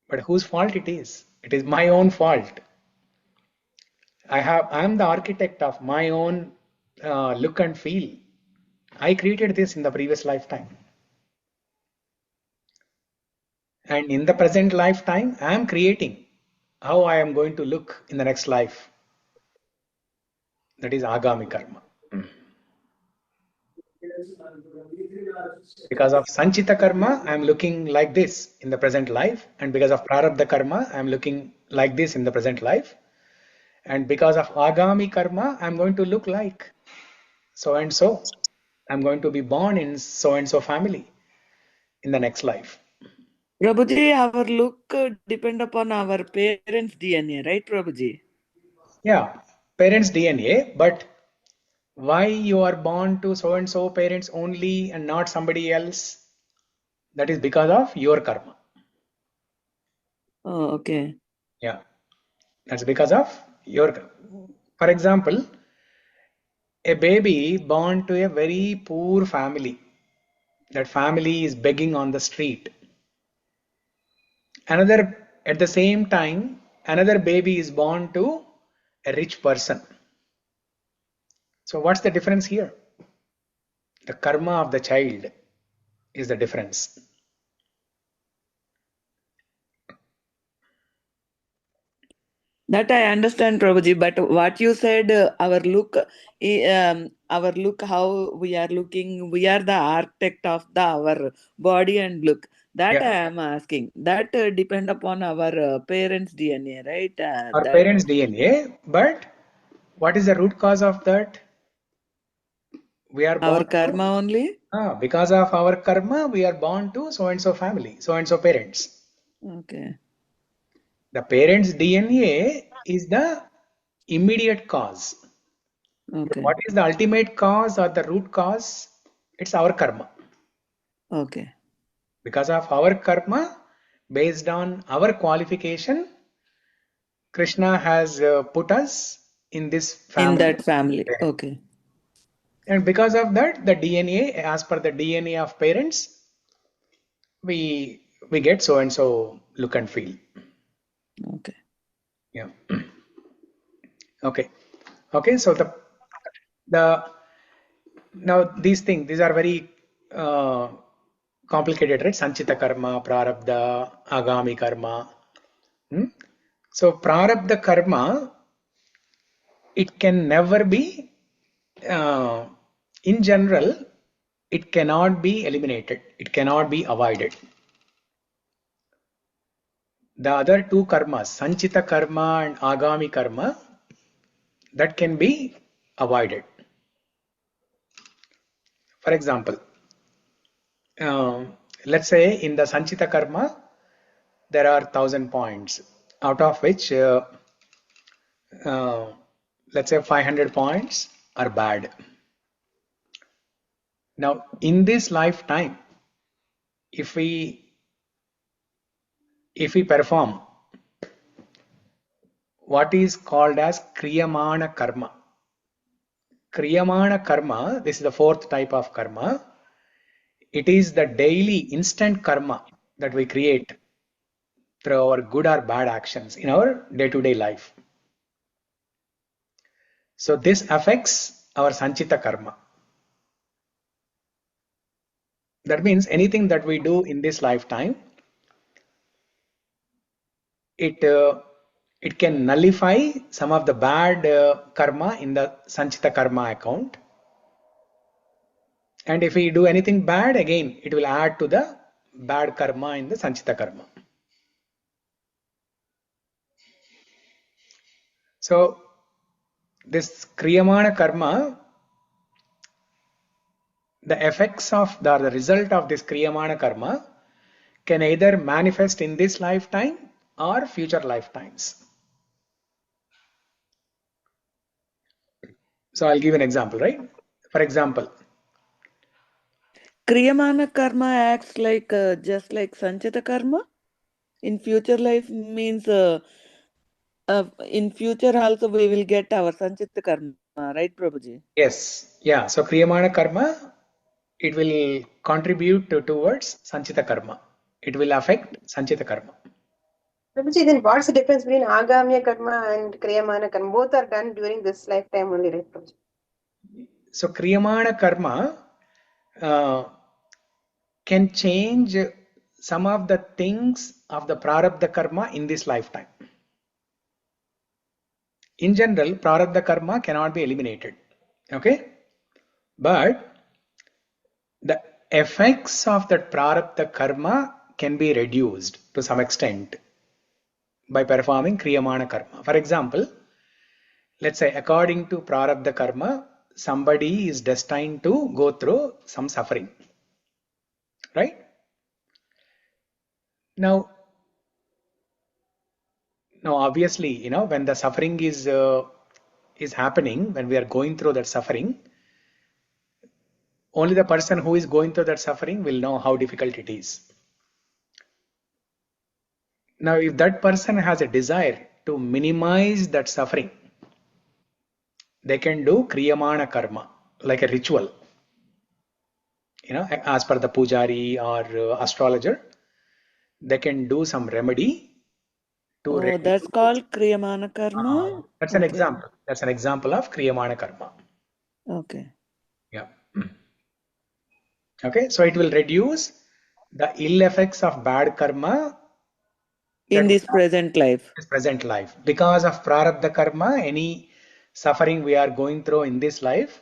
But whose fault it is? It is my own fault. I'm the architect of my own look and feel. I created this in the previous lifetime. And in the present lifetime, I am creating how I am going to look in the next life. That is agami karma. Because of sanchita karma, I am looking like this in the present life. And because of prarabdha karma, I am looking like this in the present life. And because of agami karma, I am going to look like so and so. I'm going to be born in so and so family in the next life. Prabhuji, our look depend upon our parents' DNA, right, Prabhuji? Yeah, parents' DNA, but why you are born to so and so parents only and not somebody else? That is because of your karma. Oh, okay. Yeah, that's because of your karma. For example, a baby born to a very poor family, that family is begging on the street. Another, at the same time, another baby is born to a rich person. So what's the difference here? The karma of the child is the difference. That I understand, Prabhuji, but what you said, our look, how we are looking, we are the architect of our body and look. That I Yeah, am asking. That depend upon our parents' DNA, right? our That parents' DNA, but what is the root cause of that? We are our born to, karma only. because of our karma, we are born to so and so family, so and so parents. Okay. The parents' DNA is the immediate cause. But Okay. what is the ultimate cause or the root cause? It's our karma. Okay. Because of our karma, based on our qualification, Krishna has put us in this In family. that family. Okay. And because of that, the DNA, as per the DNA of parents, we get so and so look and feel. Okay. Yeah. Okay. Okay. So the now these are very complicated, right? Sanchita karma, prarabdha, agami karma. Hmm? So prarabdha karma, it can never be, uh, in general, it cannot be eliminated. It cannot be avoided. The other two karmas, sanchita karma and agami karma, that can be avoided. For example, uh, let's say in the sanchita karma, there are 1,000 points, out of which, uh, let's say 500 points are bad. Now, in this lifetime, if we perform what is called as kriyamana karma. Kriyamana karma, this is the fourth type of karma. It is the daily instant karma that we create through our good or bad actions in our day-to-day life. So this affects our sanchita karma. That means anything that we do in this lifetime, it can nullify some of the bad karma in the sanchita karma account. And if we do anything bad, again, it will add to the bad karma in the sanchita karma. So this kriyamana karma, the effects of the result of this kriyamana karma can either manifest in this lifetime or future lifetimes. So I'll give an example, right? For example, Kriyamana karma acts like just like sanchita karma. In future life means in future also we will get our sanchita karma, right, Prabhuji? yes, yeah. So kriyamana karma, it will contribute towards sanchita karma. It will affect sanchita karma. Prabhuji, then what's the difference between Agamya karma and Kriyamana karma? Both are done during this lifetime only, right, Prabhuji? So kriyamana karma can change some of the things of the prarabdha karma in this lifetime. In general, prarabdha karma cannot be eliminated. Okay? But the effects of that prarabdha karma can be reduced to some extent by performing kriyamana karma. For example, let's say according to prarabdha karma, somebody is destined to go through some suffering. Right? Now obviously, when the suffering is happening, when we are going through that suffering, only the person who is going through that suffering will know how difficult it is. Now, if that person has a desire to minimize that suffering, they can do kriyamana karma, like a ritual. As per the pujari or astrologer, they can do some remedy to reduce. That's called kriyamana karma. That's an example. That's an example of kriyamana karma. Okay. Yeah. Okay, so it will reduce the ill effects of bad karma in this present life. Because of prarabdha karma, any suffering we are going through in this life,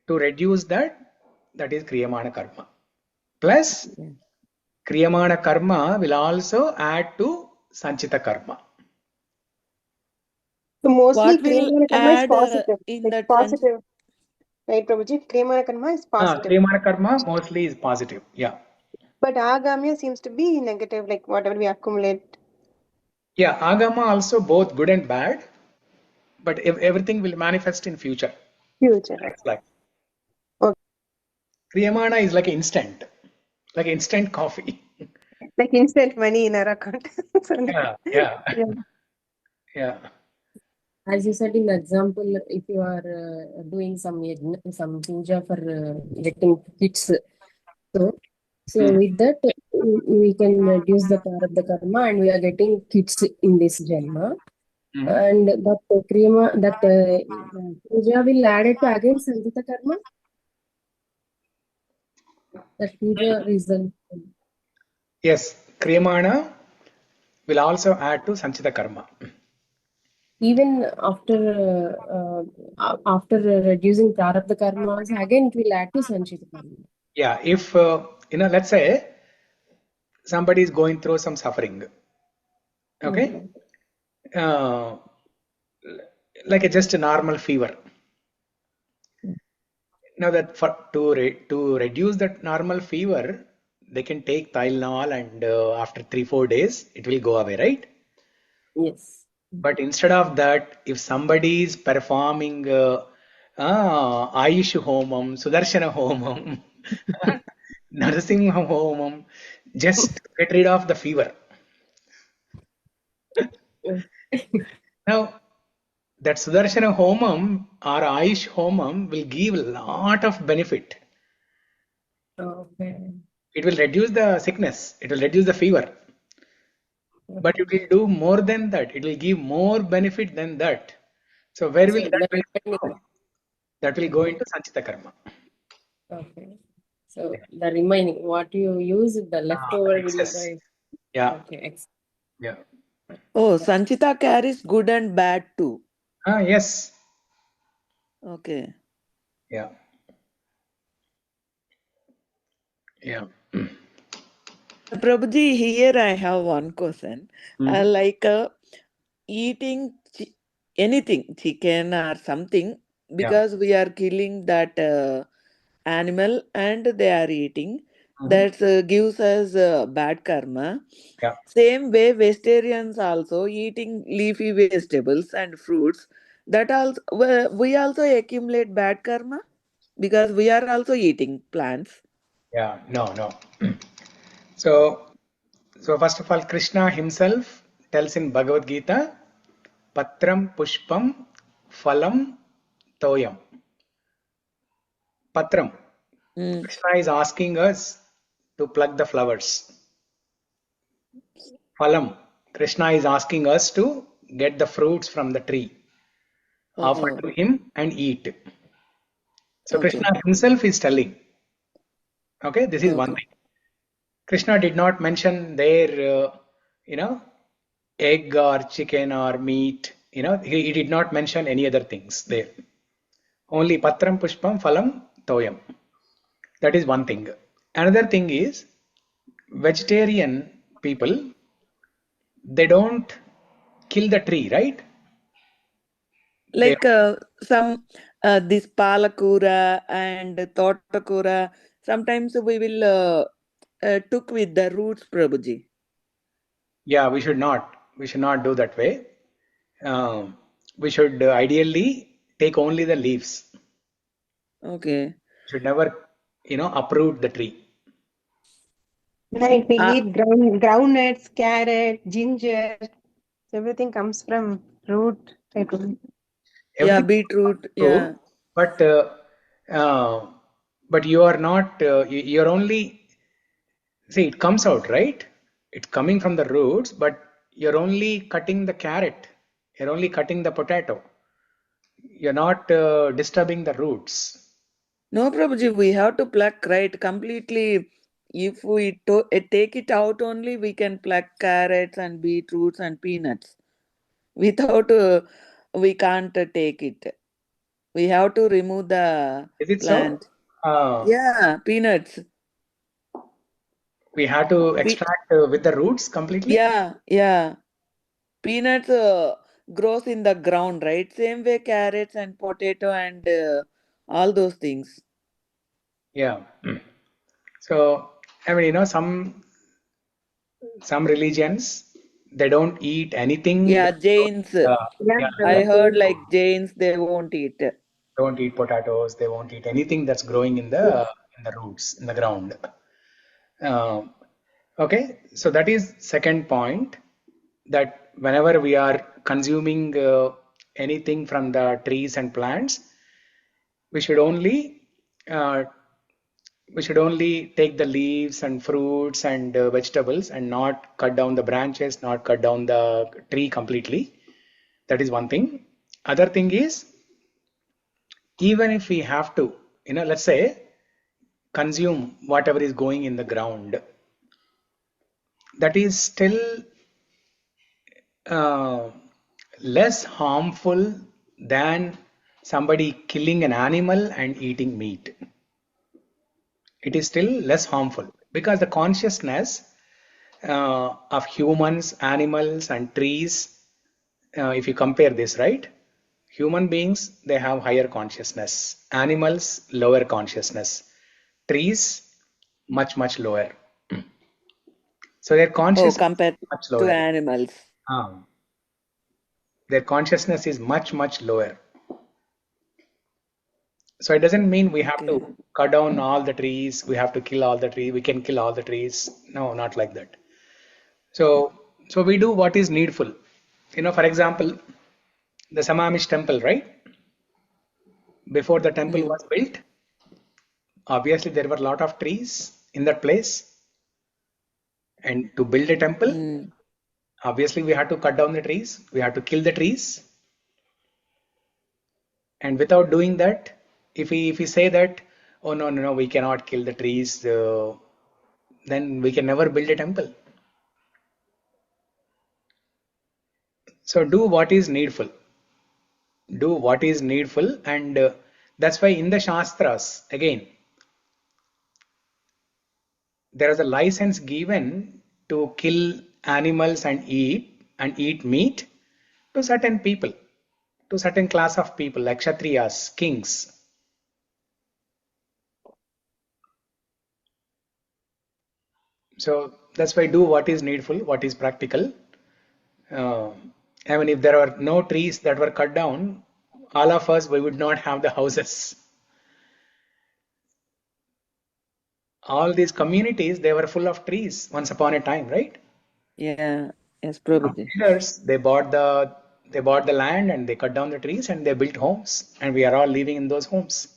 to reduce that is kriyamana karma. Plus, kriyamana karma will also add to sanchita karma. So mostly What will Kriyamana karma is add positive. in It's that positive. Right, Prabhuji? Kriyamana karma is positive. Kriyamana karma mostly is positive. Yeah. But Agamya seems to be negative, like whatever we accumulate. Yeah, agama also both good and bad, but everything will manifest in future. Future, right? Like Okay. kriyamana is like instant coffee. Like instant money in our account. Yeah. Yeah. As you said in the example, if you are doing some puja for getting kids, so with that we can reduce the power of the karma, and we are getting kids in this janma, and that puja will add it to again sanchita karma. That puja result. Yes, kriyamana will also add to sanchita karma. Even after reducing prarabdha karmas, again it will add to sanchita karma. Yeah, if let's say somebody is going through some suffering, okay, like just a normal fever. Now that to reduce that normal fever, they can take Tylenol, and after 3-4 days it will go away, right? Yes. But instead of that, if somebody is performing Ayush Homam, Sudarshana Homam, Narasimha Homam, just get rid of the fever. Now, that Sudarshana Homam or Ayush Homam will give a lot of benefit. Okay. It will reduce the sickness, it will reduce the fever. But it will do more than that. It will give more benefit than that. So where will So that the benefit remaining. go? That will go into Sanchita Karma. Okay. So the remaining, what you use, the leftover will Excess. by. Yeah. Okay. Yeah. Oh, Sanchita carries good and bad too. Yes. Okay. Yeah. Yeah. Prabhuji, here I have one question. Mhm. Like eating anything, chicken or something, Yeah. because we are killing that animal and they are eating, Mhm. that gives us bad karma. Yeah. Same way, vegetarians also eating leafy vegetables and fruits, that also we also accumulate bad karma because we are also eating plants. Yeah. No, no. So, so first of all, Krishna himself tells in Bhagavad Gita, Patram Pushpam Phalam Toyam. Patram. Mm. Krishna is asking us to pluck the flowers. Phalam. Krishna is asking us to get the fruits from the tree, offer Oh, to him and eat. So okay. Krishna himself is telling. Okay, this is one Okay. thing. Krishna did not mention their, you know, egg or chicken or meat. He did not mention any other things there. Only patram pushpam phalam toyam. That is one thing. Another thing is vegetarian people, they don't kill the tree, right? They Like some this palakura and totakura, sometimes we will took with the roots, Prabhuji. Yeah, we should not do that way. We should ideally take only the leaves. Okay. Should never, uproot the tree. Like we Uh, eat groundnuts, carrot, ginger. Everything comes from root type of. yeah, Everything is beetroot. true, Yeah. but uh, but you are not. You're only, see, it comes out, right. It's coming from the roots, but you're only cutting the carrot. You're only cutting the potato. You're not disturbing the roots. No, Prabhuji, we have to pluck right completely. If we take it out only, we can pluck carrots and beetroots and peanuts. Without, we can't take it. We have to remove the Is it so? plant. Uh, Yeah, peanuts. we have to Pe- extract with the roots completely. yeah, yeah. Peanuts grows in the ground, right? Same way carrots and potato and all those things. Yeah. So, I mean, some religions, they don't eat anything Yeah, that, Jains. Yeah, yeah, I that heard like Jains, they won't eat. don't eat potatoes. They won't eat anything that's growing in the roots in the ground. Um, okay, so that is second point, that whenever we are consuming anything from the trees and plants, we should only uh, we should only take the leaves and fruits and vegetables and not cut down the branches, not cut down the tree completely. That is one thing. Other thing is, even if we have to, let's say, consume whatever is going in the ground, that is still uh, less harmful than somebody killing an animal and eating meat. It is still less harmful because the consciousness of humans, animals, and trees, if you compare this, right? Human beings, they have higher consciousness. Animals, lower consciousness. Trees, much, much lower. So their Oh, consciousness compared is much to lower. animals. Um, their consciousness is much, much lower. So it doesn't mean we have Okay. to cut down all the trees, we have to kill all the trees, we can kill all the trees. No, not like that. So we do what is needful. For example, the Samamish temple, right? Before the temple was built, obviously there were a lot of trees in that place. And to build a temple, obviously we had to cut down the trees, we had to kill the trees. And without doing that, if we say that, oh no, we cannot kill the trees, then we can never build a temple. So do what is needful. Do what is needful, and that's why in the Shastras, again, there is a license given to kill animals and eat meat to certain people, to certain class of people like Kshatriyas, kings. So that's why do what is needful, what is practical. I mean, if there are no trees that were cut down, all of us, we would not have the houses. All these communities, they were full of trees once upon a time, right? Yeah, yes, The Prabhuji. builders, they bought the land and they cut down the trees and they built homes, and we are all living in those homes.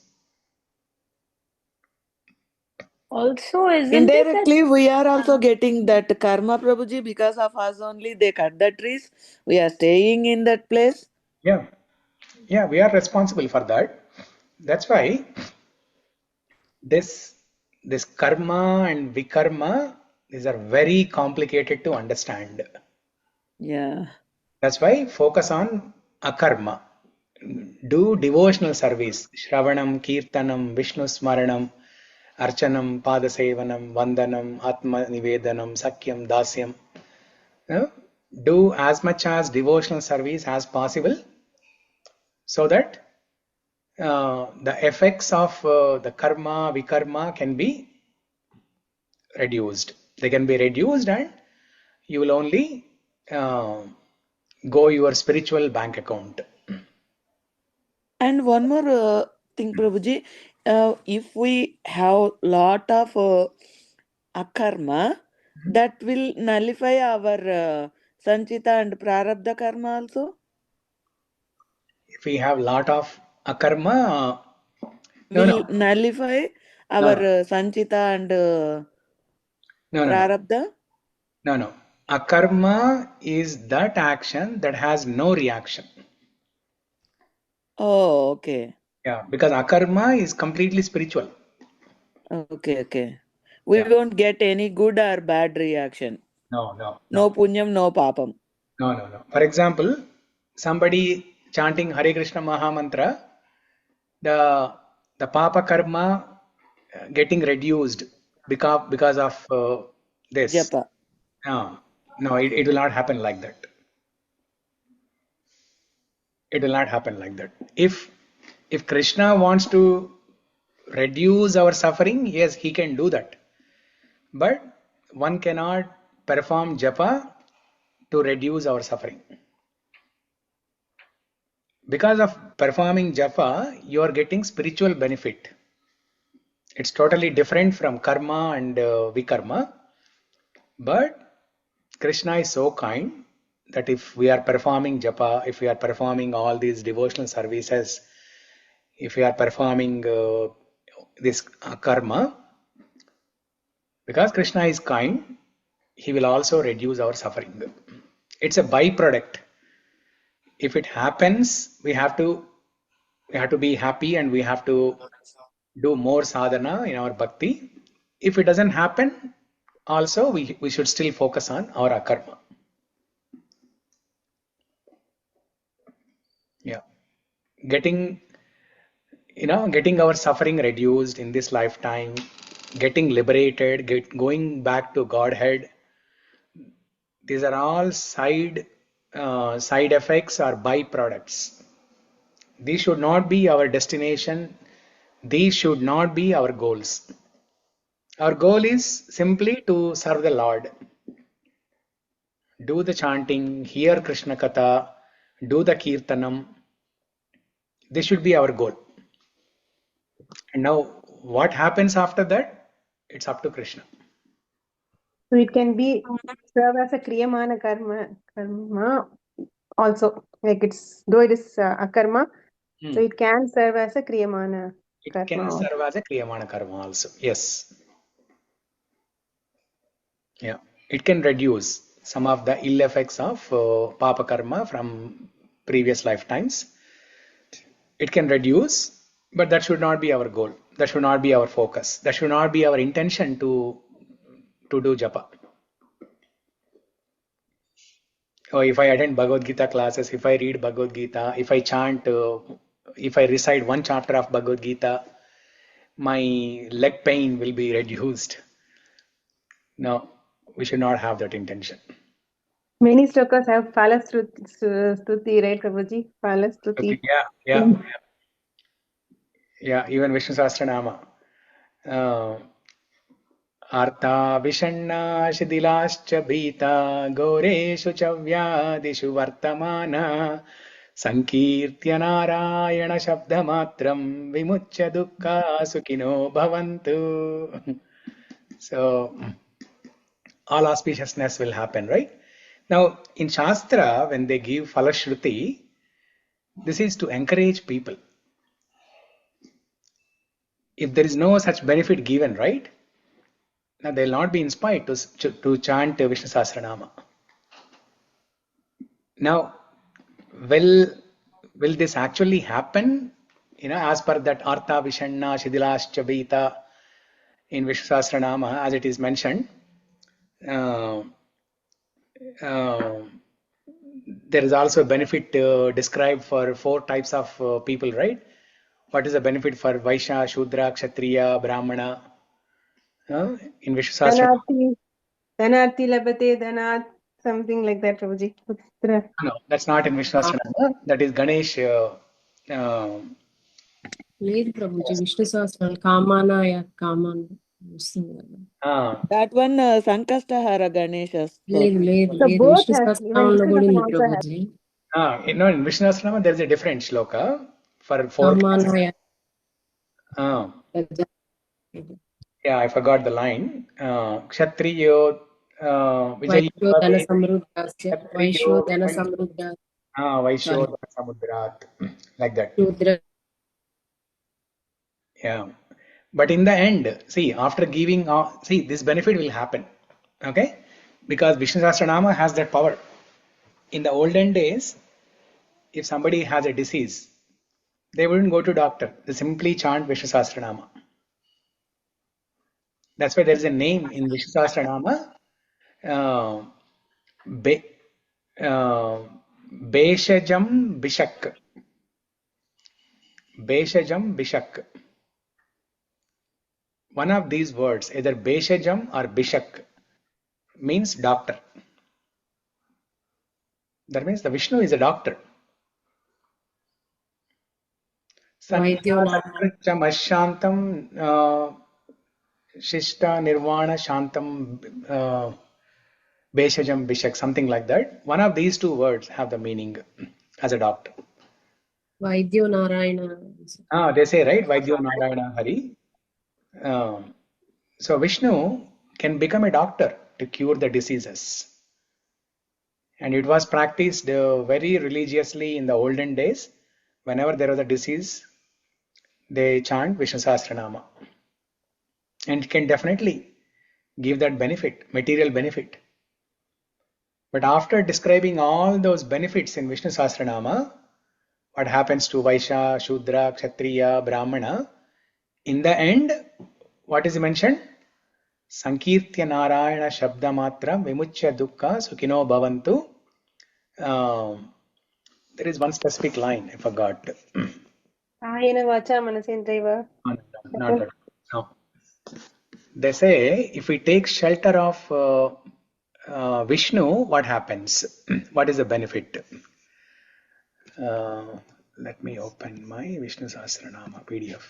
Also, isn't it that Indirectly, we are also getting that karma, Prabhuji, because of us only they cut the trees. We are staying in that place. Yeah, yeah, we are responsible for that. That's why this karma and vikarma, these are very complicated to understand. Yeah. That's why focus on akarma. Do devotional service. Shravanam, Kirtanam, Vishnu Smaranam, Archanam, Padasevanam, Vandanam, Atma Nivedanam, Sakyam, Dasyam. Do as much as devotional service as possible so that the effects of the karma, vikarma can be reduced. They can be reduced, and you will only uh, go your spiritual bank account. And one more thing, Prabhuji, if we have lot of akarma, that will nullify our sanchita and prarabdha karma also. If we have lot of akarma, no, Will no, nullify our no, sanchita and no, no, no, prarabdha. no, no. Akarma is that action that has no reaction. Oh, okay. Yeah, because akarma is completely spiritual. Okay. We Yeah, won't get any good or bad reaction. no, no, No no, punyam, no papam. no. For example, somebody chanting Hare Krishna Maha Mantra, the papa karma getting reduced because of this. Japa. No, it will not happen like that. It will not happen like that. If Krishna wants to reduce our suffering, yes, he can do that. But one cannot perform japa to reduce our suffering. Because of performing japa, you are getting spiritual benefit. It's totally different from karma and vikarma. But Krishna is so kind that if we are performing japa, if we are performing all these devotional services, if we are performing this karma, because Krishna is kind, he will also reduce our suffering. It's a byproduct. If it happens, we have to be happy, and we have to do more sadhana in our bhakti. If it doesn't happen, also we should still focus on our akarma. Yeah, getting getting our suffering reduced in this lifetime, getting liberated, going back to Godhead. These are all side effects or byproducts. These should not be our destination. These should not be our goals. Our goal is simply to serve the Lord. Do the chanting, hear Krishna Katha, do the Kirtanam. This should be our goal. And now, what happens after that? It's up to Krishna. So it can be serve as a kriyamana karma, also. Like though it is akarma, Hmm. so it can serve as a kriyamana It karma. can serve as a kriyamana karma also. Yes. Yeah. It can reduce some of the ill effects of papa karma from previous lifetimes. It can reduce, but that should not be our goal. That should not be our focus. That should not be our intention to do japa. Or if I attend Bhagavad Gita classes, if I read Bhagavad Gita, if I chant, if I recite one chapter of Bhagavad Gita, my leg pain will be reduced. No, we should not have that intention. Many slokas have Stuti, right, Prabhuji? Stuti. Yeah. Even Vishnu Sahasranama. आर्ता विषण्णा शिथिलाश्च भीता घोरेषु च व्याधिषु वर्तमान सङ्कीर्त्य नारायण शब्दमात्रं विमुच्य दुःखा सुखिनो भवन्तु. So all auspiciousness will happen, right? Now in Shastra, when they give Falashruti, this is to encourage people. If there is no such benefit given, right? Now they will not be inspired to chant Vishnu Sahasranama. Now, will this actually happen? As per that Artha Vishanna Shidilascha Bhita in Vishnu Sahasranama, as it is mentioned, uh, uh, there is also a benefit described for 4 types of people, right? What is the benefit for Vaishya, Shudra, Kshatriya, Brahmana? In Vishnu Sahasranama? Dhanarthi labate dhanat, something like that, Prabhuji. Putra. No, that's not in Vishnu Sahasranama. That is Ganesh. లేదు ప్రభుజీ విష్ణు సహస్రం కామానాయ come on వస్తుంది కదా. That one Sankastahara Ganesha. లేదు లేదు So లేదు both Vishnu has, even సహస్రంలో Vishnu కూడా Sahasranam ఉంది also has. Prabhuji. In Vishnu Sahasranama, there is a different shloka for 4 classes. కామానాయ Yeah, I forgot the line. Kshatriyo Vijayo వైశ్యో ధన Bhave, సమృద్ధాస్య Kshatriyo వైశ్యో ధన సమృద్ధ Vaishyo sorry Samudrat, like that. శూద్ర. Yeah. But in the end, see, after giving, see, this benefit will happen. Okay? Because Vishnu Sahasranama has that power. In the olden days, if somebody has a disease, they wouldn't go to doctor. They simply chant Vishnu Sahasranama. That's why there is a name in Vishnu Sahasranama, Beshajam Bishak. Beshajam Bishak. One of these words, either Beshajam or Bishak, means doctor. That means the Vishnu is a doctor. Sannyasakritam ashantam shishta nirvana shantam Beshajam Bishak, something like that. One of these 2 words have the meaning as a doctor. వైద్యో Narayana. They say, right? Vaidyo Narayana Hari. So Vishnu can become a doctor to cure the diseases. And it was practiced very religiously in the olden days. Whenever there was a disease, they chant Vishnu Sahasranama. And it can definitely give that benefit, material benefit. But after describing all those benefits in Vishnu Sahasranama, what happens to Vaishya, Shudra, Kshatriya, Brahmana, in the end, what is mentioned? Sankirtya Narayana Shabda Matra Vimuchya Dukkha Sukhino Bhavantu. There is one specific line, I forgot. Ayana vacha manasendreva. Not that. No. They say if we take shelter of Vishnu, what happens? What is the benefit? Let me open my Vishnu Sahasranama PDF.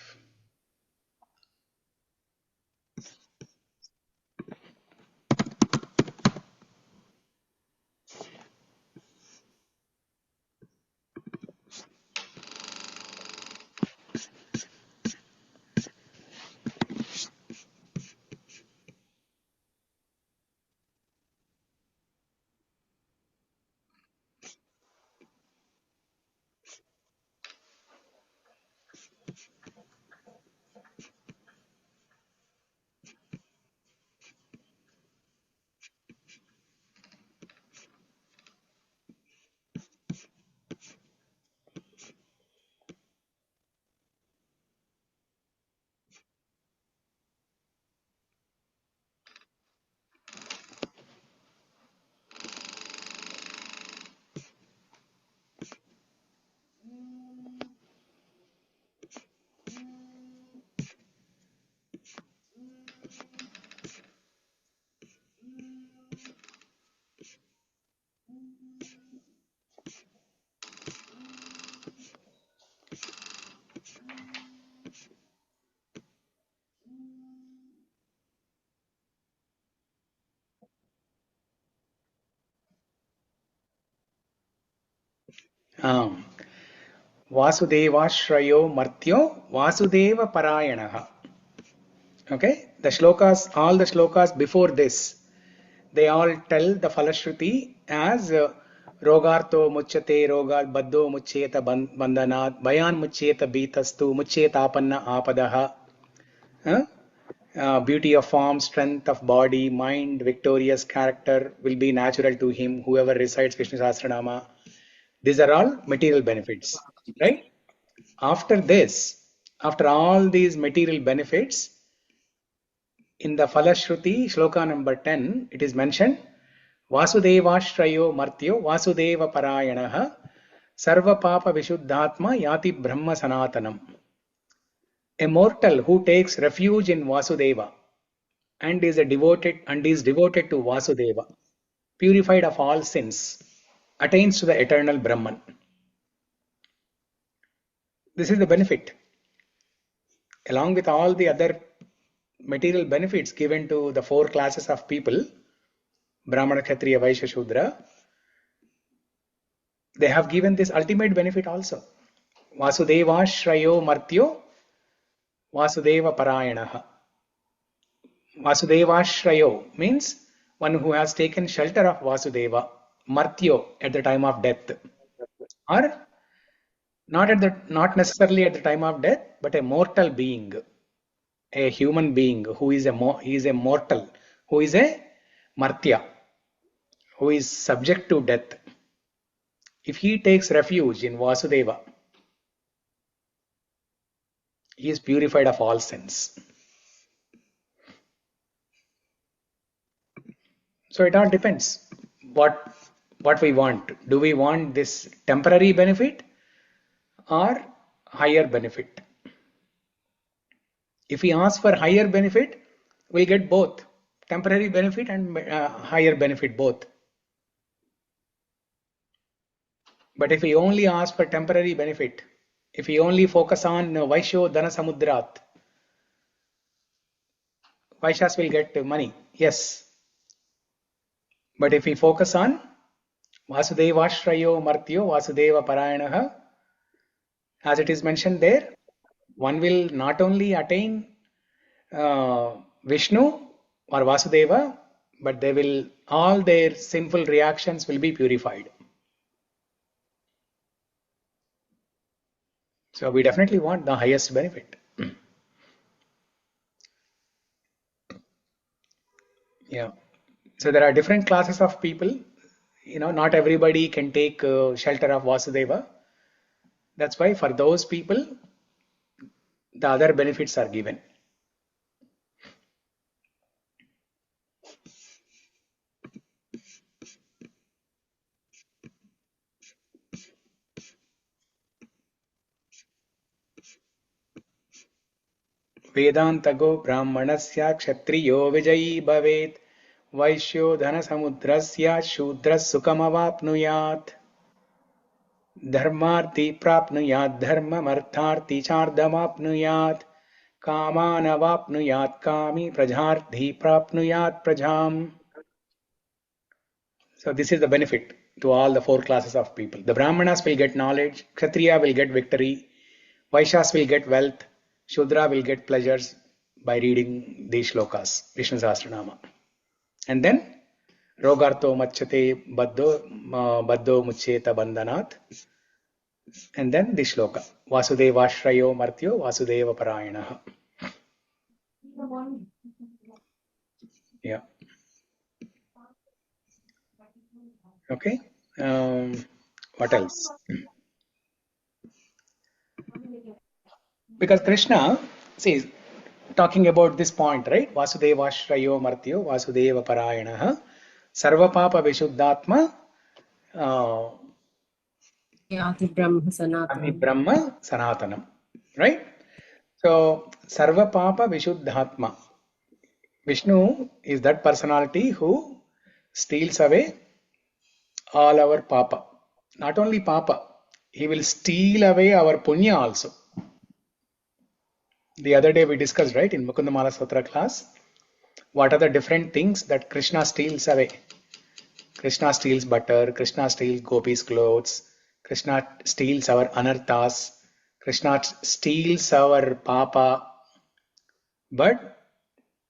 Um, Vasudevashrayo Martyo Vasudeva Parayanaha. Okay, the shlokas, all the shlokas before this, they all tell the Falashruti as Rogarto Muchyate Rogat Baddo Muchyeta Bandhanat Bayan Muchyeta Bitastu Muchyeta Apanna Apadaha. Beauty of form, strength of body, mind, victorious character will be natural to him, whoever recites Vishnu Sahasranama. These are all material benefits, right? After this, after all these material benefits, in the Falashruti, shloka number 10, it is mentioned, Vasudevashrayo Martyo Vasudeva Parayanaha Sarva Papa Vishuddhatma Yati Brahma Sanatanam. A mortal who takes refuge in Vasudeva and is devoted to Vasudeva, purified of all sins, attains to the eternal Brahman. This is the benefit. Along with all the other material benefits given to the four classes of people, Brahmana, Kshatriya, Vaishya, Shudra, they have given this ultimate benefit also. Vasudevashrayo Martyo Vasudeva Parayanaha. Vasudevashrayo means one who has taken shelter of Vasudeva, Martyo, at the time of death. Or not necessarily at the time of death, but a mortal being, a human being who is a mortal, who is a Martya, who is subject to death. If he takes refuge in Vasudeva, he is purified of all sins. So it all depends what we want. Do we want this temporary benefit or higher benefit? If we ask for higher benefit, we'll get both temporary benefit and higher benefit both. But if we only ask for temporary benefit, if we only focus on Vaishyo Dhana Samudrat, Vaishyas will get money, yes. But if we focus on Vasudevashrayo Martyo Vasudeva Parayanaha, as it is mentioned there, one will not only attain Vishnu or Vasudeva, but all their sinful reactions will be purified. So we definitely want the highest benefit. Yeah. So there are different classes of people. Not everybody can take shelter of Vasudeva. That's why for those people, the other benefits are given. Vedantago Brahmanasya Kshatriyo Vijayi Bhavet Vaishyo Dhana Samudrasya Shudras Sukhamavapnuyat Dharmarthi Prapnuyat Dharmamartharthi Chardamapnuyat Kamanavapnuyat Kami Prajarthi Prapnuyat Prajam. So this is the benefit to all the four classes of people. The Brahmanas will get knowledge, Kshatriya will get victory, Vaishyas will get wealth, Shudra will get pleasures by reading these shlokas, Vishnu Sahasranama. And then, Rogarto Machyate Baddo Muchyeta Bandhanat. And then this shloka, Vasudevashrayo Martyo Vasudeva Parayanaha. Yeah. Okay. What else? Because Krishna, see, talking about this point, right? Vasudevashrayo Martyo Vasudeva Parayanaha Sarva Papa Vishuddhatma Yati Brahma Sanatanam. Brahma Sanatanam. Right? So Sarva Papa Vishuddhatma. Vishnu is that personality who steals away all our papa. Not only papa, he will steal away our punya also. The other day we discussed, right, in Mukundamala Sutra class, what are the different things that Krishna steals away. Krishna steals butter, Krishna steals gopis' clothes, Krishna steals our anarthas. Krishna steals our papa. But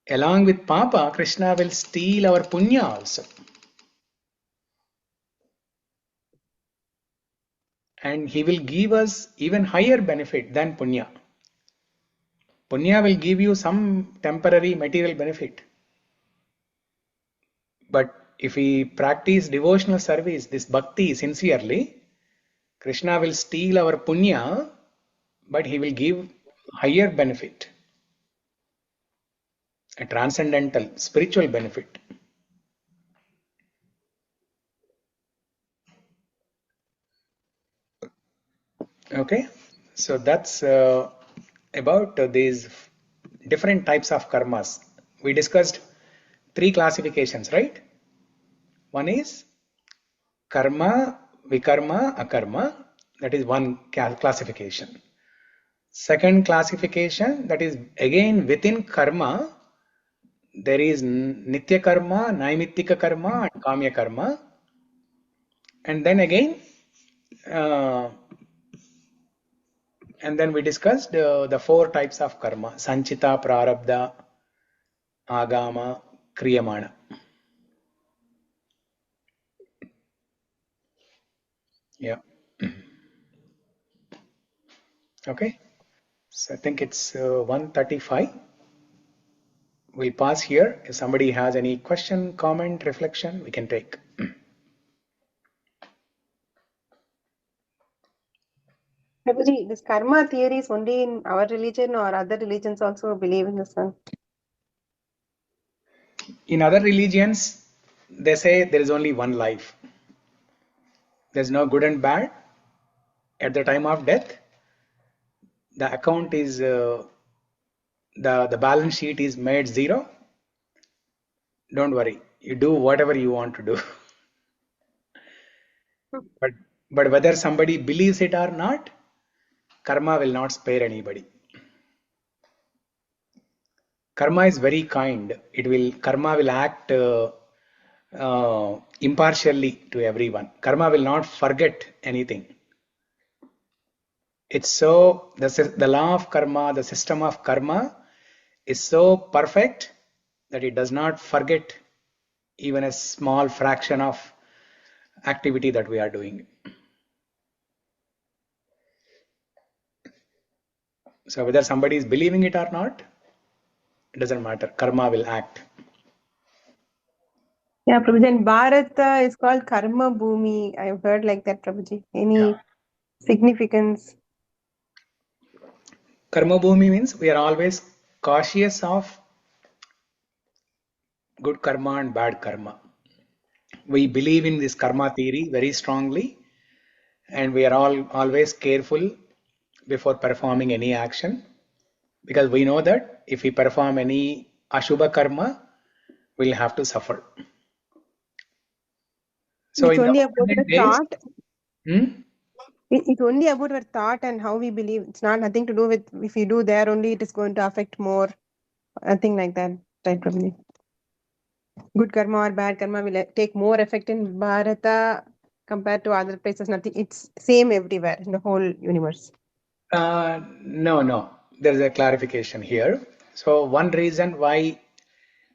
along with papa, Krishna will steal our punya also. And he will give us even higher benefit than punya. Punya will give you some temporary material benefit. But if we practice devotional service, this bhakti sincerely, Krishna will steal our punya, but he will give higher benefit, a transcendental, spiritual benefit. Okay, so that's about these different types of karmas. We discussed 3 classifications, right? One is karma, vikarma, akarma. That is one classification. Second classification, that is again within karma, there is nitya karma, naimittika karma, and kamya karma. And then again, and then we discussed the 4 types of karma: sanchita, prarabdha, agama, kriyamana. Yeah. Okay. So I think it's 1:35. We'll pause here. If somebody has any question, comment, reflection, we can take. Prabhuji, this karma theory is only in our religion or other religions also believe in this one? In other religions, they say there is only one life. There's no good and bad. At the time of death, the account is the balance sheet is made 0. Don't worry, you do whatever you want to do. but whether somebody believes it or not, karma will not spare anybody. Karma is very kind. Karma will act impartially to everyone. Karma will not forget anything. It's so the law of karma, the system of karma is so perfect that it does not forget even a small fraction of activity that we are doing. So whether somebody is believing it or not, it doesn't matter. Karma will act. Yeah, Prabhuji, and Bharata is called Karma Bhumi. I've heard like that, Prabhuji. Any significance? Karma bhumi means we are always cautious of good karma and bad karma. We believe in this karma theory very strongly, and we are always careful before performing any action, because we know that if we perform any ashubha karma, we'll have to suffer. So It's in the only about the olden days, thought. It's only about our thought and how we believe. It's not nothing to do with if you do there only it is going to affect more. Nothing like that, right, Prabhuji? Good karma or bad karma will take more effect in Bharata compared to other places. Nothing. It's same everywhere in the whole universe. no. There's a clarification here. So one reason why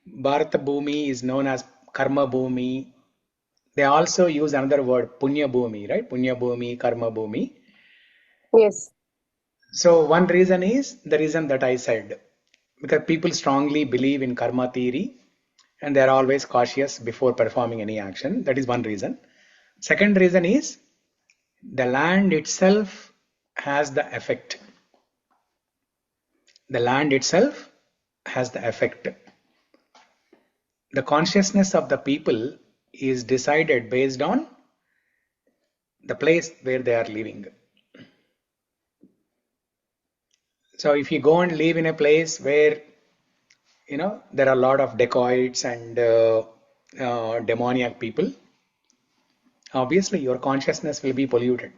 Bharata Bhumi is known as Karma Bhumi, they also use another word, Punya Bhumi, right? Punya Bhumi, Karma Bhumi. Yes. So one reason is the reason that I said, because people strongly believe in karma theory and they are always cautious before performing any action. That is one reason. Second reason is the land itself has the effect. The land itself has the effect. The consciousness of the people is decided based on the place where they are living. So if you go and live in a place where there are a lot of dacoits and demoniac people, obviously your consciousness will be polluted.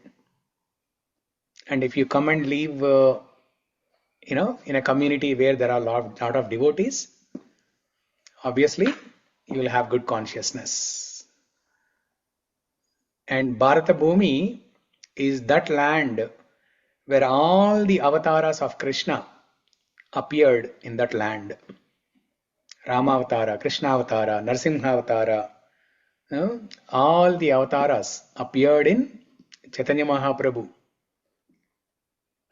And if you come and live in a community where there are a lot of devotees, obviously you will have good consciousness. And Bharata Bhumi is that land where all the avatars of Krishna appeared in that land. Rama Avatara, Krishna Avatara, Narsimha Avatara, all the avatars appeared in Chaitanya Mahaprabhu.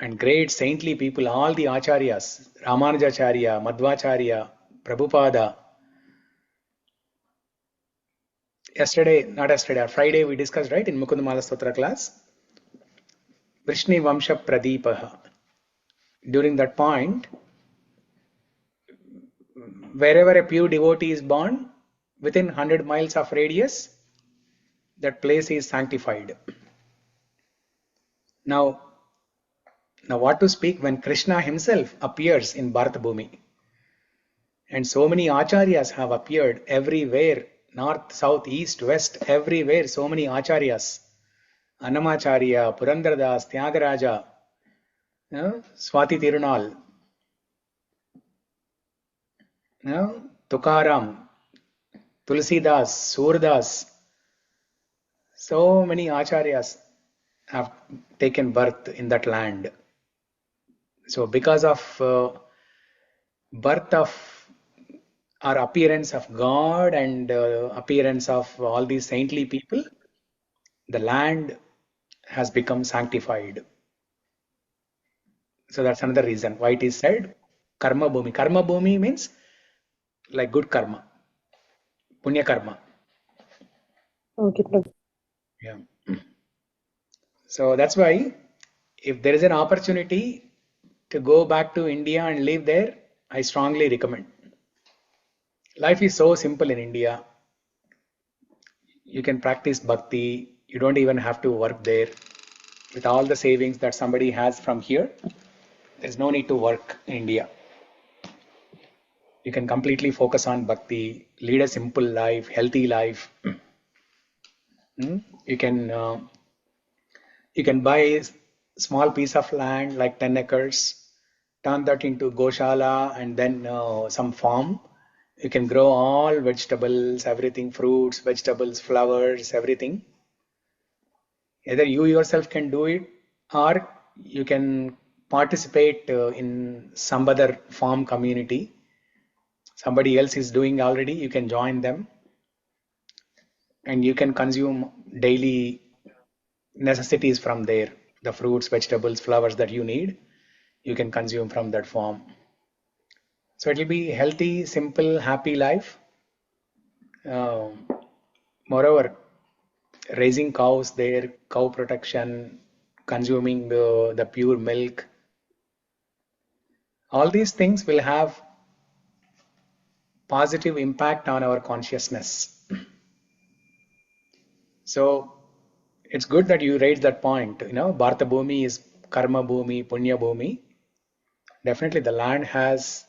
And great saintly people, all the acharyas, Ramanujacharya, Madhvacharya, Prabhupada. Friday we discussed, right, in Mukundamala Stotra class, Vrishni Vamsha Pradipaha. During that point, wherever a pure devotee is born, within 100 miles of radius, that place is sanctified. Now what to speak when Krishna himself appears in Bharata Bhumi? And so many acharyas have appeared everywhere, north, south, east, west, everywhere, so many acharyas. Annamacharya, Purandradas, Tyagaraja, Swati Tirunal, Tukaram, Tulsidas, Surdas. So many acharyas have taken birth in that land. So because of birth of or appearance of God and appearance of all these saintly people, the land has become sanctified. So that's another reason why it is said Karma Bhumi. Karma Bhumi means like good karma, Punya karma. Okay, Prabhu. Yeah. So that's why if there is an opportunity to go back to India and live there, I strongly recommend. Life is so simple in India. You can practice bhakti. You don't even have to work there. With all the savings that somebody has from here, there's no need to work in India. You can completely focus on bhakti, lead a simple life, healthy life. You can buy a small piece of land like 10 acres, turn that into goshala and then some farm. You can grow all vegetables, everything, fruits, vegetables, flowers, everything. Either you yourself can do it or you can participate in some other farm community. Somebody else is doing already, you can join them and you can consume daily necessities from there. The fruits, vegetables, flowers that you need, you can consume from that farm. So it will be healthy, simple, happy life. Moreover, raising cows there, cow protection, consuming the pure milk, all these things will have positive impact on our consciousness. So it's good that you raised that point. Bharata Bhumi is Karma Bhumi, Punya Bhumi. Definitely the land has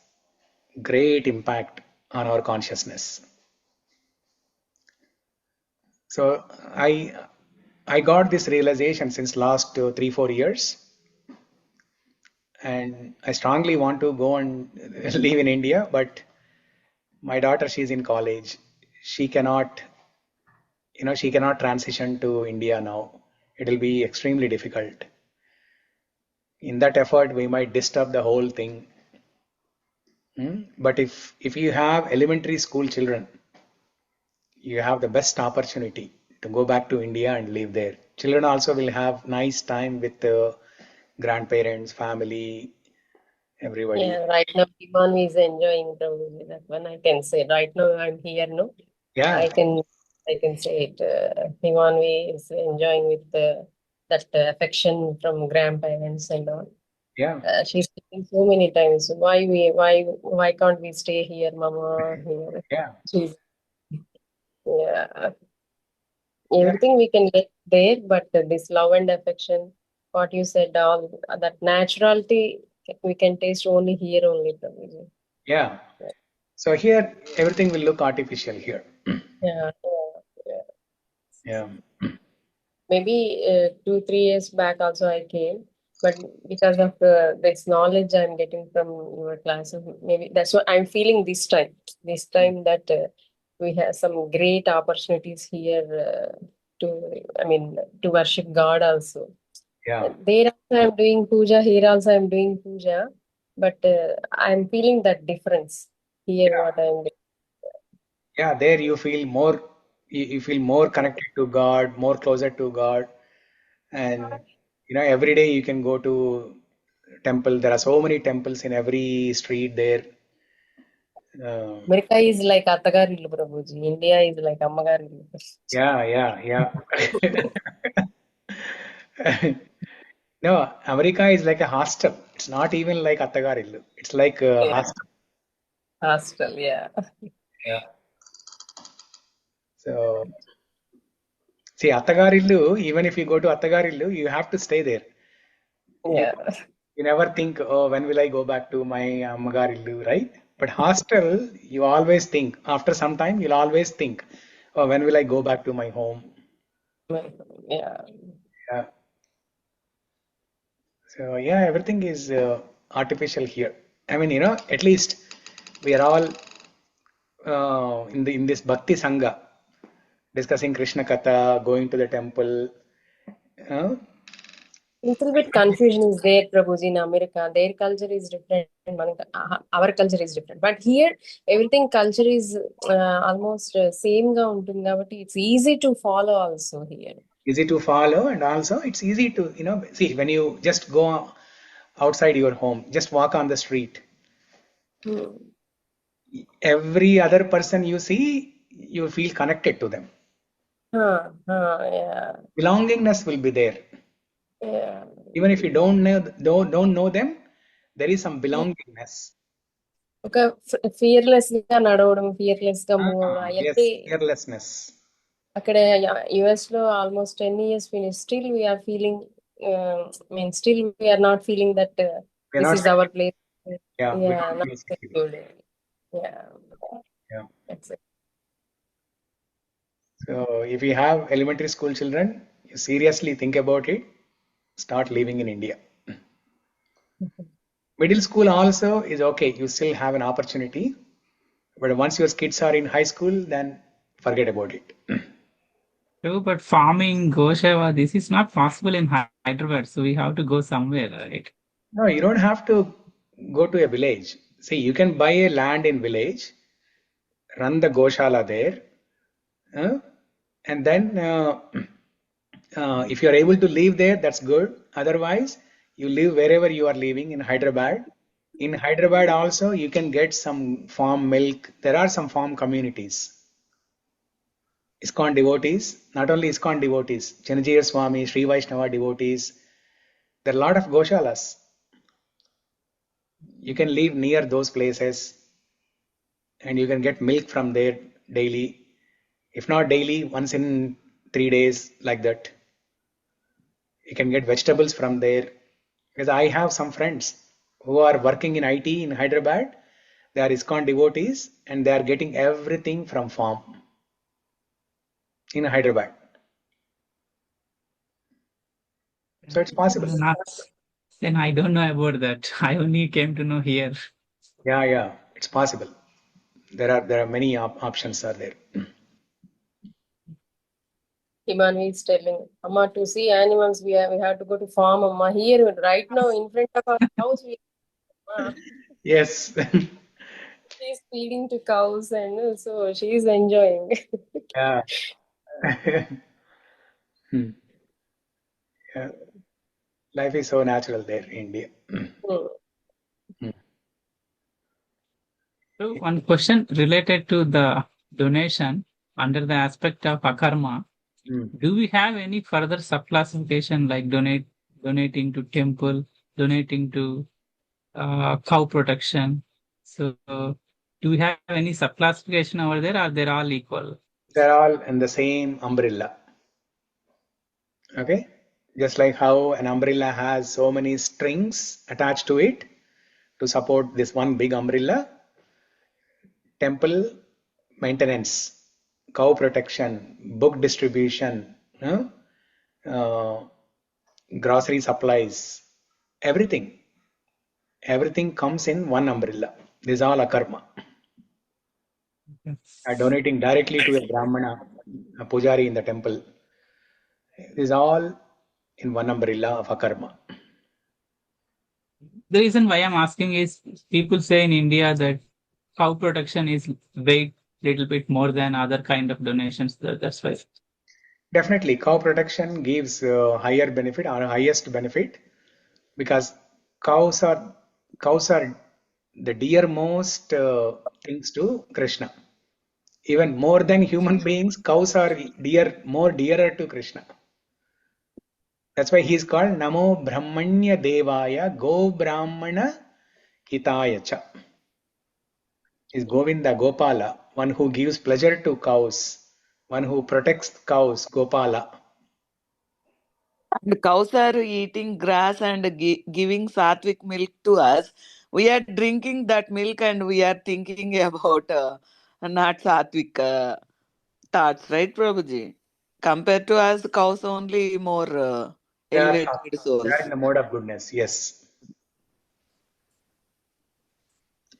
great impact on our consciousness. So I got this realization since last 3-4 years, and I strongly want to go and live in India, but my daughter, she's in college. She cannot transition to India now. It will be extremely difficult. In that effort, we might disturb the whole thing. But if you have elementary school children, you have the best opportunity to go back to India and live there. Children also will have nice time with grandparents, family, everybody. Yeah, right now Iman is enjoying that one. I can say right now I'm here. No, Yeah, I can say it. Iman is enjoying with that affection from grandparents and all. yeah, She's saying so many times, why can't we stay here, Mama? Here. yeah, She's yeah. yeah, Everything we can get there, but this love and affection, what you said, all that naturality we can taste only here only, Prabhuji. yeah. So here, everything will look artificial here. Yeah, yeah. Yeah, Maybe 2-3 years back also I came, but because of this knowledge I'm getting from your classes, maybe that's what I'm feeling this time. This time that we have some great opportunities here to worship God also. Yeah. There also I'm doing puja, here also I'm doing puja, but I'm feeling that difference here. Yeah. What I'm doing. Yeah. There you feel more. You feel more connected to God, more closer to God, and every day you can go to temple. There are so many temples in every street there. America is like Attagarillu Prabhuji. India is like Ammagarillu. Yeah, yeah, yeah. No, America is like a hostel. It's not even like Attagarillu. It's like a Yeah, hostel. hostel. Yeah, Yeah. So, see, Attagarillu, even if you go to Attagarillu, you have to stay there. You, yeah. you never think, oh, when will I go back to my Magarillu, right? But hostel, you always think. After some time, you'll always think, oh, when will I go back to my home? Yeah. Yeah. So, yeah, everything is artificial here. I mean, at least we are all in this Bhakti Sangha, discussing Krishna Katha, going to the temple. Uh, Little bit confusion is there, Prabhuji, in America. Their culture is different. Our culture is different. But here, everything culture is almost same ga ఉంటుంది కాబట్టి it's easy to follow also here. easy to follow, and also it's easy to see when you just go outside your home, just walk on the street, Hmm. every other person you see, you feel connected to them. Yeah. Belongingness will be there. Yeah. Even if you don't know them, there is some belongingness. ఒక fearless గా నడవడం, fearless గా move అవ్వడం Yes, అవన్నీ fearlessness. అక్కడ US లో almost 10 years finished. Still we are feeling, still we are not feeling that We're this not is our secure. place. Yeah, we Yeah, don't not feel secure. secure. Yeah, Yeah. that's it. So if you have elementary school children, you seriously think about it, start living in India. Middle school also is okay, you still have an opportunity, but once your kids are in high school, then forget about it. True, but farming, Gosheva, this is not possible in Hyderabad, so we have to go somewhere, right? No, you don't have to go to a village. See, you can buy a land in village, run the Goshala there, and then if you are able to live there, that's good. Otherwise, you live wherever you are living in Hyderabad. In Hyderabad also, you can get some farm milk. There are some farm communities. ISKCON devotees, not only ISKCON devotees, Chanajir Swami, Sri Vaishnava devotees, there are a lot of Goshalas. You can live near those places and you can get milk from there daily. If not daily, once in 3 days, like that. You can get vegetables from there. Because I have some friends who are working in IT in Hyderabad. They are ISKCON devotees and they are getting everything from farm in Hyderabad. So it's possible. Then I don't know about that. I only came to know here. Yeah, it's possible. There are many options are there. Himani is telling, Amma, to see animals, we have to go to farm, Amma. Here, right now, in front of our house, Amma, Yes. she's feeding to cows, and so she's enjoying. Yeah. Hmm. Yeah. Life is so natural there in India. Hmm. So one question related to the donation under the aspect of akarma. Hmm. Do we have any further subclassification like donating to temple, donating to cow protection? So do we have any subclassification over there, or they're all equal? They're all in the same umbrella. Okay? Just like how an umbrella has so many strings attached to it to support this one big umbrella, temple maintenance, cow protection, book distribution, uh, grocery supplies, everything. Everything comes in one umbrella. This is all akarma. Donating directly to a brahmana, a pujari in the temple. This is all in one umbrella of a karma. The reason why I'm asking is people say in India that cow protection is weighed little bit more than other kind of donations. That's why. Definitely, cow protection gives higher benefit or highest benefit because cows are the dearmost things to Krishna. Even more than human beings, cows are more dearer to Krishna. That's why he is called Namo Brahmanya Devaya Go Brahmana Hitaya Cha. Is Govinda Gopala, one who gives pleasure to cows, one who protects cows, Gopala. The cows are eating grass and giving sattvic milk to us. We are drinking that milk and we are thinking about not sattvic thoughts, right, Prabhuji? Compared to us, cows only more They are elevated they are souls. in the mode of goodness. Yes.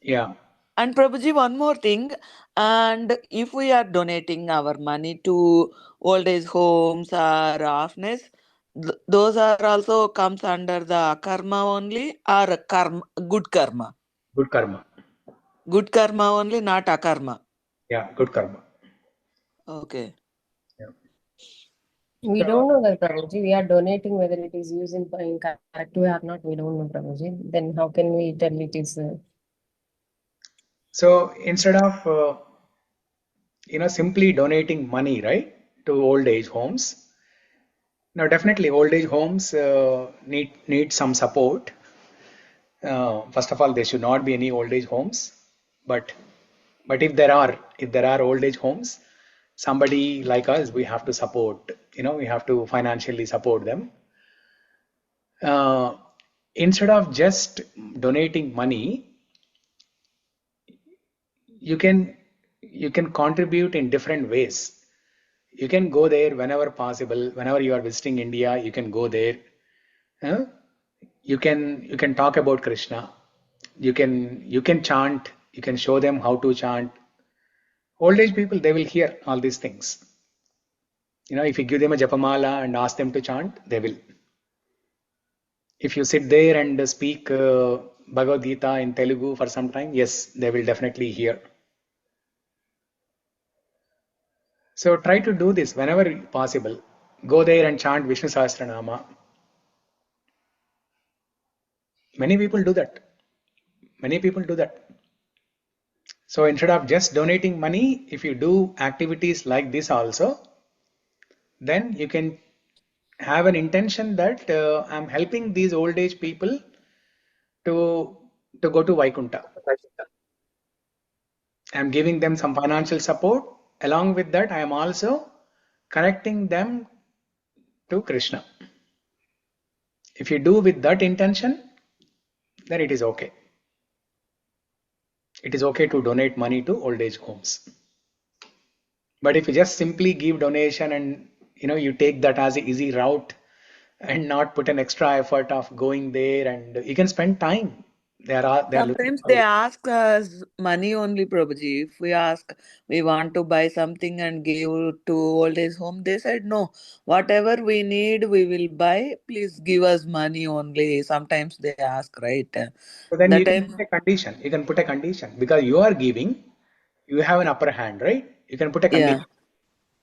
Yeah. And Prabhuji, one more thing. And if we are donating our money to old age homes or orphanages, those are also comes under the karma only or karma, good karma. Good karma. Good karma only, not akarma. Yeah, good karma. Okay. Yeah. We So, don't know that, Prabhuji. We are donating whether it is used in correct way or not. We don't know, Prabhuji. Then how can we tell it is? so instead of simply donating money, right, to old age homes. Now, definitely, old age homes need some support. First of all, there should not be any old age homes, but if there are old age homes, somebody like us, we have to support. We have to financially support them. Uh, Instead of just donating money, you can contribute in different ways. You can go there whenever possible. Whenever you are visiting India, you can go there. Huh? You can talk about Krishna. You can chant. You can show them how to chant. Old age people, they will hear all these things. If you give them a japamala and ask them to chant, they will. If you sit there and speak Bhagavad Gita in Telugu for some time, yes, they will definitely hear. So try to do this whenever possible. Go there and chant Vishnu Sahasranama. Many people do that. Many people do that. So instead of just donating money, if you do activities like this also, then you can have an intention that I'm helping these old age people to go to Vaikunta. I'm giving them some financial support. Along with that, I am also connecting them to Krishna. If you do with that intention, then it is okay. It is okay to donate money to old age homes. But if you just simply give donation and you take that as an easy route and not put an extra effort of going there, and you can spend time. They are looking Sometimes they for. ask us money only, Prabhuji. If we ask, we want to buy something and give to old age home, they said no. Whatever we need, we will buy. Please give us money only. Sometimes they ask, right? So then That you can put time, a condition. You can put a condition because you are giving. You have an upper hand, right? You can put a yeah. condition.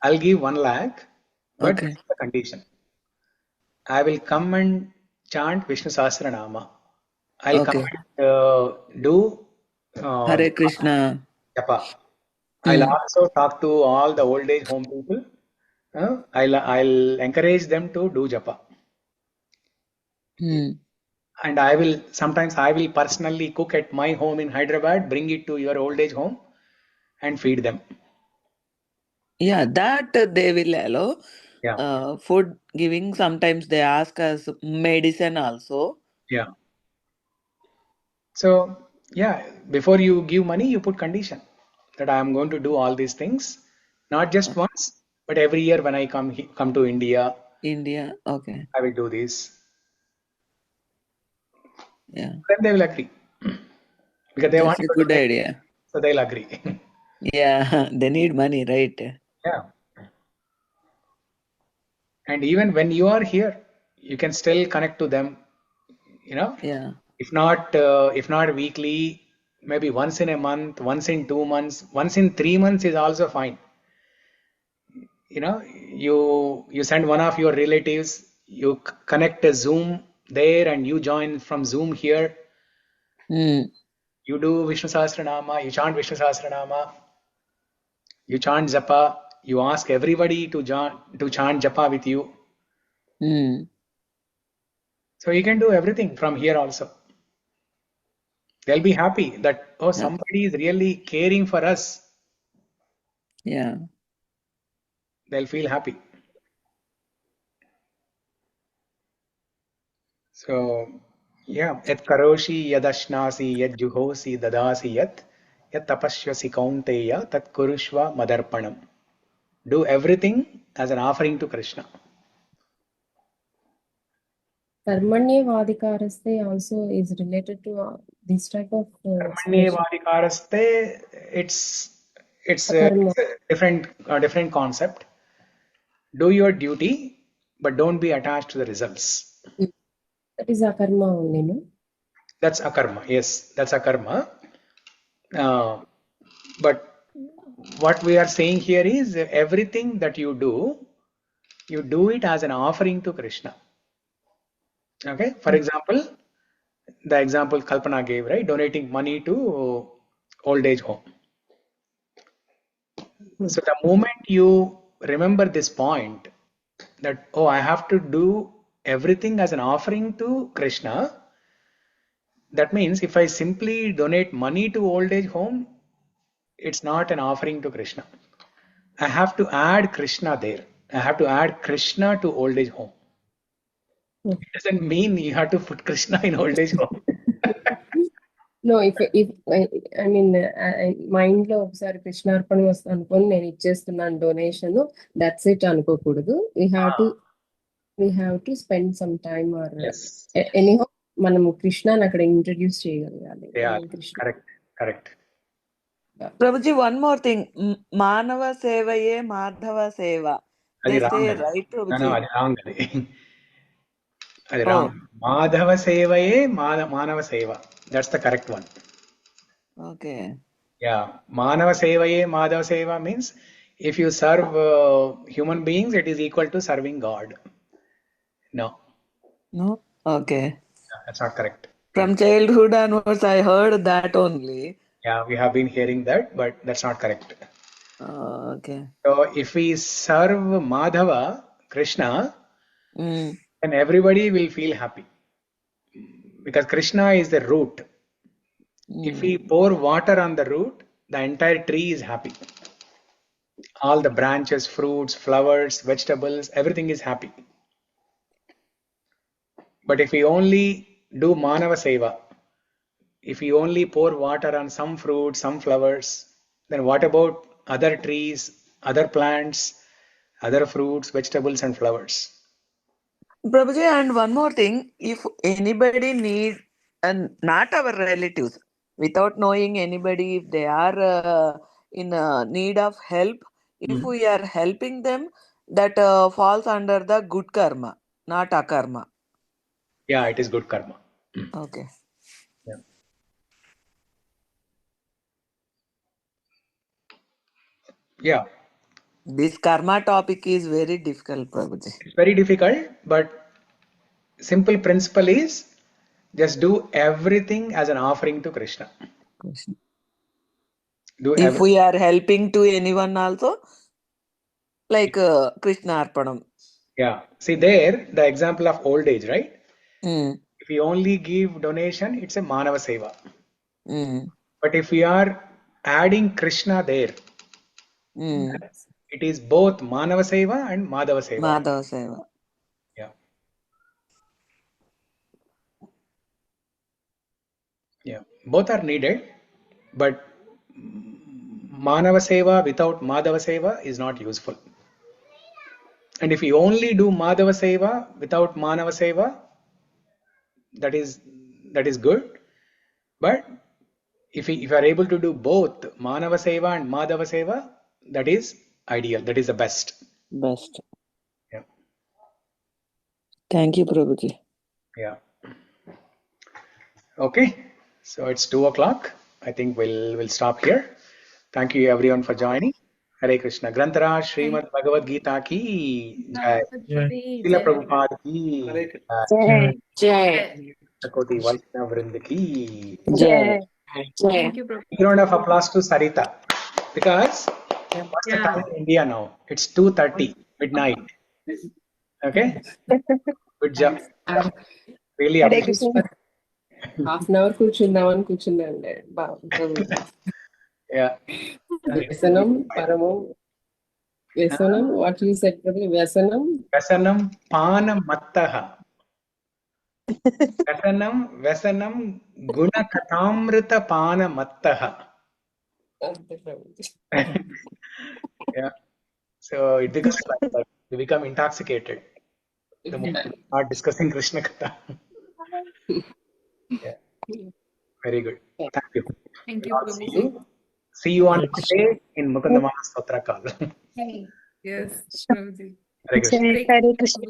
I'll give 1 lakh, but this Okay. is the condition. I will come and chant Vishnu Sahasranama. I'll come Okay. and do Hare Krishna. japa. I'll Hmm. also talk to all the old age home people. I'll encourage them to do japa. Hmm. And sometimes I will personally cook at my home in Hyderabad, bring it to your old age home and feed them. Yeah, that they will allow. Yeah. Food giving, sometimes they ask us medicine also. Yeah. So, yeah, before you give money, you put condition that I am going to do all these things, not just once, but every year when I come to India, India. Okay. I will do this. Yeah. Then they will agree because they want That's a to good donate, idea. so they'll agree. Yeah, they need money, right? Yeah. And even when you are here, you can still connect to them, you know. Yeah. If not weekly, maybe once in a month, once in 2 months, once in 3 months is also fine. You know, you send one of your relatives, you connect a Zoom there, and you join from Zoom here. Mm. You do Vishnu Sahasranama, you chant Vishnu Sahasranama, you chant Japa, you ask everybody to chant Japa with you. Mm. So you can do everything from here also. They'll be happy that, oh, somebody is really caring for us. Yeah. They'll feel happy. So, yeah, yat karoshi yadashnasi yad juhosi dadasi yat tapashyasi kaunteya tat kurushva madarpanam. Do everything as an offering to Krishna. Karmanyevadikaraste also is related to this type of situation. Karmanyevadikaraste, it's a Akarma. different concept. Do your duty, but don't be attached to the results. That is akarma only, no? That's akarma. Yes, that's akarma. But what we are saying here is everything that you do it as an offering to Krishna. Okay. For example, the example Kalpana gave, right? Donating money to old age home. So the moment you remember this point, that, oh, I have to do everything as an offering to Krishna, that means if I simply donate money to old age home, it's not an offering to Krishna. I have to add Krishna there. I have to add Krishna to old age home. It doesn't mean you have to put Krishna in old age home. No, if I mean mind లో ఒకసారి కృష్ణార్పణ వస్తుంది అనుకోని నేను ఇచ్చేస్తున్నాను donation, that's it అనుకోకూడదు. we have to spend some time or Yes. anyhow మనం కృష్ణాని అక్కడ introduce చేయగలగాలి. Yeah, Krishna correct. Prabhuji, one more thing. Manava sevaye madhava seva. They Adi say wrong. right, Prabhuji? No, adi wrong. Adi Oh. wrong. Madhava sevaye manava seva. That's the correct one. Okay. Yeah, manava sevaye madhava seva means if you serve human beings, it is equal to serving God. No. No? Okay. That's not correct. From childhood onwards, I heard that only. Yeah, we have been hearing that, but that's not correct. Okay. So if we serve Madhava, Krishna, then everybody will feel happy. Because Krishna is the root. If we pour water on the root, the entire tree is happy. All the branches, fruits, flowers, vegetables, everything is happy. But if we only do Manava Seva, if we only pour water on some fruits, some flowers, then what about other trees, other plants, other fruits, vegetables, and flowers? Prabhuji, and one more thing, if anybody needs, and not our relatives, without knowing anybody, if they are in need of help, if we are helping them, that falls under the good karma, not akarma. Yeah, it is good karma. Okay. Yeah. Yeah. This karma topic is very difficult, Prabhuji. It's very difficult, but simple principle is just do everything as an offering to Krishna. If we are helping to anyone also, like Krishna Arpanam. Yeah. See there, the example of old age, right? If we only give donation, it's a Manava Seva. But if we are adding Krishna there, it is both Manava Seva and Madhava Seva. Madhava Seva. Yeah. Yeah. Both are needed, but Manava Seva without Madhava Seva is not useful. And if we only do Madhava Seva without Manava Seva, that is good. But if we are able to do both Manava Seva and Madhava Seva, that is ideal. That is the best. Best. Yeah. Thank you, Prabhuji. Yeah. Okay. So it's 2 o'clock. I think we'll stop here. Thank you everyone for joining. Hare Krishna. Grantara Srimad Bhagavad Gita ki jai. Srila Prabhupada ki Hare Krishna. jai. Jai. Sakoti Vaishnava Vrinda ki. Jai. Thank you, Prabhu. Round of applause to Sarita because what's the time in India now? It's 2:30 midnight. Okay. Good job. Really Hare appreciate. Krishna. Half an hour కూర్చుందామని కూర్చుందండి బాగుంటుంది. Yeah. వ్యసనం పరమం వ్యసనం what you said Prabhu? వ్యసనం Vasanam Pana Mattaha. Vasanam Guna Katamrita Pana Mattaha. అంతే Prabhuji. Yeah. So it becomes like that. We become intoxicated. The moment we start discussing Krishna Katha. Yeah. Very good. Thank you. Thank We'll you, all Prabhu. see you on Monday in Mukundamana Stotra Kal. Yes, Prabhuji. Hare Krishna. Hare Krishna.